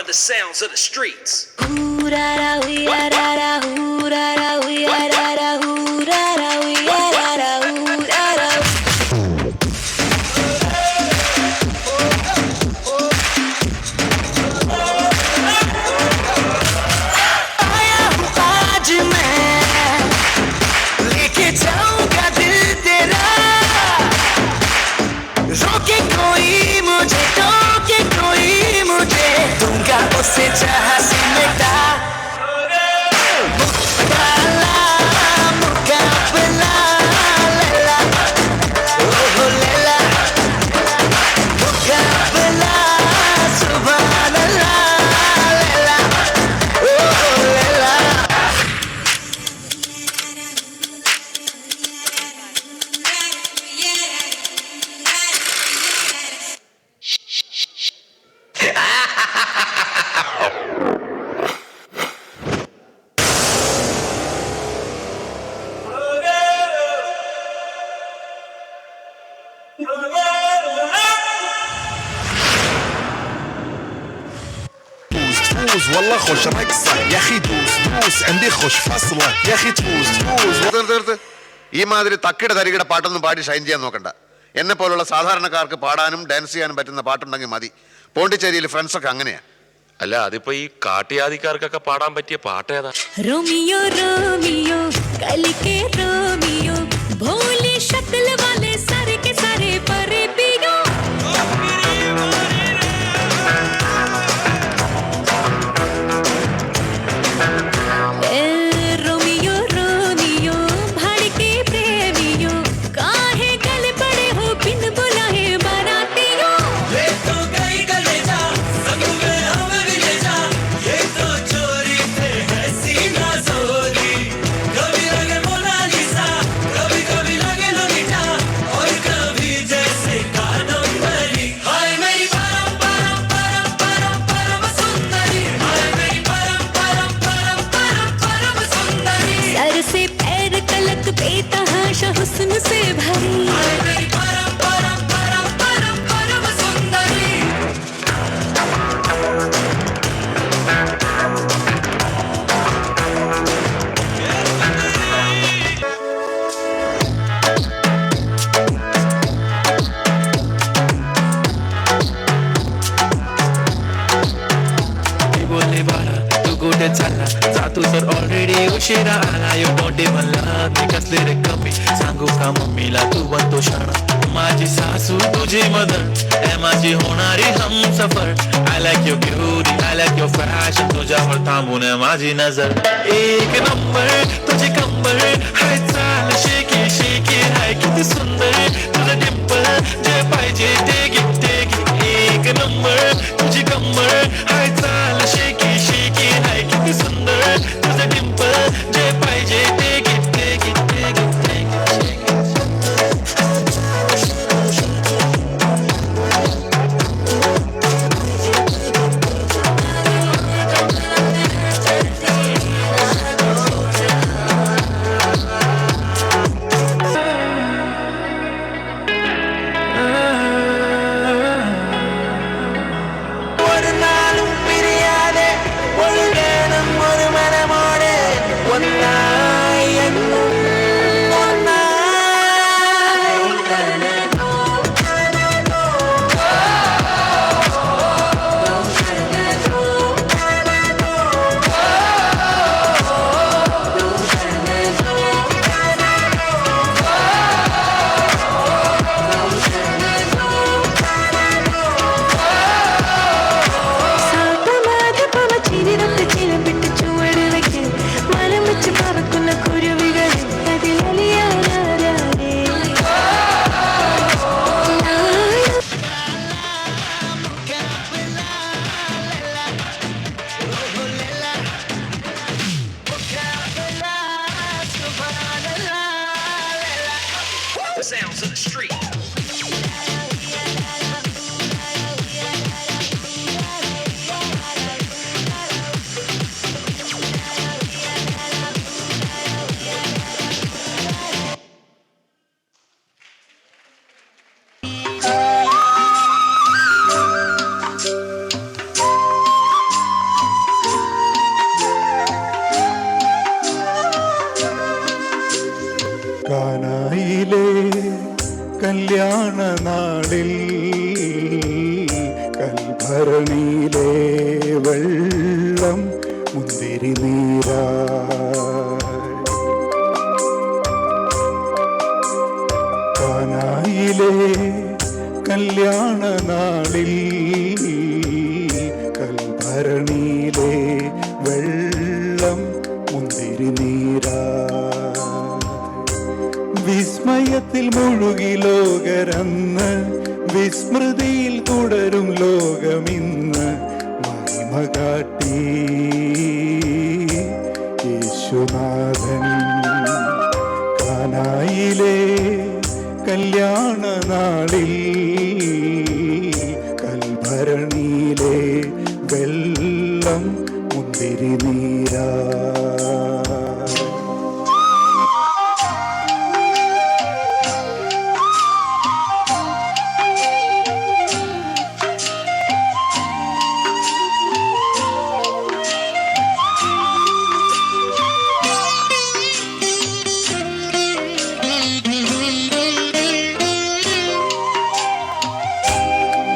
[SPEAKER 2] The sounds of the streets.
[SPEAKER 10] उसे जहाँ से मिटा मुकाबला मुकाबला लैला ओह लैला मुकाबला सुभान अल्लाह लैला ओह लैला
[SPEAKER 8] تفوز والله خوش رقصة يا أخي دوس دوس عندي خوش فصلة يا أخي تفوز تفوز
[SPEAKER 11] തീർത്ത് ഈ മാതിരി തക്കിടെ തരികിടെ പാട്ടൊന്നും പാടി ഷൈൻ ചെയ്യാൻ നോക്കണ്ട. എന്നെ പോലുള്ള സാധാരണക്കാർക്ക് പാടാനും ഡാൻസ് ചെയ്യാനും പറ്റുന്ന പാട്ടുണ്ടെങ്കിൽ മതി. പോണ്ടിച്ചേരിയിൽ ഫ്രണ്ട്സൊക്കെ അങ്ങനെയാ.
[SPEAKER 12] അല്ല അതിപ്പോ ഈ കാട്ടിയാദിക്കാർക്കൊക്കെ പാടാൻ പറ്റിയ പാട്ട് ഏതാ?
[SPEAKER 3] रोमियो रोमियो कल के रोमियो भोली शक्ल वाले सारे के सारे परे पियो रोमियो रोमियो भड़के प्रेमियो काहे गल पड़े हो बिन बुलाए बारातियों
[SPEAKER 2] ये तो गई कलेजा संग में हम भी ले जा ये तो चोरी थे है सीना जोरी
[SPEAKER 3] हमेशा हुस्न से भरी मेरी परम परम परम परम परम सुंदरी
[SPEAKER 9] कुठे चालला जातो तर ऑलरेडी उशिरा आला यो मोठे म्हणला मी कसले रे कमी सांगू का मम्मीला तू बनतो शाणा माझी सासू तुझी मदर ए माझी होणारी Humsafar I like your beauty I like your fashion तुझ्यावर थांबून माझी नजर एक नंबर तुझी कंबर हाय चाल शेकी शेकी हाय किती सुंदर तुझं डिंपल जे पाहिजे ते घे एक नंबर तुझी कंबर हाय चाल शेकी शेकी हाय किती सुंदर तुझं डिंपल जे पाहिजे ते घे
[SPEAKER 2] The sounds of the street.
[SPEAKER 6] കാനായിലെ കല്യാണ നാളിൽ കൽഭരണിയിലെ വെള്ളം മുന്തിരി നീരായി കാനായിലെ കല്യാണ നാളിൽ കൽഭരണിയിലെ വെള്ളം മുന്തിരി നീരായി വിസ്മയത്തിൽ മുഴുകി ലോകരന്ന് വിസ്മൃതിയിൽ തുടരും ലോകമിന്ന് മഹിമ കാട്ടി യേശുനാഥൻ കാനായിലെ കല്യാണ നാളിൽ കൽഭരണിയിലെ വെള്ളം മുന്തിരി നീരായി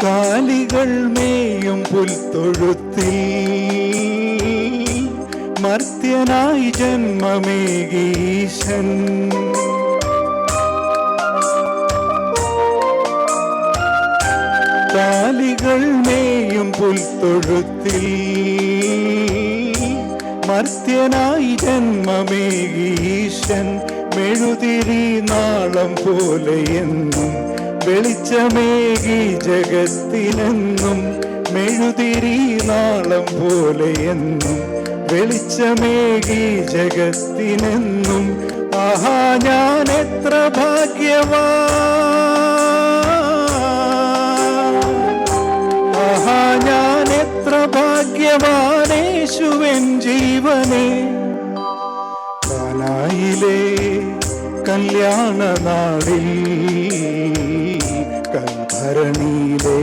[SPEAKER 6] കാലികൾ മേയും പുൽത്തൊഴുത്തിൽ മർത്യനായി ജന്മമേകീശൻ കാലികൾ മേയും പുൽത്തൊഴുത്തിൽ മർത്യനായി ജന്മമേകീശൻ മെഴുതിരി നാളം പോലെയെന്നും വെളിച്ചമേകി ജഗത്തിനെന്നും മെഴുതിരി നാളം പോലെയെന്നും വെളിച്ചമേകി ജഗത്തിനെന്നും ആഹാ ഞാൻ എത്ര ഭാഗ്യവാൻ ആഹാ ഞാൻ എത്ര ഭാഗ്യവാനേശുവൻ ജീവനെ കാനായിലെ കല്യാണ നാളിൽ കൽഭരണിയിലെ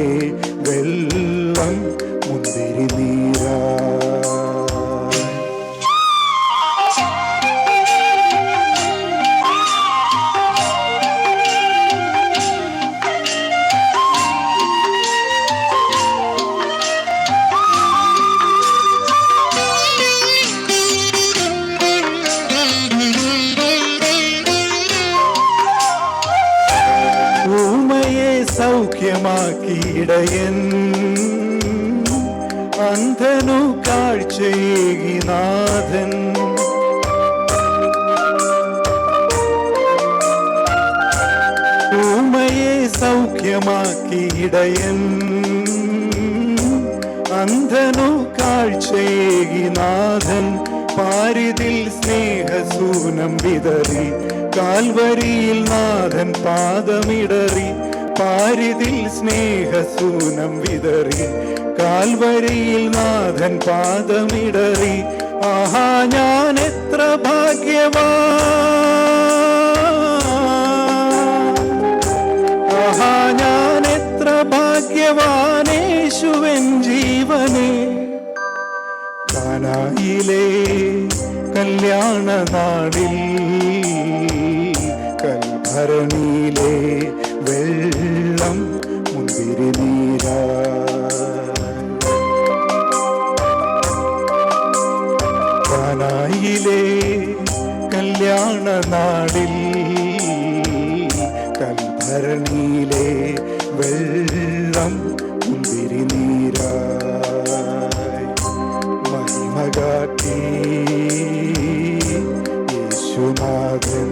[SPEAKER 6] വെള്ളം മുന്തിരി നീരാ. സൗഖ്യമാക്കിയിടയൻ അന്ധനു കാഴ്ചയേകി നാഥൻ. ഊമയെ സൗഖ്യമാക്കിയിടയൻ അന്ധനു കാഴ്ചയേകി നാഥൻ. പാരിതിൽ സ്നേഹസൂനം വിതറി കാൽവരിയിൽ നാഥൻ പാദമിടറി. പാരിതിൽ സ്നേഹസൂനം വിതറി കാൽവരിയിൽ നാഥൻ പാദമിടറി. ആഹാ ഞാൻ എത്ര ഭാഗ്യവാൻ, ആഹാ ഞാൻ എത്ര ഭാഗ്യവാൻ, യേശുവൻ ജീവനെ. കാനായിലെ കല്യാണ നാളിൽ കൽഭരണിയിലെ വെള്ളം മുന്തിരി നീരാ. കാനായിലെ കല്യാണ നാളിൽ കൽഭരണിയിലെ വെള്ളം മുന്തിരി നീരാ. മഹിമകാട്ടി യേശുനാഥൻ.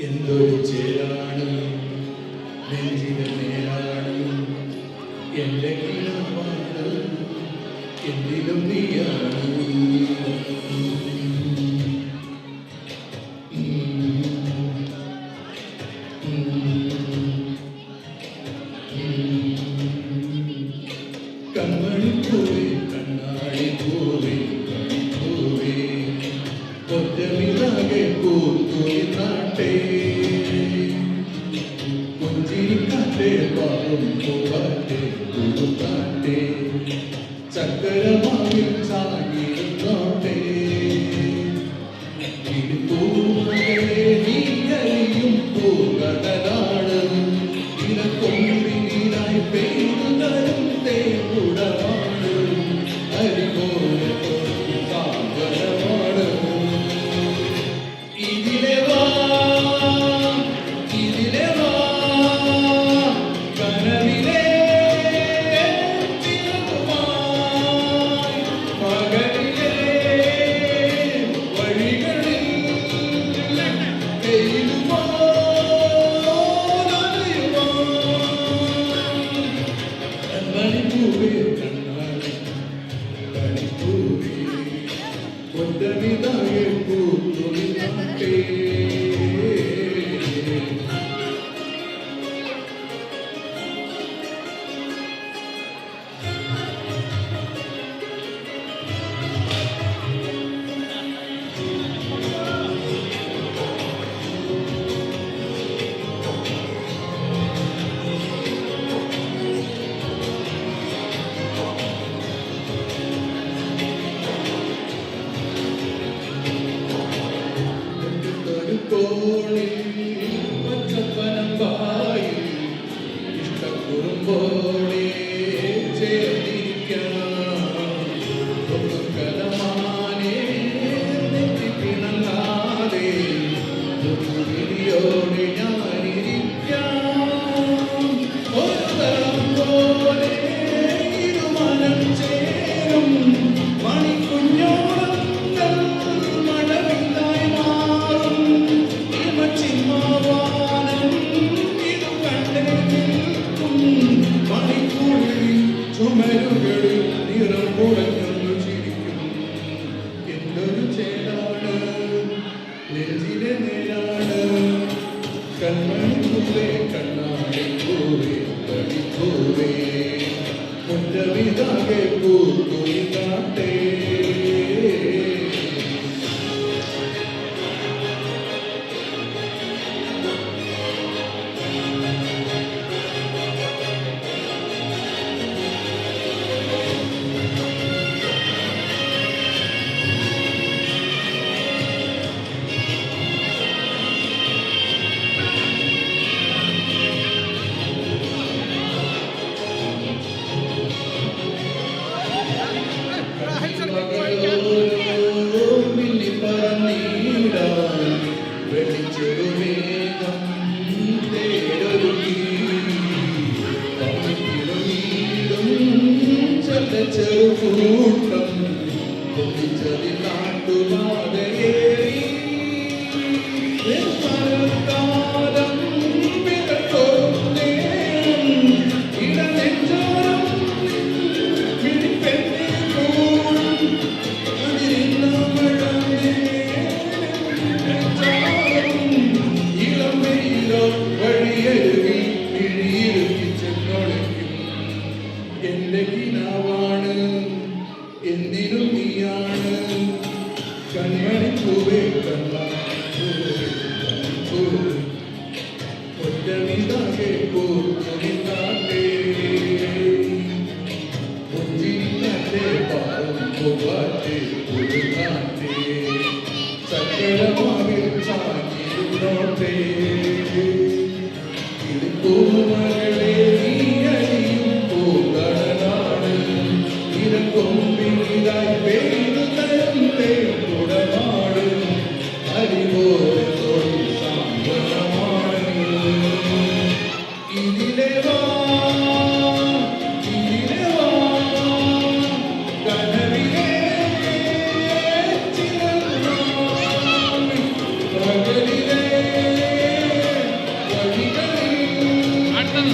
[SPEAKER 9] എന്തൊരു ചേരാണ് നെഞ്ചിന് നേരാണ് എൻ്റെ കിടപ്പാണ് എന്തിലും നീയാണ്. കണ്ണാടി പോവേ കണ്ണാടി പോവേ പോവേ ഒറ്റമില്ലാകെ പൂത്തുനാട്ടെ പുഞ്ചിരിക്കാട്ടെ പാറും പൂവാട്ടെ പൂത്താട്ടെ ചക്കരമാവിൽ ചാകിരുന്നോട്ടെ പൂമകളെ നീയും പൂകടലാണ് ഇനക്കൊമ്പിനായി പെയ്യുന്നതും തേക്കുടമാണ് അരിപോലെ സാഗരമാണ്. ഇതിലെ വാ ഇതിലെ വാ കനവിലെ
[SPEAKER 10] അടുത്തത്